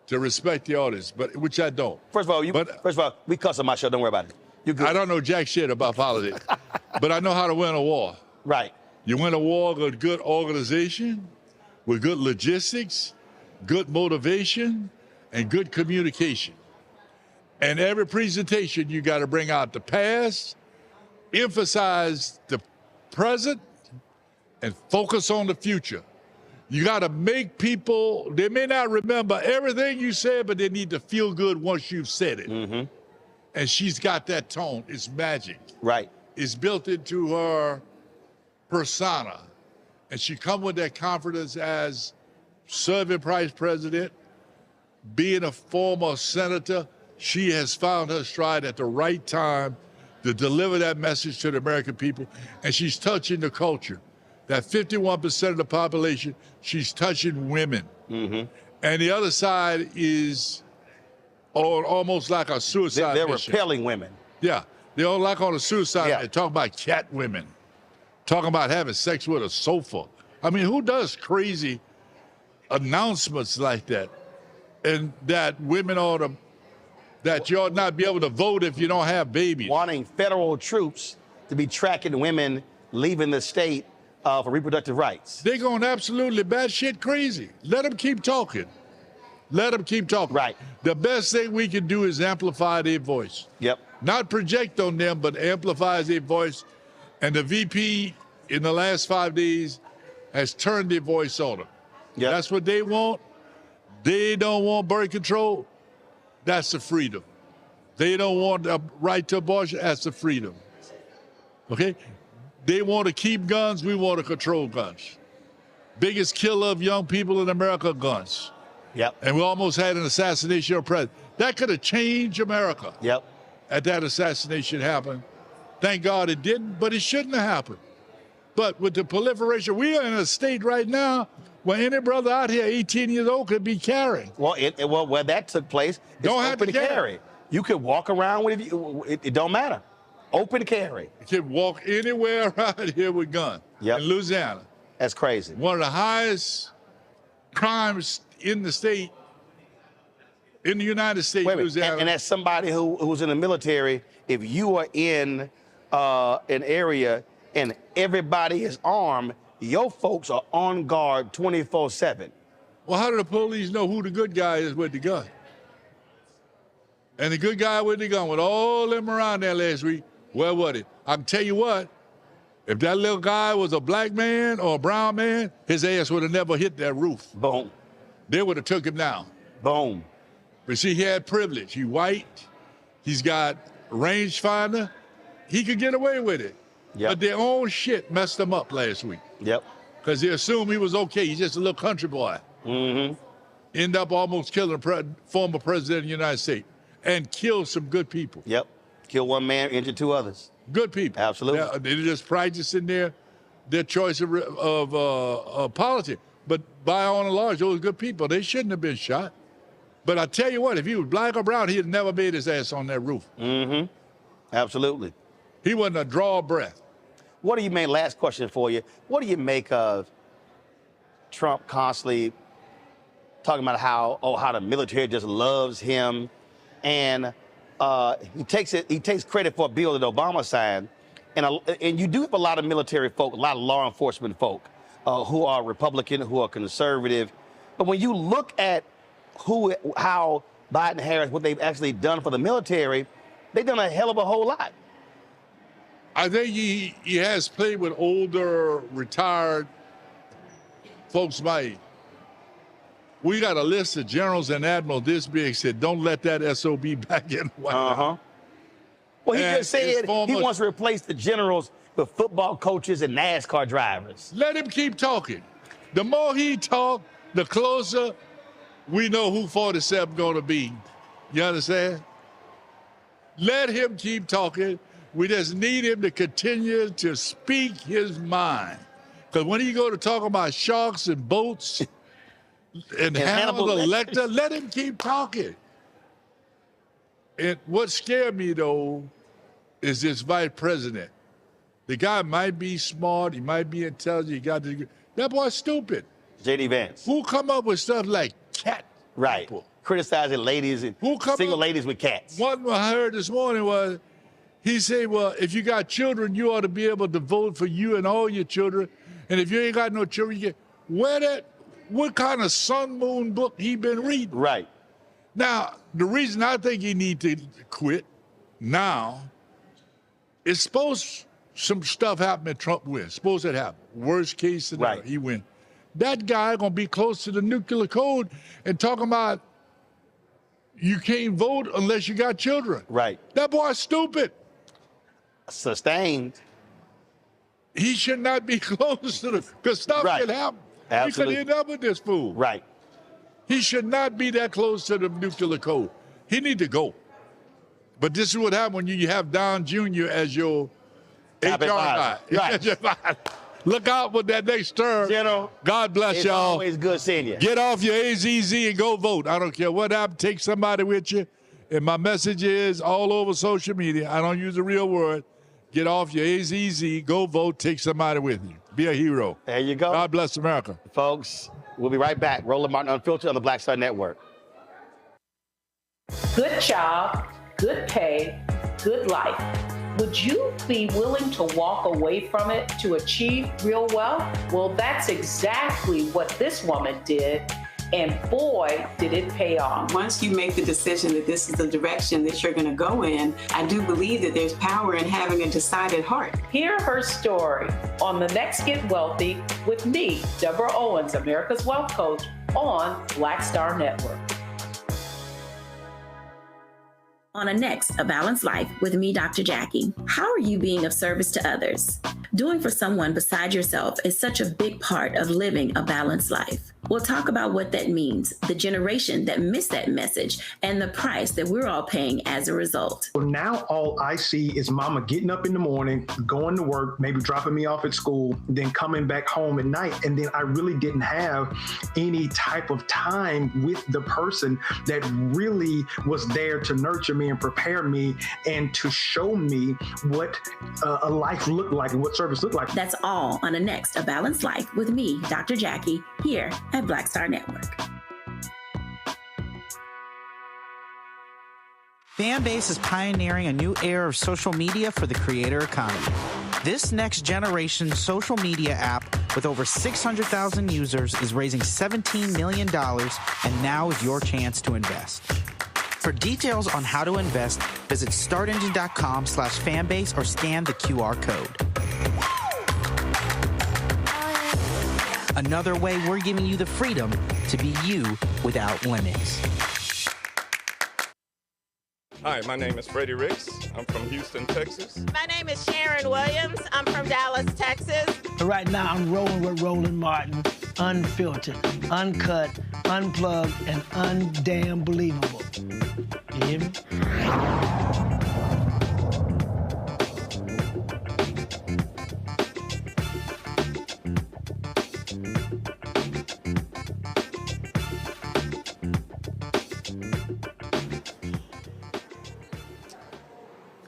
to respect the audience, but which I don't. First of all, we cuss on my show. Don't worry about it. You're good. I don't know jack shit about politics, but I know how to win a war. Right. You win a war with good organization, with good logistics, good motivation, and good communication. And every presentation, you got to bring out the past, emphasize the present, and focus on the future. You got to make people, they may not remember everything you said, but they need to feel good once you've said it. And she's got that tone. It's magic. Right. It's built into her persona. And she come with that confidence as serving vice president, being a former senator. She has found her stride at the right time to deliver that message to the American people. And she's touching the culture. That 51% of the population, she's touching women. And the other side is almost like a suicide They're mission. repelling women. Yeah, they're all like on a suicide. They're talking about cat women, talking about having sex with a sofa. I mean, who does crazy announcements like that? And that women ought to, that you ought not be able to vote if you don't have babies. Wanting federal troops to be tracking women leaving the state for reproductive rights. They're going absolutely batshit crazy. Let them keep talking. Let them keep talking. Right. The best thing we can do is amplify their voice. Yep. Not project on them, but amplify their voice. And the VP in the last 5 days has turned their voice on them. Yep. That's what they want. They don't want birth control. That's the freedom. They don't want a right to abortion. That's the freedom. Okay? They want to keep guns. We want to control guns. Biggest killer of young people in America, guns. Yep. And we almost had an assassination of president. That could have changed America. Yep. Had that assassination happened. Thank God it didn't, but it shouldn't have happened. But with the proliferation, we are in a state right now where any brother out here 18 years old could be carrying. Well, where that took place, it's don't have open to carry. You could walk around with it don't matter. Open carry. You can walk anywhere around here with guns in Louisiana. That's crazy. One of the highest crimes in the state, in the United States, Louisiana. And as somebody who's in the military, if you are in an area and everybody is armed, your folks are on guard 24/7. Well, how do the police know who the good guy is with the gun? And the good guy with the gun, with all them around there last week, where was it? I can tell you what, if that little guy was a black man or a brown man, his ass would have never hit that roof. Boom. They would have took him down. Boom. But see, he had privilege. He white. He's got rangefinder. He could get away with it. Yep. But their own shit messed him up last week. Yep. Because they assumed he was okay. He's just a little country boy. Mm-hmm. End up almost killing former president of the United States and killed some good people. Yep. Killed one man, injured two others. Good people. Absolutely. They're just practicing their choice of politics. But by and large, those good people, they shouldn't have been shot. But I tell you what, if he was black or brown, he'd never made his ass on that roof. Mm-hmm. Absolutely. He wasn't a draw of breath. What do you make, last question for you, what do you make of Trump constantly talking about how the military just loves him, and he takes credit for a bill that Obama signed, and you do have a lot of military folk, a lot of law enforcement folk who are Republican, who are conservative, but when you look at how Biden Harris, what they've actually done for the military, they've done a hell of a whole lot. I think he has played with older, retired folks my age. We got a list of generals and admirals this big, said, don't let that SOB back in the White House. Well, he just said he wants to replace the generals with football coaches and NASCAR drivers. Let him keep talking. The more he talk, the closer we know who 47 going to be. You understand? Let him keep talking. We just need him to continue to speak his mind. Because when he go to talk about sharks and boats and Hannibal Lecter, let him keep talking. And what scared me, though, is this vice president. The guy might be smart, he might be intelligent, he got the, that boy's stupid. J.D. Vance. Who come up with stuff like cat? Right. People? Criticizing ladies and single ladies with cats. One I heard this morning was, he said, well, if you got children, you ought to be able to vote for you and all your children. And if you ain't got no children, you get, what kind of sun moon book he been reading? Right. Now, the reason I think he need to quit now is suppose some stuff happened and Trump wins. Suppose it happened. Worst case scenario, he win. That guy gonna be close to the nuclear code and talking about you can't vote unless you got children. Right. That boy's stupid. Sustained. He should not be close to the, because stuff can happen. Absolutely. He could end up with this fool. Right. He should not be that close to the nuclear code. He need to go. But this is what happens when you have Don Jr. as your HR guy. Right. Look out for that next term. General, God bless it's y'all. Always good seeing you. Get off your AZZ and go vote. I don't care what happened. Take somebody with you. And my message is all over social media. I don't use a real word. Get off your AZZ. Go vote. Take somebody with you. Be a hero. There you go. God bless America. Folks, we'll be right back. Roland Martin Unfiltered on the Black Star Network. Good job, good pay, good life. Would you be willing to walk away from it to achieve real wealth? Well, that's exactly what this woman did. And boy, did it pay off. Once you make the decision that this is the direction that you're going to go in, I do believe that there's power in having a decided heart. Hear her story on The Next Get Wealthy with me, Deborah Owens, America's Wealth Coach, on Black Star Network. On Next, A Balanced Life with me, Dr. Jackie. How are you being of service to others? Doing for someone beside yourself is such a big part of living a balanced life. We'll talk about what that means, the generation that missed that message, and the price that we're all paying as a result. Well, now all I see is mama getting up in the morning, going to work, maybe dropping me off at school, then coming back home at night. And then I really didn't have any type of time with the person that really was there to nurture me and prepare me and to show me what a life looked like and what service looked like. That's all on Next, A Balanced Life with me, Dr. Jackie, here at Black Star Network. Fanbase is pioneering a new era of social media for the creator economy. This next generation social media app with over 600,000 users is raising $17 million, and now is your chance to invest. For details on how to invest, visit startengine.com/fanbase or scan the QR code. Another way we're giving you the freedom to be you without limits. Hi, my name is Freddie Ricks. I'm from Houston, Texas. My name is Sharon Williams. I'm from Dallas, Texas. Right now, I'm rolling with Roland Martin Unfiltered, uncut, unplugged, and undamn believable. You hear me?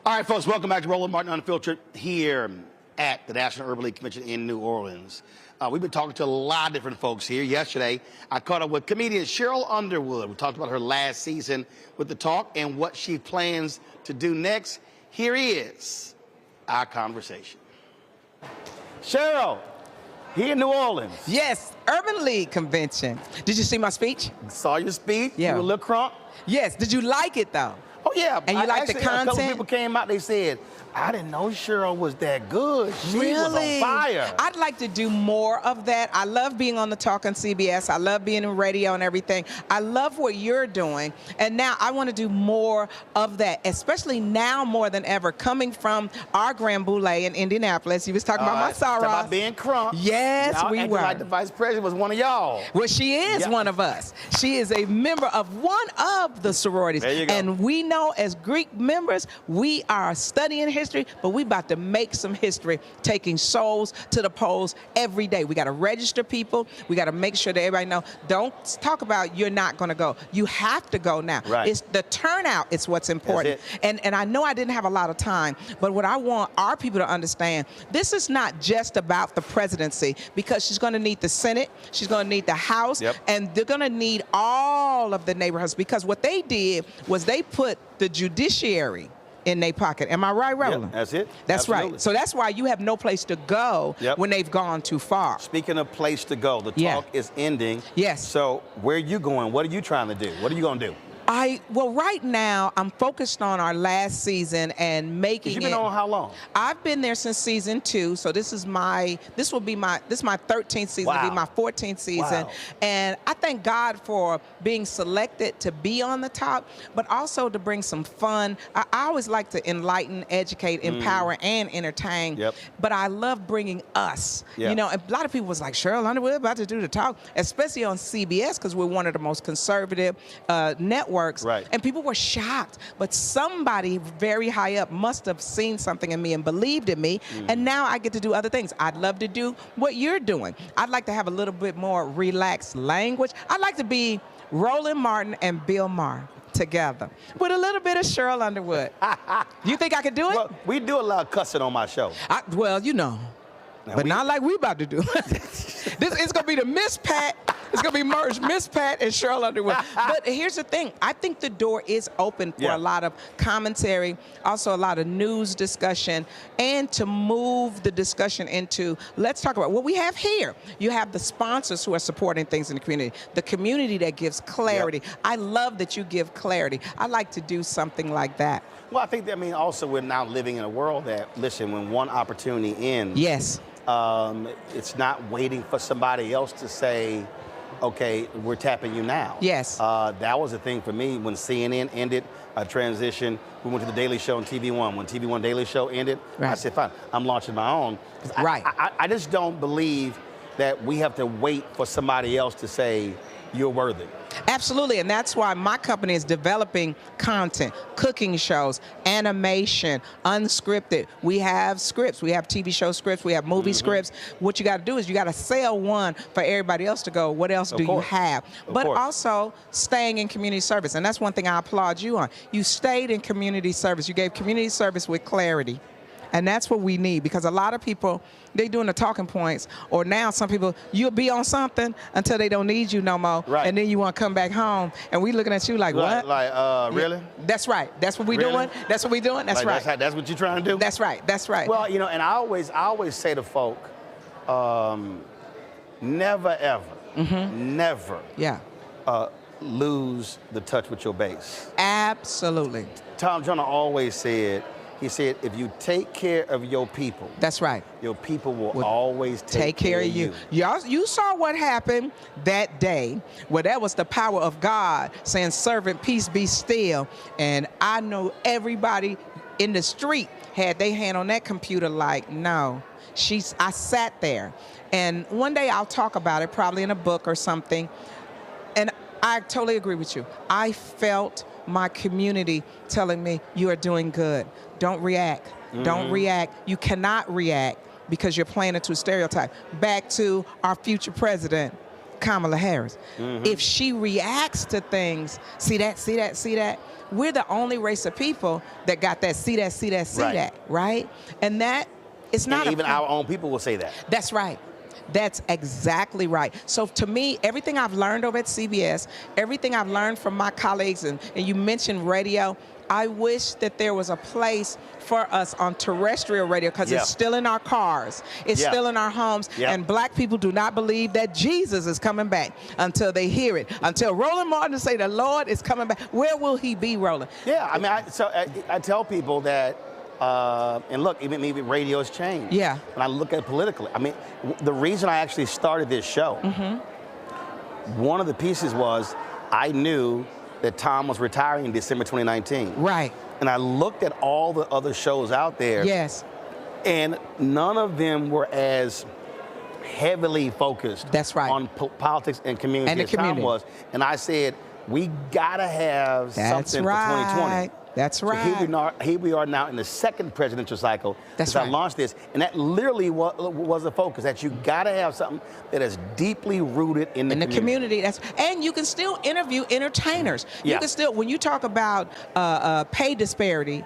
All right, folks, welcome back to Roland Martin Unfiltered here at the National Urban League Convention in New Orleans. We've been talking to a lot of different folks here. Yesterday, I caught up with comedian Cheryl Underwood. We talked about her last season with The Talk and what she plans to do next. Here is our conversation. Cheryl, here in New Orleans. Yes, Urban League Convention. Did you see my speech? Saw your speech. Yeah. You were a little crunk. Yes. Did you like it, though? Oh, yeah. And you like the content? A couple people came out, they said, I didn't know Cheryl was that good. She Really? was on fire. I'd like to do more of that. I love being on The Talk on CBS. I love being in radio and everything. I love what you're doing. And now I want to do more of that, especially now more than ever, coming from our Grand Boulé in Indianapolis. You was talking about my sorrows. About being crunk. Yes, y'all we were. Like the vice president was one of y'all. Well, she is one of us. She is a member of one of the sororities. There you go. And we know as Greek members, we are studying history, but we about to make some history, taking souls to the polls every day. We got to register people. We got to make sure that everybody know. Don't talk about you're not going to go. You have to go now. Right. It's the turnout is what's important. And I know I didn't have a lot of time, but what I want our people to understand, this is not just about the presidency, because she's going to need the Senate, she's going to need the House, and they're going to need all of the neighborhoods, because what they did was they put the judiciary in their pocket. Am I right, Roland? Yep, that's it. That's Absolutely. right. So that's why you have no place to go when they've gone too far. Speaking of place to go, the talk is ending. Yes. So where are you going? What are you trying to do? What are you going to do? Well, right now, I'm focused on our last season and making it. You've been on how long? I've been there since season 2, so this is my 13th season. It'll be my 14th season. Wow. And I thank God for being selected to be on The Talk, but also to bring some fun. I always like to enlighten, educate, empower, and entertain. But I love bringing us. You know, a lot of people was like, Cheryl Underwood about to do The Talk, especially on CBS, because we're one of the most conservative networks. And people were shocked, but somebody very high up must have seen something in me and believed in me, and now I get to do other things. I'd love to do what you're doing. I'd like to have a little bit more relaxed language. I'd like to be Roland Martin and Bill Maher together with a little bit of Cheryl Underwood. You think I could do it? Well, we do a lot of cussing on my show. Well, you know. But not like we about to do. It's going to be the Miss Pat. It's going to be merged, Miss Pat and Cheryl Underwood. But here's the thing. I think the door is open for a lot of commentary, also a lot of news discussion, and to move the discussion into, let's talk about what we have here. You have the sponsors who are supporting things in the community that gives clarity. I love that you give clarity. I like to do something like that. Well, I think that, also we're now living in a world that, listen, when one opportunity ends, it's not waiting for somebody else to say, okay, we're tapping you now. Yes. That was the thing for me when CNN ended a transition. We went to the Daily Show on TV One. When TV One Daily Show ended, I said, fine, I'm launching my own. Right. I just don't believe that we have to wait for somebody else to say you're worthy. Absolutely, and that's why my company is developing content, cooking shows, animation, unscripted. We have scripts, we have TV show scripts, we have movie scripts. What you got to do is you got to sell one for everybody else to go, what else do you have? But also staying in community service, and that's one thing I applaud you on. You stayed in community service. You gave community service with clarity. And that's what we need, because a lot of people, they doing the talking points, or now some people, you'll be on something until they don't need you no more, and then you want to come back home, and we looking at you like, what? Really? That's right. That's what we doing. That's what we doing. That's right. That's what you're trying to do? That's right. That's right. Well, you know, and I always say to folk, never ever, never lose the touch with your base. Absolutely. Tom Joyner always said, he said, if you take care of your people, that's right, your people will always take care of you. You saw what happened that day, where that was the power of God saying, servant, peace be still. And I know everybody in the street had their hand on that computer like, no. I sat there. And one day I'll talk about it, probably in a book or something. And I totally agree with you. I felt my community telling me, you are doing good. Don't react. Don't react. You cannot react because you're playing into a stereotype. Back to our future president, Kamala Harris. If she reacts to things, see that, see that, see that, we're the only race of people that got that, see that, see that, see that, right? And that, it's not even our own people will say that. That's right. That's exactly right. So to me, everything I've learned over at CBS, everything I've learned from my colleagues, and you mentioned radio, I wish that there was a place for us on terrestrial radio, because it's still in our cars, it's still in our homes, and black people do not believe that Jesus is coming back until they hear it. Until Roland Martin say the Lord is coming back. Where will he be, Roland? Yeah, I mean, I tell people that, and look, even radio has changed. Yeah. When I look at it politically, I mean, the reason I actually started this show, one of the pieces was I knew that Tom was retiring in December 2019. Right. And I looked at all the other shows out there. Yes. And none of them were as heavily focused on politics and community as Tom was. And I said, we gotta have something for 2020. That's right. So here we are now in the second presidential cycle since I launched this, and that literally was a focus, that you gotta have something that is deeply rooted in the community. And you can still interview entertainers. You can still, when you talk about pay disparity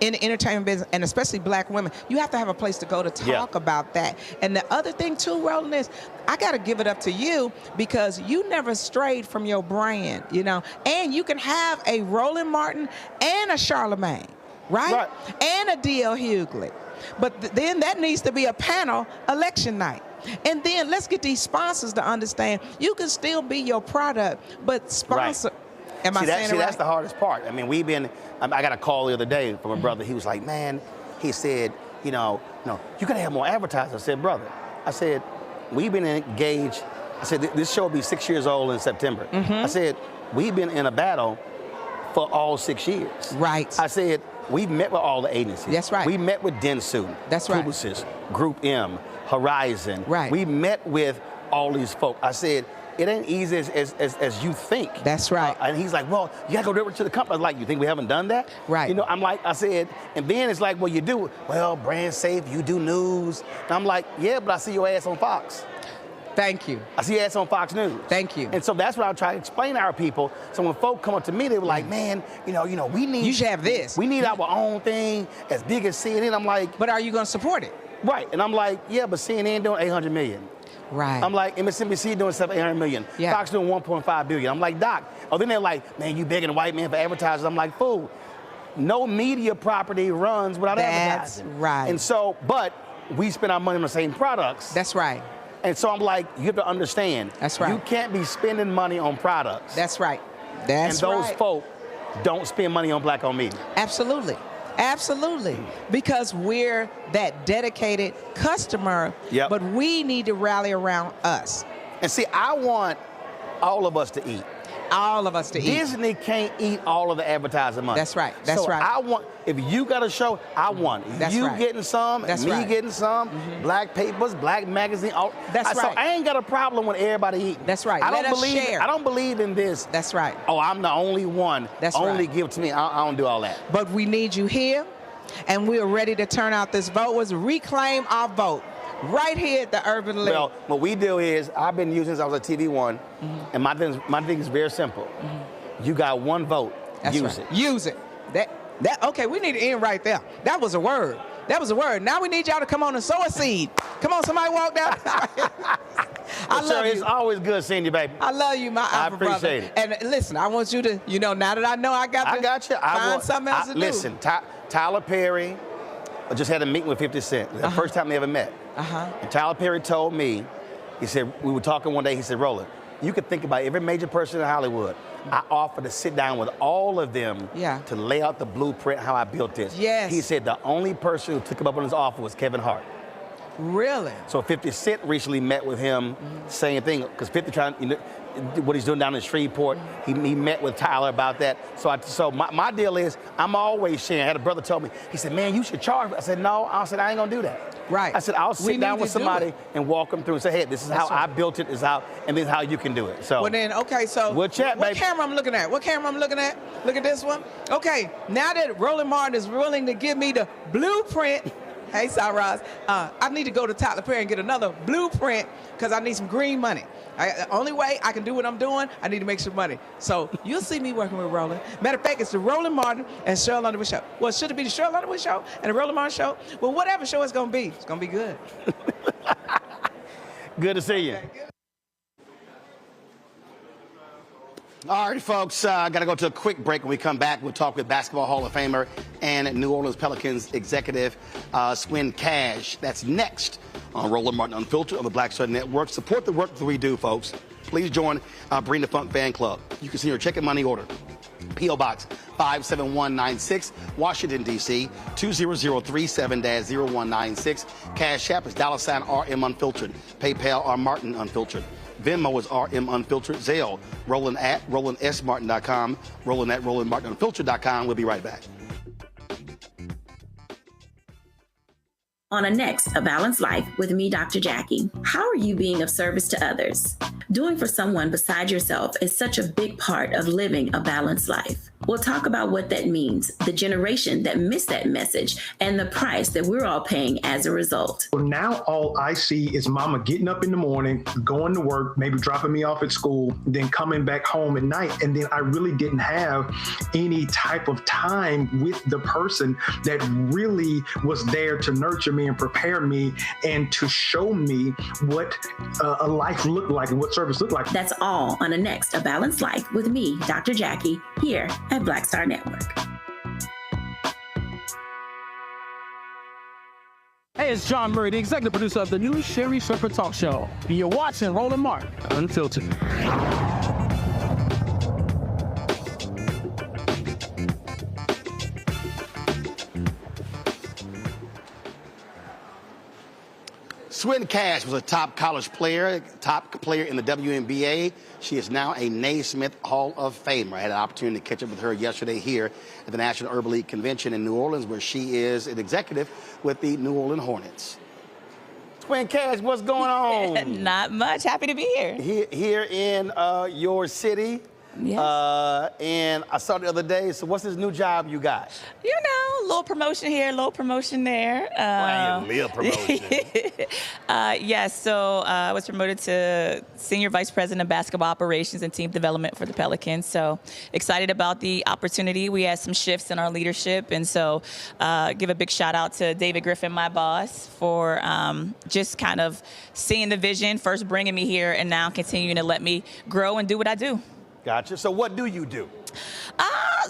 in the entertainment business, and especially black women, you have to have a place to go to talk about that. And the other thing too, Roland, is I got to give it up to you, because you never strayed from your brand, you know, and you can have a Roland Martin and a Charlemagne, right? And a D.L. Hughley. But then that needs to be a panel election night. And then let's get these sponsors to understand you can still be your product, but sponsor. Am I saying it right? That's the hardest part. I mean, I got a call the other day from a brother. He was like, man, he said, you know, you gotta have more advertisers. I said, brother, I said, we've been engaged. I said, this show will be 6 years old in September. I said, we've been in a battle for all 6 years. Right. I said, we've met with all the agencies. That's right. We met with Dentsu. That's right. Publicis, Group M, Horizon. Right. We met with all these folk. I said, it ain't easy as you think. That's right. And he's like, well, you gotta go over to the company. I was like, you think we haven't done that? Right. You know, I'm like, I said, and then it's like, well, you do, well, brand safe, you do news. And I'm like, yeah, but I see your ass on Fox. Thank you. I see your ass on Fox News. Thank you. And so that's what I try to explain to our people. So when folk come up to me, they were like, man, you know, we need. You should have this. We need our own thing as big as CNN. I'm like. But are you gonna support it? Right. And I'm like, yeah, but CNN doing 800 million. Right. I'm like, MSNBC doing 800 million. Yeah. Fox doing 1.5 billion. I'm like, Doc. Oh, then they're like, man, you begging a white man for advertisers. I'm like, fool. No media property runs without advertising. That's right. And so, but we spend our money on the same products. That's right. And so I'm like, you have to understand. That's right. You can't be spending money on products. That's right. That's right. And those folk don't spend money on black-owned media. Absolutely. Absolutely. Because we're that dedicated customer, but we need to rally around us. And see, I want all of us to eat. All of us to eat. Disney can't eat all of the advertising money. That's right. That's so right. I want, if you got a show, I want That's you right. getting some, That's me right. getting some, Black Papers, Black Magazine. All, That's So right. I ain't got a problem with everybody eating. That's right. I don't Let us believe. share. I don't believe in this. That's right. Oh, I'm the only one. That's only right. give to me. I don't do all that. But we need you here, and we are ready to turn out this vote. Was reclaim our vote right here at the Urban League. Well, what we do is I've been using since I was at TV One, and my thing is very simple. You got one vote. That's use right. it. Use it. Okay, we need to end right there. That was a word. That was a word. Now we need y'all to come on and sow a seed. Come on, somebody walk down. I love you. It's always good seeing you, baby. I love you, my alpha brother. appreciate it. And listen, I want you to, now that I know I got you. Find something else to do. Listen, Tyler Perry just had a meeting with 50 Cent. The first time they ever met. And Tyler Perry told me, he said, we were talking one day, he said, Roland, you could think about every major person in Hollywood. I offered to sit down with all of them to lay out the blueprint how I built this. Yes. He said the only person who took him up on his offer was Kevin Hart. Really? So 50 Cent recently met with him, same thing, because 50 trying, what he's doing down in Shreveport, he met with Tyler about that. So my deal is, I'm always sharing. I had a brother tell me, he said, man, you should charge me. I said, no. I said, I ain't gonna do that. Right. I said, I'll sit down with somebody and walk them through and say, hey, this is how I built it, and this is how you can do it. So. Well then, okay, so we'll chat, what baby. camera I'm looking at? What camera I'm looking at? Look at this one. Okay, now that Roland Martin is willing to give me the blueprint, hey, Cyrus, I need to go to Tyler Perry and get another blueprint because I need some green money. The only way I can do what I'm doing, I need to make some money. So you'll see me working with Roland. Matter of fact, it's the Roland Martin and Cheryl Underwood show. Well, should it be the Cheryl Underwood show and the Roland Martin show? Well, whatever show it's going to be, it's going to be good. Good to see you. All right, folks, got to go to a quick break. When we come back, we'll talk with Basketball Hall of Famer and New Orleans Pelicans executive Swin Cash. That's next on Roland Martin Unfiltered on the Black Star Network. Support the work that we do, folks. Please join Bring the Funk fan club. You can see your check and money order. P.O. Box 57196, Washington, D.C. 20037-0196. Cash App is $RM Unfiltered. PayPal R Martin Unfiltered. Venmo is RM Unfiltered. Zelle, Roland at RolandSMartin.com. Roland at RolandMartinUnfiltered.com. We'll be right back. On a next, A Balanced Life with me, Dr. Jackie. How are you being of service to others? Doing for someone beside yourself is such a big part of living a balanced life. We'll talk about what that means, the generation that missed that message, and the price that we're all paying as a result. Well, now all I see is mama getting up in the morning, going to work, maybe dropping me off at school, then coming back home at night. And then I really didn't have any type of time with the person that really was there to nurture me and prepare me and to show me what a life looked like and what service looked like. That's all on a next, A Balanced Life with me, Dr. Jackie, here at Black Star Network. Hey, it's John Murray, the executive producer of the new Sherry Shepherd Talk Show. And you're watching Roland Martin Unfiltered. Swin Cash was a top college player, top player in the WNBA. She is now a Naismith Hall of Famer. I had an opportunity to catch up with her yesterday here at the National Urban League Convention in New Orleans, where she is an executive with the New Orleans Hornets. Swin Cash, what's going on? Not much. Happy to be here. Here in your city. Yes. And I saw the other day, so what's this new job you got? You know, a little promotion here, a little promotion there. Little promotion. Yes, so I was promoted to Senior Vice President of Basketball Operations and Team Development for the Pelicans. So excited about the opportunity. We had some shifts in our leadership. And so give a big shout out to David Griffin, my boss, for just kind of seeing the vision, first bringing me here, and now continuing to let me grow and do what I do. Gotcha. So what do you do?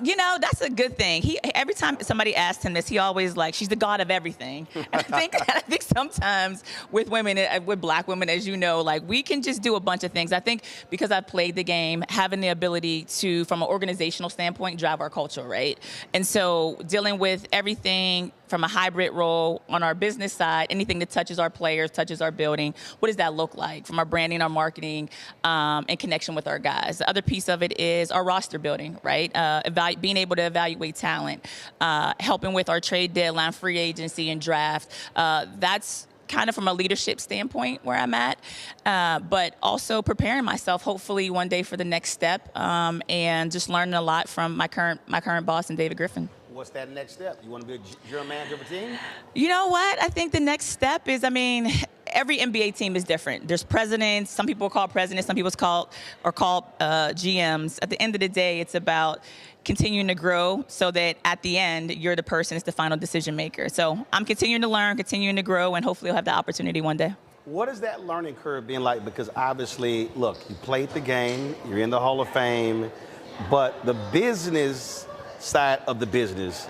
You know, that's a good thing. Every time somebody asks him this, he always she's the god of everything. And I think sometimes with women, with black women, as you know, we can just do a bunch of things. I think because I've played the game, having the ability to, from an organizational standpoint, drive our culture, right? And so dealing with everything from a hybrid role on our business side, anything that touches our players, touches our building, what does that look like from our branding, our marketing, and connection with our guys? The other piece of it is our roster building, right? Being able to evaluate talent, helping with our trade deadline, free agency, and draft. That's kind of from a leadership standpoint where I'm at, but also preparing myself hopefully one day for the next step, and just learning a lot from my current boss and David Griffin. What's that next step? You want to be a general manager of a team? You know what? I think the next step is, every NBA team is different. There's presidents. Some people call presidents. Some people call GMs. At the end of the day, it's about continuing to grow so that at the end, you're the person that's the final decision maker. So I'm continuing to learn, continuing to grow, and hopefully I'll have the opportunity one day. What is that learning curve being like? Because obviously, look, you played the game, you're in the Hall of Fame, but the business side of the business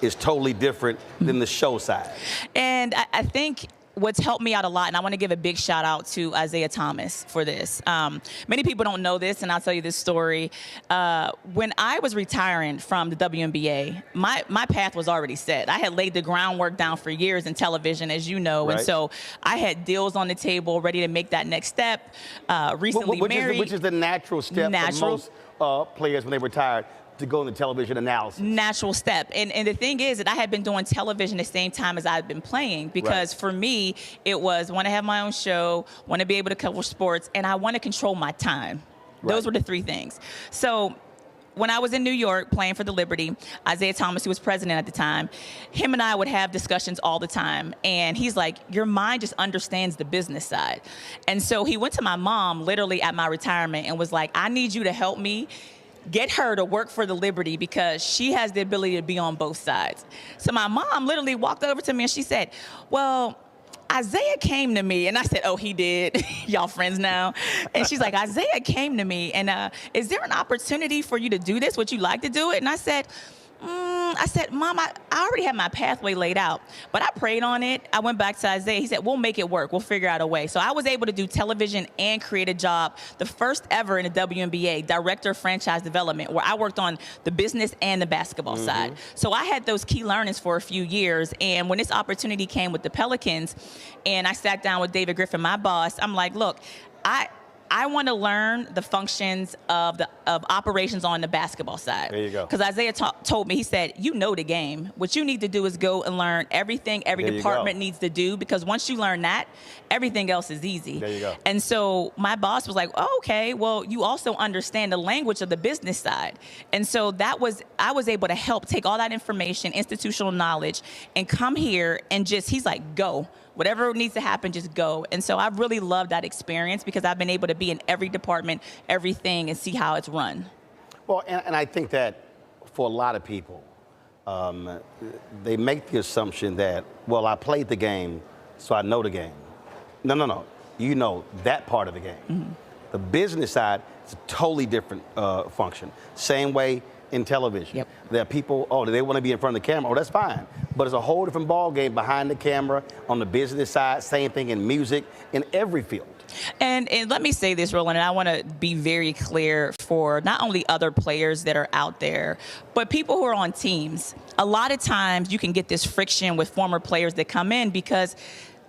is totally different than the show side. And I think what's helped me out a lot, and I want to give a big shout out to Isaiah Thomas for this. Many people don't know this, and I'll tell you this story. When I was retiring from the WNBA, my path was already set. I had laid the groundwork down for years in television, as you know, and so I had deals on the table ready to make that next step. Recently married. Which is the natural step for most players when they retired, to go into television analysis. Natural step. And the thing is that I had been doing television the same time as I've been playing, because for me, it was want to have my own show, want to be able to cover sports, and I want to control my time. Those were the three things. So when I was in New York playing for the Liberty, Isaiah Thomas, who was president at the time, him and I would have discussions all the time. And he's like, your mind just understands the business side. And so he went to my mom literally at my retirement and was like, I need you to help me get her to work for the Liberty because she has the ability to be on both sides. So my mom literally walked over to me and she said, well, Isaiah came to me. And I said, oh, he did. Y'all friends now. And she's like, Isaiah came to me. And is there an opportunity for you to do this? Would you like to do it? And I said, Mom, I already had my pathway laid out, but I prayed on it. I went back to Isaiah. He said, we'll make it work. We'll figure out a way. So I was able to do television and create a job, the first ever in the WNBA, Director of Franchise Development, where I worked on the business and the basketball side. So I had those key learnings for a few years. And when this opportunity came with the Pelicans, and I sat down with David Griffin, my boss, I'm like, look, I want to learn the functions of operations on the basketball side. There you go. Because Isaiah told me, he said, you know the game. What you need to do is go and learn everything every department needs to do, because once you learn that, everything else is easy. There you go. And so my boss was like, oh, okay, well, you also understand the language of the business side. And so I was able to help take all that information, institutional knowledge, and come here and he's like, go. Whatever needs to happen, just go. And so I've really loved that experience because I've been able to be in every department, everything, and see how it's run. Well, and I think that for a lot of people, they make the assumption that, well, I played the game, so I know the game. No. You know that part of the game. The business side is a totally different function. Same way in television. There are people, they want to be in front of the camera. Oh, that's fine. But it's a whole different ball game behind the camera, on the business side, same thing in music, in every field. And let me say this, Roland, and I want to be very clear for not only other players that are out there, but people who are on teams. A lot of times you can get this friction with former players that come in because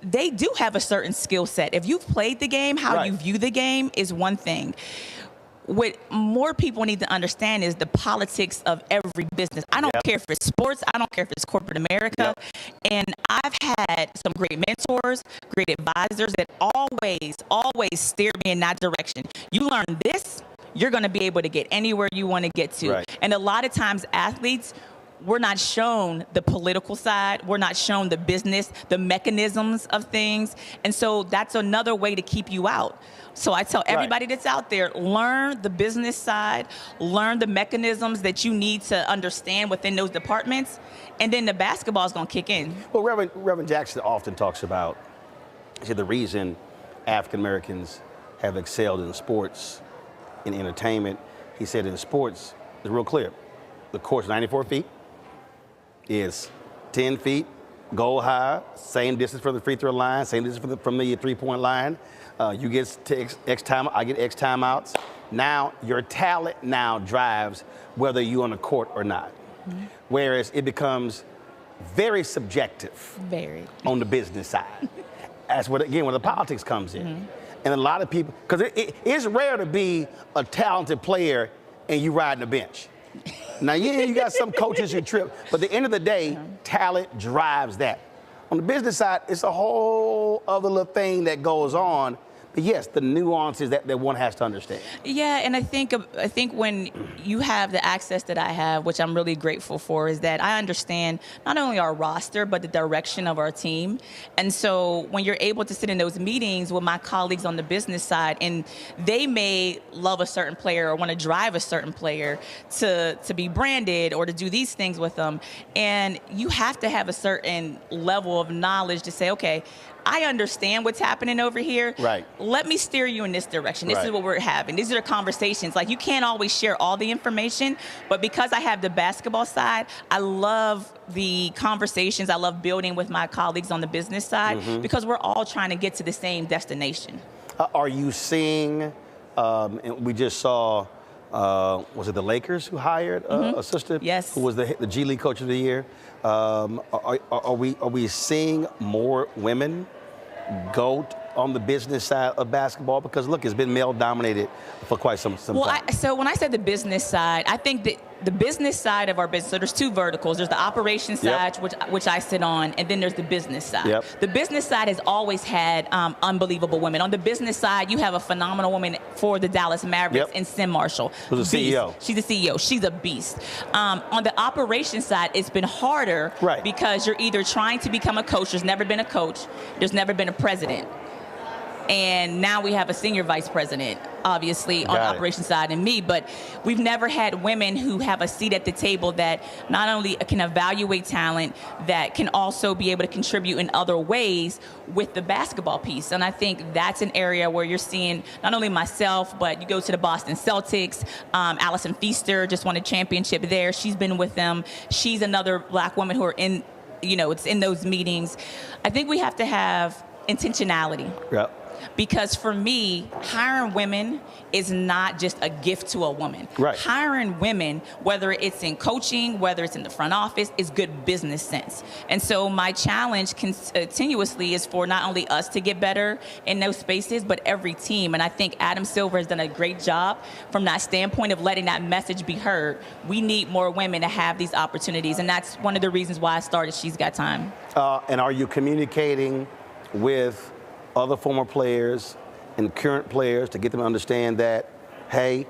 they do have a certain skill set. If you've played the game, how you view the game is one thing. What more people need to understand is the politics of every business. I don't care if it's sports. I don't care if it's corporate America. And I've had some great mentors, great advisors that always steer me in that direction. You learn this, you're going to be able to get anywhere you want to get to. And a lot of times athletes, we're not shown the political side. We're not shown the business, the mechanisms of things. And so that's another way to keep you out. So I tell everybody that's out there, learn the business side, learn the mechanisms that you need to understand within those departments, and then the basketball is going to kick in. Well, Reverend Jackson often talks about the reason African Americans have excelled in sports, in entertainment. He said in sports, it's real clear. The court's 94 feet, is 10 feet, goal high, same distance from the free throw line, same distance from the three-point line. You get to X time, I get X timeouts. Now, your talent now drives whether you're on the court or not. Whereas it becomes very subjective. Very. On the business side. That's what, again, where the politics comes in. And a lot of people, because it's rare to be a talented player and you riding the bench. Now, yeah, you got some coaches who trip, but at the end of the day, talent drives that. On the business side, it's a whole other little thing that goes on. But yes, the nuances that one has to understand. Yeah, and I think when you have the access that I have, which I'm really grateful for, is that I understand not only our roster, but the direction of our team. And so when you're able to sit in those meetings with my colleagues on the business side, and they may love a certain player or want to drive a certain player to be branded or to do these things with them, and you have to have a certain level of knowledge to say, okay, I understand what's happening over here. Right. Let me steer you in this direction. This is what we're having. These are the conversations. Like, you can't always share all the information, but because I have the basketball side, I love the conversations. I love building with my colleagues on the business side because we're all trying to get to the same destination. Are you seeing, and we just saw, was it the Lakers who hired a sister? Yes. Who was the G League Coach of the Year? Are we seeing more women go on the business side of basketball? Because look, it's been male dominated for quite some time. So when I said the business side, I think that the business side of our business, so there's two verticals. There's the operations side, which I sit on, and then there's the business side. The business side has always had unbelievable women. On the business side, you have a phenomenal woman for the Dallas Mavericks in Sim Marshall. Who's the CEO? She's the CEO. She's a beast. On the operations side, it's been harder because you're either trying to become a coach. There's never been a coach. There's never been a president. And now we have a senior vice president, obviously, on the operations side, and me. But we've never had women who have a seat at the table that not only can evaluate talent, that can also be able to contribute in other ways with the basketball piece. And I think that's an area where you're seeing not only myself, but you go to the Boston Celtics. Allison Feaster just won a championship there. She's been with them. She's another black woman who are in, it's in those meetings. I think we have to have intentionality. Because for me, hiring women is not just a gift to a woman. Hiring women, whether it's in coaching, whether it's in the front office, is good business sense. And so my challenge continuously is for not only us to get better in those spaces, but every team. And I think Adam Silver has done a great job from that standpoint of letting that message be heard. We need more women to have these opportunities. And that's one of the reasons why I started She's Got Time. And are you communicating with other former players and current players to get them to understand that, hey,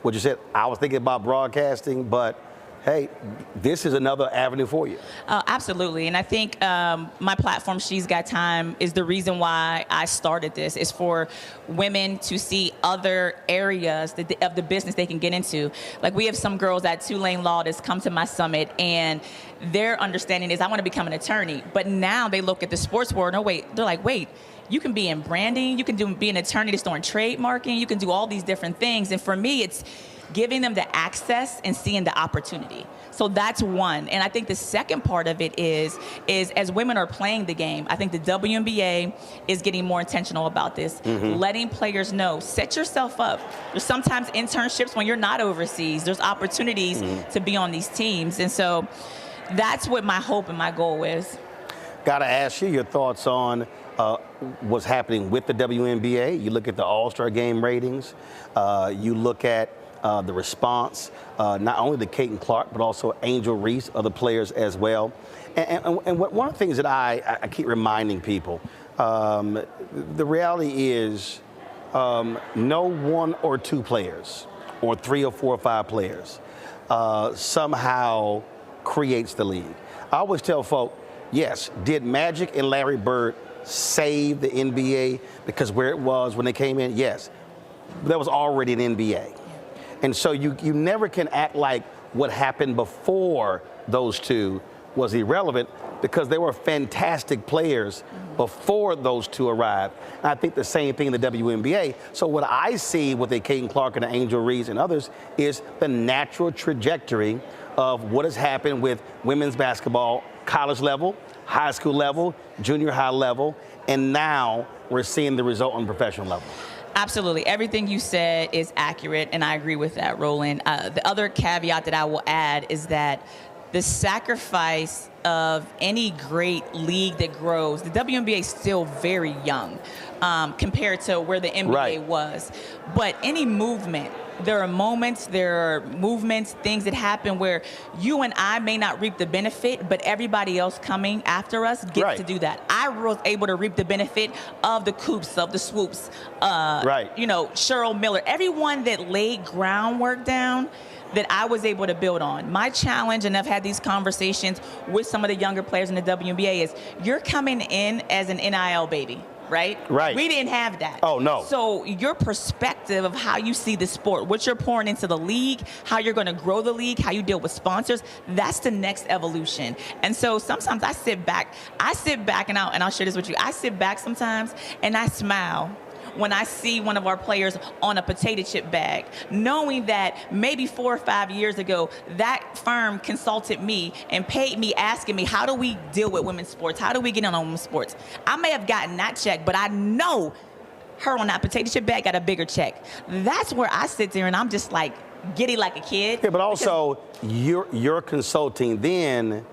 what you said, I was thinking about broadcasting, but hey, this is another avenue for you? Absolutely. And I think my platform, She's Got Time, is the reason why I started this, is for women to see other areas of the business they can get into. Like, we have some girls at Tulane Law that's come to my summit, and their understanding is, I want to become an attorney. But now they look at the sports world, they're like, wait, you can be in branding, you can be an attorney that's doing trademarking, you can do all these different things. And for me, it's giving them the access and seeing the opportunity. So that's one. And I think the second part of it is as women are playing the game, I think the WNBA is getting more intentional about this, letting players know, set yourself up. There's sometimes internships when you're not overseas. There's opportunities to be on these teams. And so that's what my hope and my goal is. Got to ask you your thoughts on what's happening with the WNBA. You look at the All-Star Game ratings. You look at the response, not only to Caitlin Clark, but also Angel Reese, other players as well. And one of the things that I keep reminding people, the reality is no one or two players, or 3 or 4 or 5 players, somehow creates the league. I always tell folk, yes, did Magic and Larry Bird save the NBA because where it was when they came in? Yes. But there was already an NBA. And so you never can act like what happened before those two was irrelevant, because they were fantastic players before those two arrived. And I think the same thing in the WNBA. So what I see with the Caitlin Clark and the Angel Reese and others is the natural trajectory of what has happened with women's basketball, college level, high school level, junior high level, and now we're seeing the result on the professional level. Absolutely. Everything you said is accurate, and I agree with that, Roland. The other caveat that I will add is that the sacrifice of any great league that grows, the WNBA is still very young compared to where the NBA was. But any movement, there are moments, there are movements, things that happen where you and I may not reap the benefit, but everybody else coming after us gets to do that. I was able to reap the benefit of the Coops, of the Swoops, you know, Cheryl Miller, everyone that laid groundwork down that I was able to build on. My challenge, and I've had these conversations with some of the younger players in the WNBA, is you're coming in as an NIL baby. Right? We didn't have that. Oh, no. So your perspective of how you see the sport, what you're pouring into the league, how you're going to grow the league, how you deal with sponsors, that's the next evolution. And so sometimes I sit back and I'll share this with you. I sit back sometimes and I smile when I see one of our players on a potato chip bag, knowing that maybe 4 or 5 years ago, that firm consulted me and paid me, asking me, how do we deal with women's sports? How do we get in on women's sports? I may have gotten that check, but I know her on that potato chip bag got a bigger check. That's where I sit there and I'm just like giddy like a kid. Yeah, but also your consulting then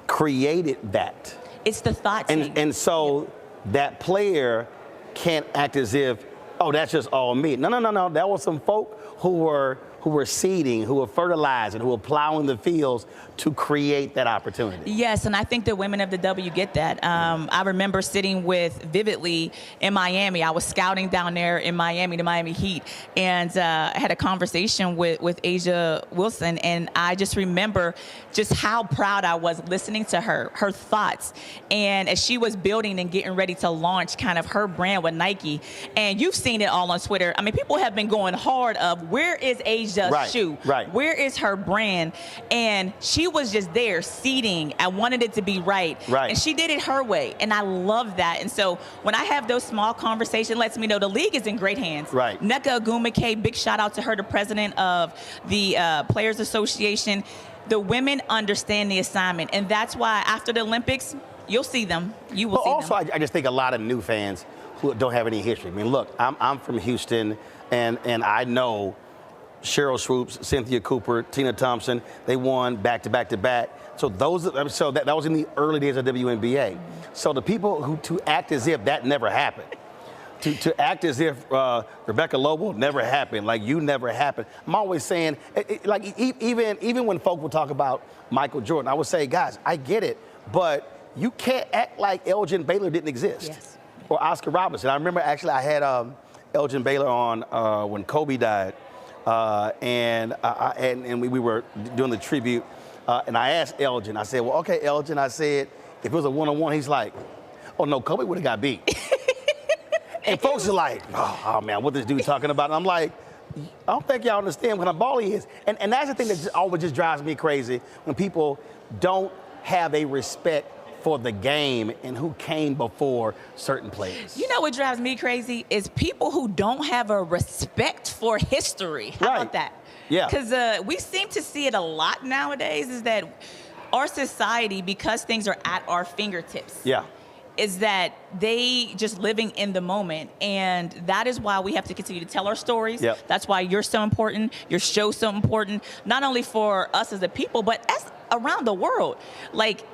created that. It's the thought team. And so that player can't act as if, oh, that's just all me. No. That was some folk who were seeding, who were fertilizing, who were plowing the fields to create that opportunity. Yes, and I think the women of the W get that. I remember sitting with vividly in Miami. I was scouting down there in Miami, the Miami Heat, and I had a conversation with Asia Wilson, and I just remember just how proud I was listening to her thoughts, and as she was building and getting ready to launch kind of her brand with Nike, and you've seen it all on Twitter. I mean, people have been going hard of where is Asia's shoe? Where is her brand? And she was just there seeding. I wanted it to be right. And she did it her way. And I love that. And so when I have those small conversations, it lets me know the league is in great hands. Nneka Ogwumike, big shout out to her, the president of the Players Association. The women understand the assignment. And that's why after the Olympics, you'll see them. You will see also, them. I just think a lot of new fans who don't have any history. I mean, look, I'm from Houston, and I know Cheryl Swoops, Cynthia Cooper, Tina Thompson, they won back to back to back. So that was in the early days of WNBA. So the people who to act as if that never happened, to act as if Rebecca Lobo never happened, like you never happened. I'm always saying, like even when folk will talk about Michael Jordan, I would say, guys, I get it, but you can't act like Elgin Baylor didn't exist, or Oscar Robertson. I remember actually I had Elgin Baylor on when Kobe died. And we were doing the tribute, and I asked Elgin, I said, well, okay, Elgin, I said, if it was a one-on-one, he's like, oh, no, Kobe would have got beat. And folks are like, oh, man, what this dude talking about? And I'm like, I don't think y'all understand what a ball he is. And that's the thing that always just drives me crazy, when people don't have a respect for the game and who came before certain players. You know what drives me crazy is people who don't have a respect for history. How about that? Yeah. Because we seem to see it a lot nowadays, is that our society, because things are at our fingertips, is that they just living in the moment. And that is why we have to continue to tell our stories. That's why you're so important. Your show's so important, not only for us as a people, but as around the world. Like,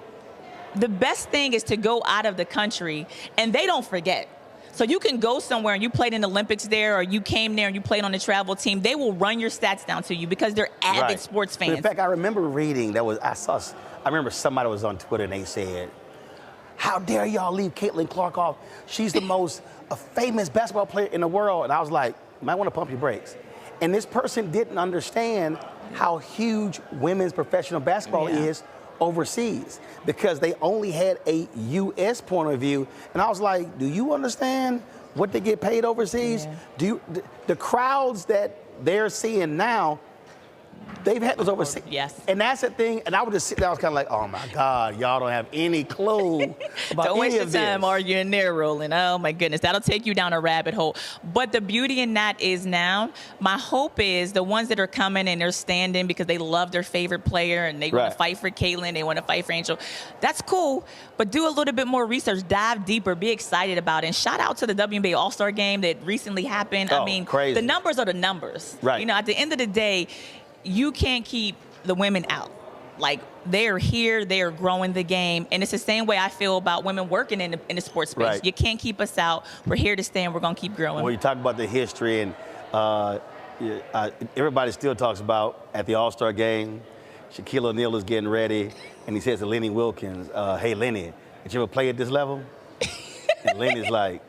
the best thing is to go out of the country and they don't forget. So you can go somewhere and you played in the Olympics there, or you came there and you played on the travel team. They will run your stats down to you because they're avid sports fans. In fact, I remember reading I remember somebody was on Twitter and they said, how dare y'all leave Caitlin Clark off? She's the most famous basketball player in the world. And I was like, you might want to pump your brakes. And this person didn't understand how huge women's professional basketball is overseas, because they only had a U.S. point of view. And I was like, do you understand what they get paid overseas? The crowds that they're seeing now, they've had those overseas. And that's the thing. And I would just sit there, I was kind of like, oh my God, y'all don't have any clue about don't any waste of your time this. arguing there, Roland. Oh my goodness, that'll take you down a rabbit hole. But the beauty in that is now, my hope is the ones that are coming and they're standing because they love their favorite player and they want to fight for Caitlin, they want to fight for Angel. That's cool, but do a little bit more research, dive deeper, be excited about it. And shout out to the WNBA All-Star Game that recently happened. I mean, crazy. The numbers are the numbers. You know, at the end of the day, you can't keep the women out. like they're here, they're growing the game, and it's the same way I feel about women working in the sports space. Right. You can't keep us out. We're here to stay, and we're gonna keep growing. Well, you talk about the history, and everybody still talks about at the All-Star game, Shaquille O'Neal is getting ready, and he says to Lenny Wilkins, "Hey, Lenny, did you ever play at this level?" And Lenny's like,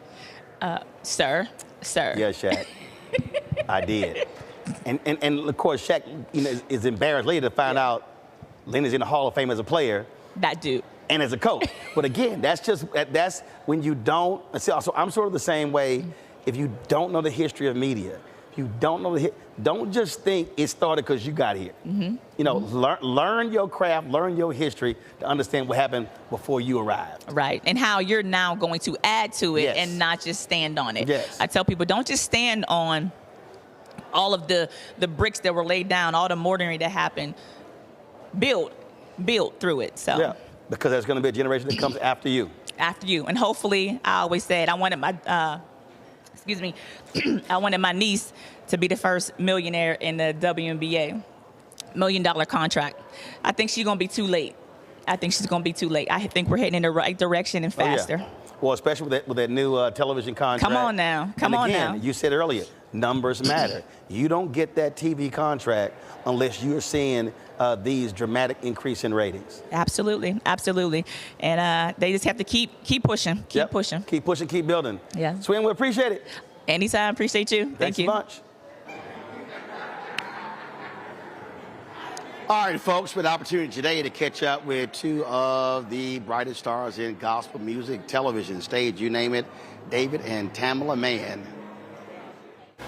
"Sir." Yeah, Shaq, I did. And of course, Shaq, is embarrassed later to find out Lenny's in the Hall of Fame as a player. That dude. And as a coach. But again, that's when you don't. So I'm sort of the same way. If you don't know the history of media, you don't know don't just think it started because you got here. Learn your craft, learn your history to understand what happened before you arrived. Right, and how you're now going to add to it and not just stand on it. Yes. I tell people, don't just stand on all of the bricks that were laid down, all the mortaring that happened. Build through it. So yeah, because there's going to be a generation that comes after you. After you, and hopefully, I always said I wanted my, I wanted my niece to be the first millionaire in the WNBA, $1 million contract. I think she's going to be too late. I think we're heading in the right direction and faster. Oh, yeah. Well, especially with that new television contract. Come on now. Come on now. You said earlier, numbers matter. You don't get that TV contract unless you're seeing these dramatic increase in ratings. Absolutely, absolutely. And they just have to keep pushing, keep pushing. Keep pushing, keep building. Yeah. Swin, we appreciate it. Anytime, appreciate you. Thanks you. so much. All right, folks, with the opportunity today to catch up with two of the brightest stars in gospel music, television, stage, you name it, David and Tamala Mann.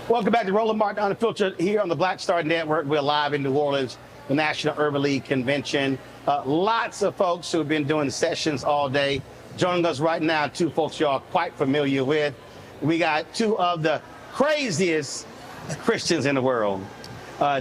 Welcome back to Roland Martin Unfiltered here on the Black Star Network. We're live in New Orleans, the National Urban League Convention. Lots of folks who have been doing sessions all day. Joining us right now, two folks you're quite familiar with. We got two of the craziest Christians in the world,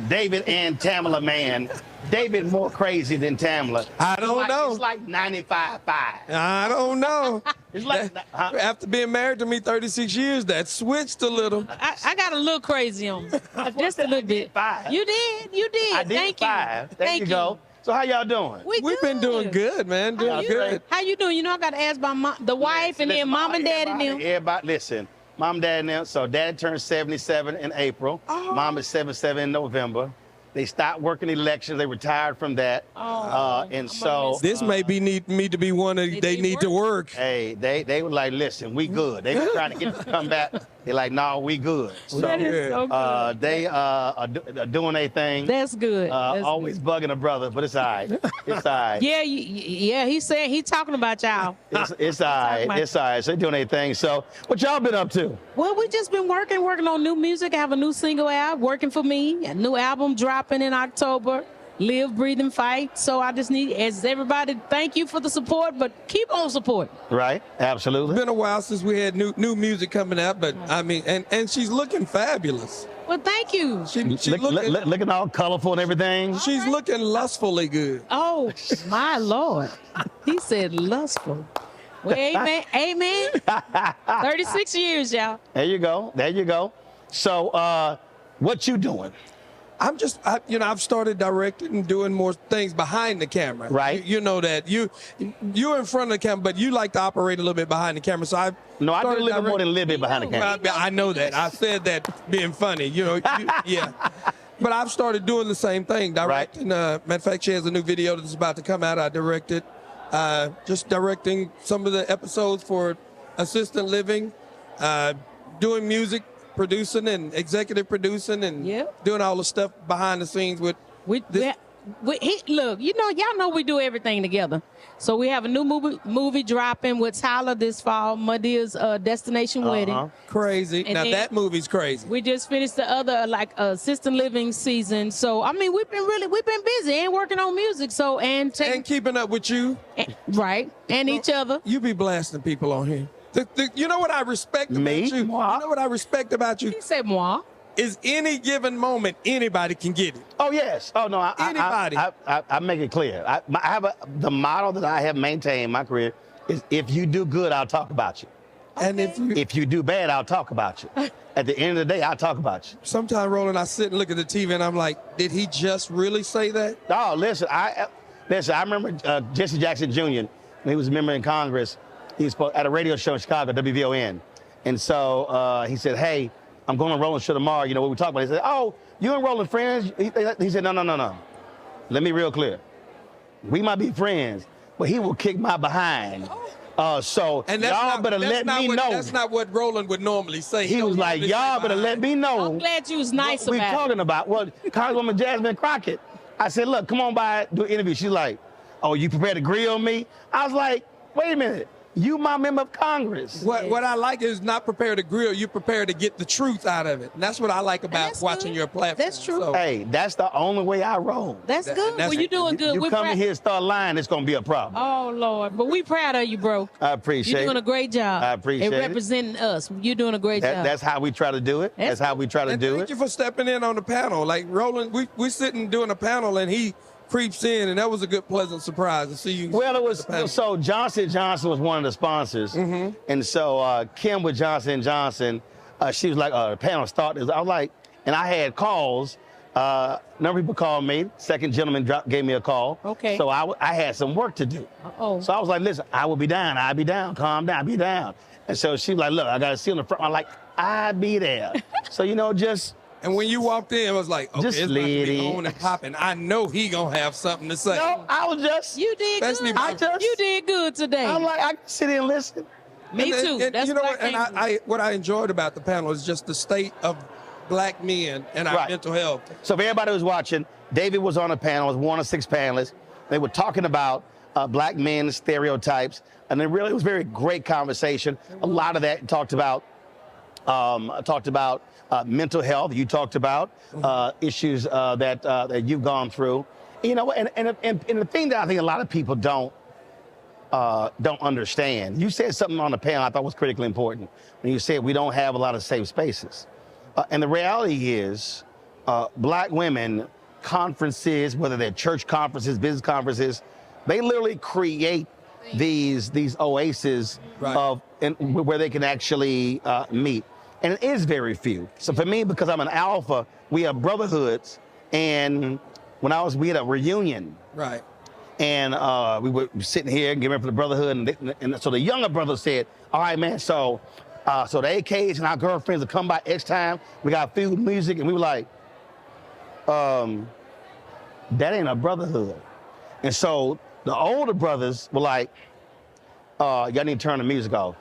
David and Tamala Mann. David more crazy than Tamala. I don't know. It's like 95.5. I don't know. It's like after being married to me 36 years, that switched a little. I got a little crazy on me. Just a little bit. You did. I did. Thank five. you. There you go. So how y'all doing? We've been doing good, man. Doing good. How you doing? You know, I got to ask my the wife and then mom and dad and them. Everybody, listen. Mom, dad, and them. So dad turned 77 in April. Mom is 77 in November. They stopped working elections. They retired from that. And so this may be need me to be one of they need to work. Hey, they were like, listen, we good. They were trying to get them to come back. They're like, no, we good. So, that is so good. They are doing their thing. That's good. That's always good. bugging a brother, but it's all right. It's all right. Yeah. He said he's talking about y'all. It's all right. It's all right. So they're doing their thing. So what y'all been up to? Well, we just been working on new music. I have a new single out, Working for Me. A new album dropping in October. Live, Breathe, and Fight. So I just need, as everybody, thank you for the support, but keep on supporting. Right, absolutely. It's been a while since we had new music coming out, but I mean, and she's looking fabulous. Well, thank you. She's looking all colorful and everything. She's looking lustfully good. Oh, my Lord. He said lustful. Well, amen. 36 years, y'all. There you go. So what you doing? I'm just, I've started directing and doing more things behind the camera. Right. You know that. You're in front of the camera, but you like to operate a little bit behind the cammer. So I do a little more than a little bit behind the camera. I know that. I said that being funny. Yeah. But I've started doing the same thing, directing. Matter of fact, she has a new video that's about to come out. I directed. Just directing some of the episodes for assistant living, doing music, producing and executive producing, and doing all the stuff behind the scenes with this. Look, y'all know we do everything together. So we have a new movie dropping with Tyler this fall, Madia's Destination Wedding. Crazy. And now then that movie's crazy. We just finished the other assistant living season. So I mean, we've been busy and working on music. So and keeping up with you, right? And each other. You be blasting people on here. You know what I respect about you? Moi? You know what I respect about you? He said moi. Is any given moment, anybody can get it. Oh, yes. Oh, no. Anybody. I make it clear. I have the model that I have maintained in my career is if you do good, I'll talk about you. Okay. And if you do bad, I'll talk about you. At the end of the day, I'll talk about you. Sometimes, Roland, I sit and look at the TV and I'm like, did he just really say that? No, listen, Listen, I remember Jesse Jackson Jr., when he was a member in Congress, he was at a radio show in Chicago, WVON. And so he said, hey, I'm going to Roland show tomorrow. You know what we talked about? He said, oh, you and Roland friends? He said, no. Let me be real clear. We might be friends, but he will kick my behind. So y'all better let me know. That's not what Roland would normally say. He was like, y'all better let me know. I'm glad you was nice what about we talking about. Well, Congresswoman Jasmine Crocket. I said, look, come on by, do an interview. She's like, oh, you prepared to grill me? I was like, wait a minute. You my member of Congress. What I like is not prepared to grill. You prepared to get the truth out of it. And that's what I like about watching your platform. That's true. So, hey, that's the only way I roll. That's good. Well, you're doing good. You come in here and start lying, it's going to be a problem. Oh, Lord. But we proud of you, bro. I appreciate it. You're doing a great job. I appreciate it. And representing us. You're doing a great job. That's how we try to do it. That's how we try to do it. Thank you for stepping in on the panel. Like, Roland, we're sitting doing a panel, and he creeps in, and that was a good, pleasant surprise to see you. Well, it was, so Johnson & Johnson was one of the sponsors. And so Kim with Johnson & Johnson, she was like, the panel started. I was like, and I had calls. Number of people called me. Second gentleman gave me a call. Okay. So I had some work to do. So I was like, listen, I will be down. I'll be down. Calm down. I'll be down. And so she was like, look, I got to see on the front. I'm like, I'll be there. So, you know, just... And when you walked in, it was like, okay, just it's about to be on and popping. I know he gonna have something to say. No, I was just... You did good. You did good today. I'm like, I can sit here and listen. Me too. And That's you know what what I enjoyed about the panel is just the state of black men and our mental health. So for everybody who's watching, David was on a panel, was one of 6 panelists. They were talking about black men stereotypes, and it was a very great conversation. A lot of that talked about mental health. You talked about issues that you've gone through. You know, and the thing that I think a lot of people don't understand. You said something on the panel I thought was critically important when you said we don't have a lot of safe spaces. And the reality is, black women, conferences, whether they're church conferences, business conferences, they literally create these oases where they can actually meet. And it is very few. So for me, because I'm an alpha, we have brotherhoods. And when we had a reunion. Right. And we were sitting here and getting ready for the brotherhood. And so the younger brother said, all right, man, so the AKs and our girlfriends will come by X time. We got food, music. And we were like, that ain't a brotherhood. And so the older brothers were like, y'all need to turn the music off.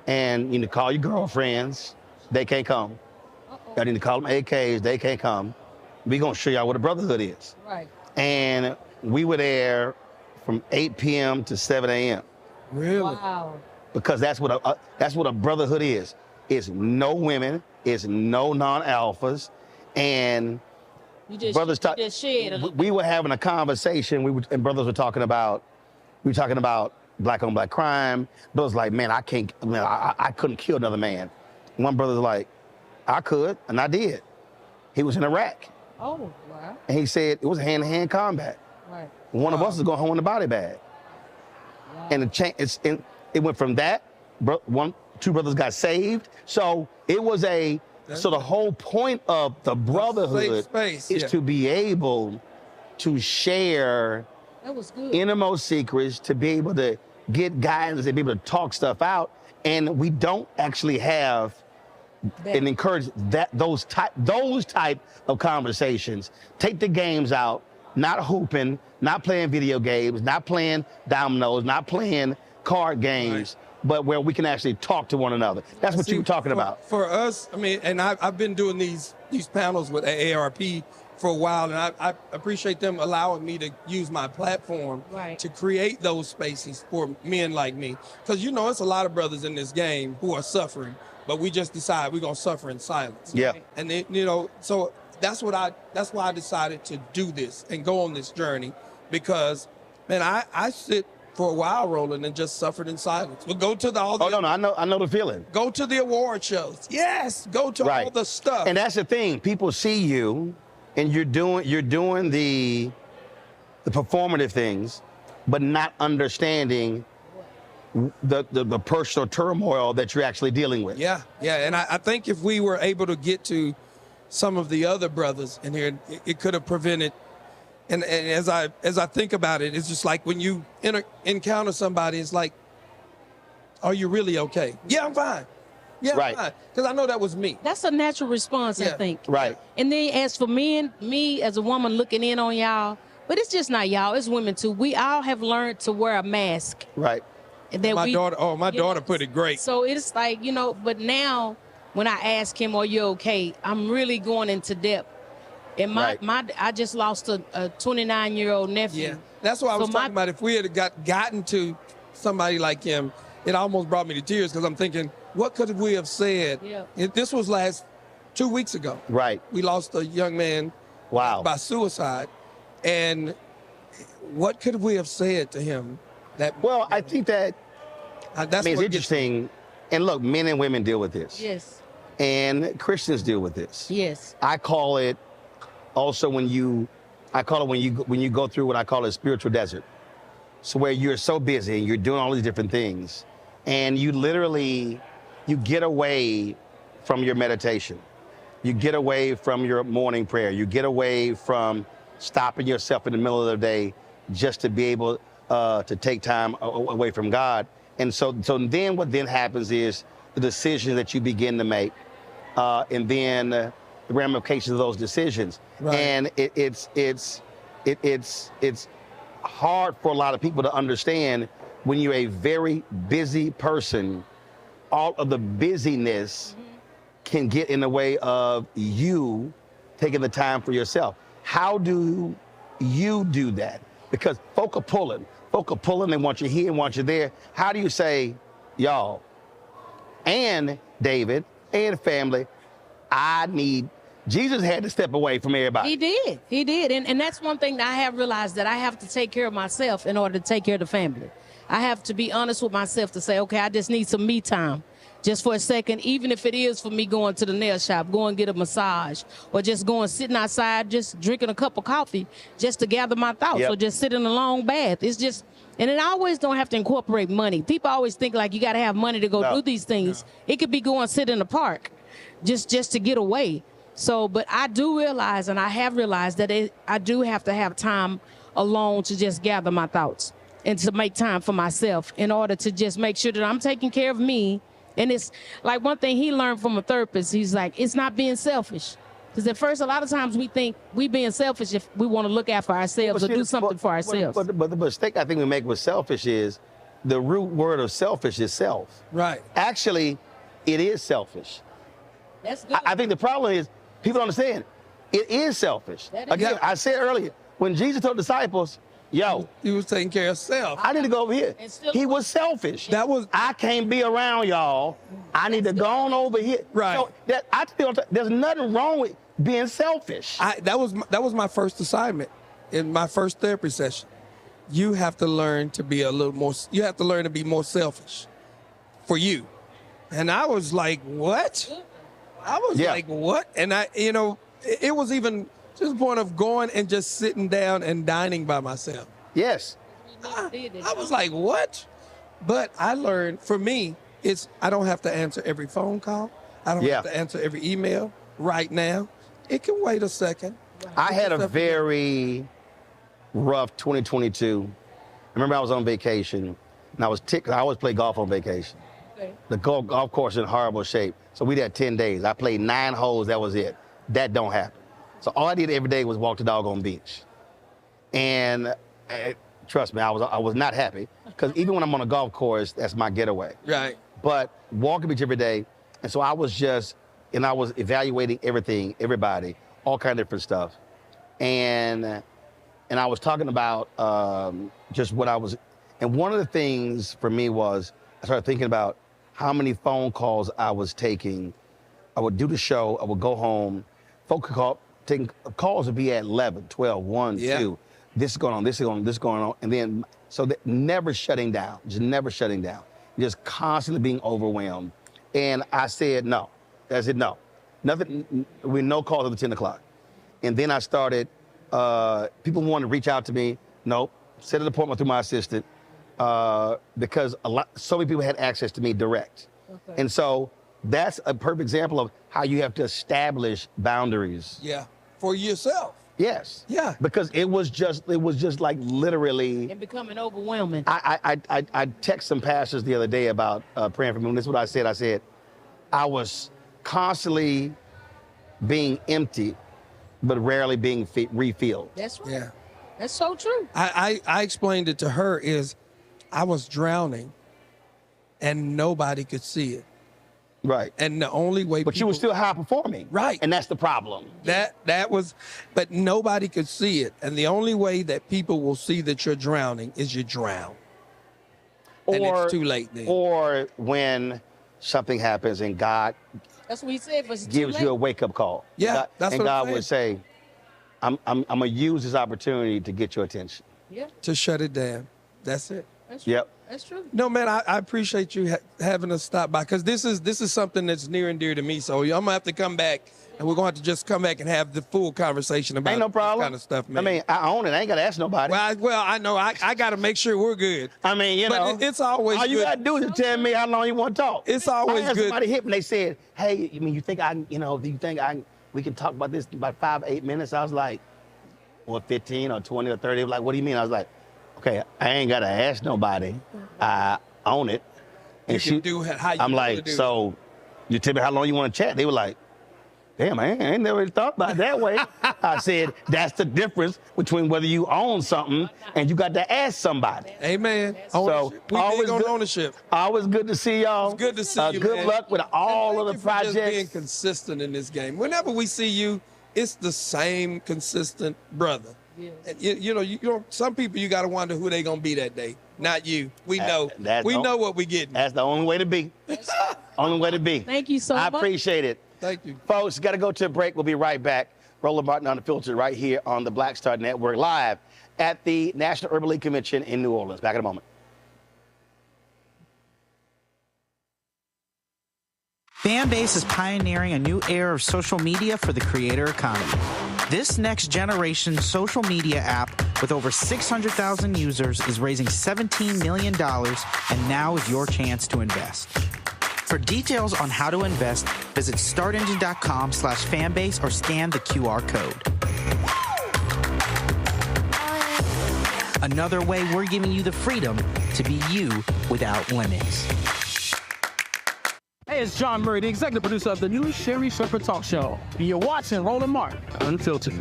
And you need to call your girlfriends. They can't come. Y'all need to call them AKs. They can't come. We're going to show y'all what a brotherhood is. Right. And we were there from 8 p.m. to 7 a.m. Really? Wow. Because that's what a brotherhood is. It's no women. It's no non-alphas. And brothers talk. We were having a conversation. And brothers were talking about. We were talking about black on black crime. Brothers like, man, I couldn't kill another man. One brother's like, I could, and I did. He was in Iraq. Oh, wow. And he said it was hand-to-hand combat. Right. One of us is going home in a body bag. Wow. And it went from that. 2 brothers got saved. So it was so the whole point of the brotherhood is to be able to share innermost secrets, to be able to get guidance, to be able to talk stuff out. And we don't actually have and encourage those type of conversations. Take the games out, not hooping, not playing video games, not playing dominoes, not playing card games, but where we can actually talk to one another. That's what you were talking about. For us, I mean, and I've been doing these panels with AARP for a while, and I appreciate them allowing me to use my platform to create those spaces for men like me. Because, you know, it's a lot of brothers in this game who are suffering, but we just decide we're going to suffer in silence. Yeah. And, you know, so that's why I decided to do this and go on this journey, because, man, I sit for a while, Roland, and just suffered in silence. We'll go to I know the feeling. Go to the award shows. Yes, go to all the stuff. And that's the thing. People see you, and you're doing the performative things, but not understanding the personal turmoil that you're actually dealing with. Yeah, and I think if we were able to get to some of the other brothers in here, it could have prevented And as I think about it, it's just like when you encounter somebody, it's like, are you really okay? Yeah, I'm fine. Yeah, right. Because I know that was me. That's a natural response, I think. Right. And then as for men, me as a woman looking in on y'all, but it's just not y'all, it's women too. We all have learned to wear a mask. Right. And then my daughter put it great. So it's like, you know, but now when I ask him, are you okay? I'm really going into depth. And I just lost a 29-year-old nephew. Yeah, that's what I was talking about. If we had gotten to somebody like him, it almost brought me to tears because I'm thinking, what could we have said? Yeah. This was 2 weeks ago. Right. We lost a young man by suicide. And what could we have said to him? Well, I think that's it's interesting. And look, men and women deal with this. Yes. And Christians deal with this. Yes. I call it also when you go through what I call a spiritual desert. So where you're so busy and you're doing all these different things, and you get away from your meditation. You get away from your morning prayer. You get away from stopping yourself in the middle of the day just to be able to take time away from God. And so then what then happens is the decisions that you begin to make, and then the ramifications of those decisions. Right. And it's hard for a lot of people to understand when you're a very busy person, all of the busyness can get in the way of you taking the time for yourself. How do you do that? Because folk are pulling, they want you here and want you there. How do you say, y'all, and David, and family, Jesus had to step away from everybody. He did. And that's one thing that I have realized, that I have to take care of myself in order to take care of the family. I have to be honest with myself to say, okay, I just need some me time. Just for a second, even if it is for me going to the nail shop, going get a massage, or just sitting outside, just drinking a cup of coffee, just to gather my thoughts, or just sit in a long bath. It's just, and it always don't have to incorporate money. People always think like you got to have money to go do these things. It could be going sit in the park, just to get away. So, but I do realize, and I have realized that I do have to have time alone to just gather my thoughts and to make time for myself in order to just make sure that I'm taking care of me. And it's like one thing he learned from a therapist. He's like, it's not being selfish. Because at first, a lot of times we think we being selfish if we want to look out for ourselves or do something for ourselves. But the mistake I think we make with selfish is the root word of selfish is self. Right. Actually, it is selfish. That's good. I think the problem is people don't understand. It is selfish. Again, I said earlier, when Jesus told disciples, yo, he was taking care of self. I need to go over here. He was selfish. I can't be around y'all. I need to go on over here. Right. So there's nothing wrong with being selfish. That was my first assignment in my first therapy session. You have to learn to be you have to learn to be more selfish for you. And I was like, what? I was like, what? And it was even to the point of going and just sitting down and dining by myself. Yes. I was like, what? But I learned, for me, I don't have to answer every phone call. I don't have to answer every email right now. It can wait a second. I had a very rough 2022. I remember I was on vacation, and I was ticked. I always play golf on vacation. Okay. The golf course in horrible shape. So we had 10 days. I played 9 holes. That was it. That don't happen. So all I did every day was walk the doggone beach. And trust me, I was not happy, because even when I'm on a golf course, that's my getaway. Right. But walking the beach every day, and so I was evaluating everything, everybody, all kind of different stuff. And I was talking about just what I was, and one of the things for me was I started thinking about how many phone calls I was taking. I would do the show, I would go home, taking calls would be at 11, 12, 1, 2. This is going on, this is going on, this is going on. And then, so that never shutting down, just constantly being overwhelmed. And I said, no. I said, no. Nothing, no calls over 10 o'clock. And then I started, people wanted to reach out to me. Nope, set an appointment through my assistant, because so many people had access to me direct. Okay. And so that's a perfect example of how you have to establish boundaries. Yeah, for yourself. Yes. Yeah. Because it was just like literally. And becoming overwhelming. I text some pastors the other day about praying for me. And this is what I said. I said, I was constantly being empty, but rarely being refilled. That's right. Yeah. That's so true. I explained it to her is I was drowning and nobody could see it. Right. And the only way But you were still high performing. Right. And that's the problem. That was, but nobody could see it. And the only way that people will see that you're drowning is you drown. And it's too late then. Or when something happens and God That's what he said. But it's too gives late. you a wake-up call. Yeah, God, that's and what I'm God would say, I'm gonna use this opportunity to get your attention. Yeah. To shut it down. That's it. That's true. Yep. That's true. No, man, I appreciate you having us stop by because this is something that's near and dear to me. So I'm gonna have to come back, and we're gonna have to just come back and have the full conversation about Ain't no problem. this kind of stuff, man. I mean, I own it. I ain't gotta ask nobody. Well, I know. I got to make sure we're good. I mean, you know, But it's always all you good. gotta do is tell me how long you want to talk. It's always I had good. Somebody hit me. They said, "Hey, I mean, we can talk about this in about 5 or 8 minutes?" I was like, "Well, 15 or 20 or 30." They were like, "What do you mean?" I was like, "Okay, I ain't gotta ask nobody. I own it." And You can do how you I'm wanna like, do it. "So, you tell me how long you want to chat?" They were like, "Damn, I ain't never really thought about it that way." I said, "That's the difference between whether you own something and you got to ask somebody." Amen. So We always big on good, ownership. always good to see y'all. It's good to see you, Good man. luck with all of the Thank you for just being projects. consistent in this game. Whenever we see you, it's the same consistent brother. And you know, some people you got to wonder who they gonna be that day. Not you. We know. We know what we getting. That's the only way to be. Only way to be. Thank you so I much. appreciate it. Thank you. Folks, got to go to a break. We'll be right back. Roland Martin Unfiltered right here on the Black Star Network, live at the National Urban League Convention in New Orleans. Back in a moment. Fanbase is pioneering a new era of social media for the creator economy. This next generation social media app with over 600,000 users is raising $17 million, and now is your chance to invest. For details on how to invest, visit startengine.com/fanbase or scan the QR code. Another way we're giving you the freedom to be you without limits. Hey, it's John Murray, the executive producer of the new Sherry Shepherd Talk Show. You're watching Roland Martin Unfiltered.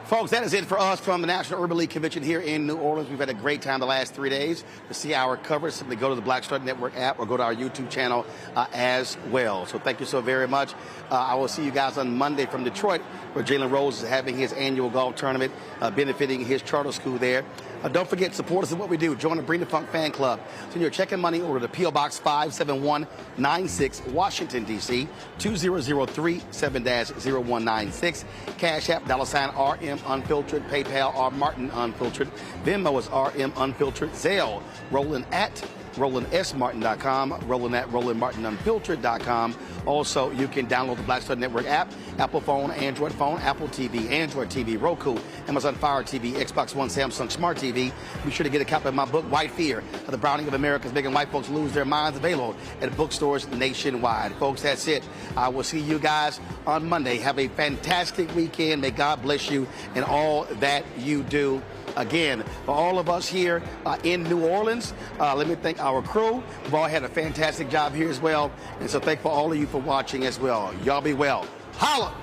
Folks, that is it for us from the National Urban League Convention here in New Orleans. We've had a great time the last 3 days. To see our coverage, simply go to the Black Star Network app or go to our YouTube channel as well. So thank you so very much. I will see you guys on Monday from Detroit, where Jalen Rose is having his annual golf tournament, benefiting his charter school there. Don't forget, support us in what we do. Join the Bring the Funk fan club. Send your check and money order to P.O. Box 57196, Washington, D.C., 20037 -0196. Cash App, $RM Unfiltered. PayPal, R Martin Unfiltered. Venmo is RM Unfiltered. Zelle, Roland at RolandSMartin.com, Roland at RolandMartinUnfiltered.com. Also, you can download the Black Star Network app, Apple phone, Android phone, Apple TV, Android TV, Roku, Amazon Fire TV, Xbox One, Samsung Smart TV. Be sure to get a copy of my book, White Fear, The Browning of America is Making White Folks Lose Their Minds, available at bookstores nationwide. Folks, that's it. I will see you guys on Monday. Have a fantastic weekend. May God bless you in all that you do. Again, for all of us here in New Orleans, let me thank our crew. We've all had a fantastic job here as well. And so thank for all of you for watching as well. Y'all be well. Holla!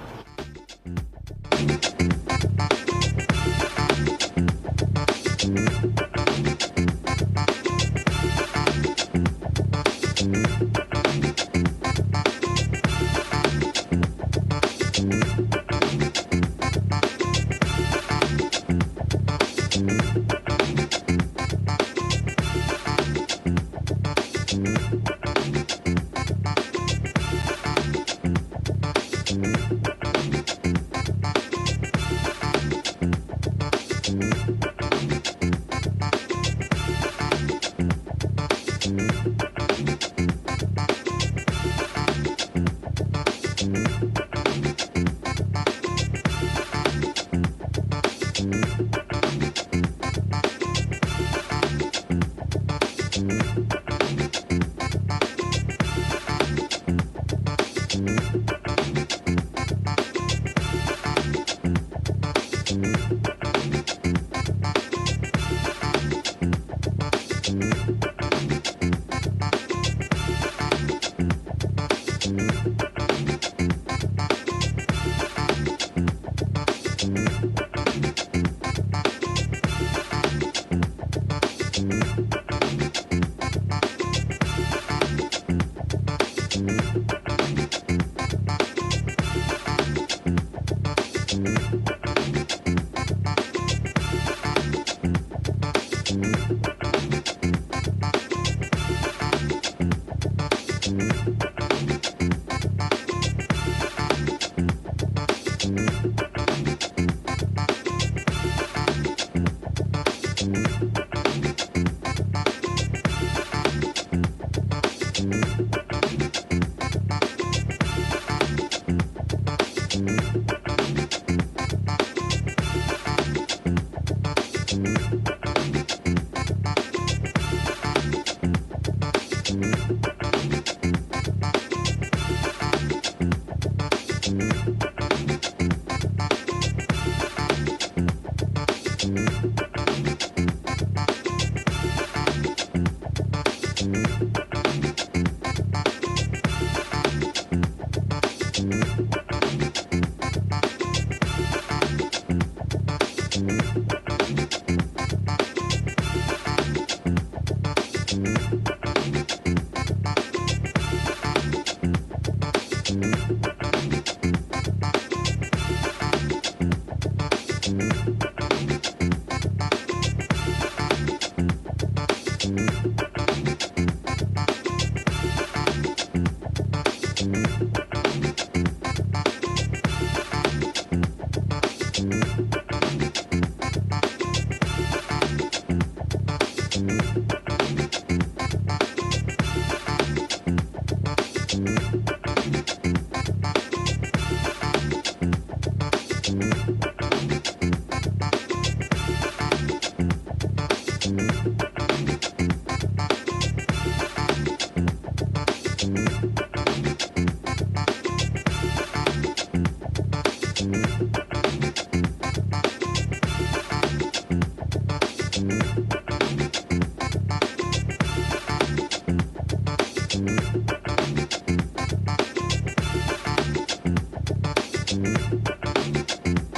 Thank you. All right, folks, let's go to my panel. Michael Imhotep, host of the African Haitian Network show, joining us out of Detroit.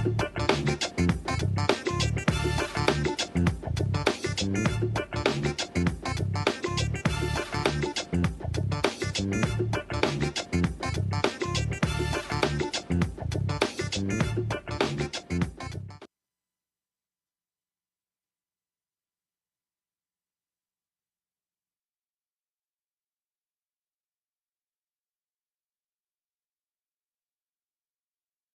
Manning, civil rights attorney out of Corpus Christi. Killer Bethea, communications strategist, normally out of Montgomery. Tamela Mann, endorsed, endorsement, endorsement.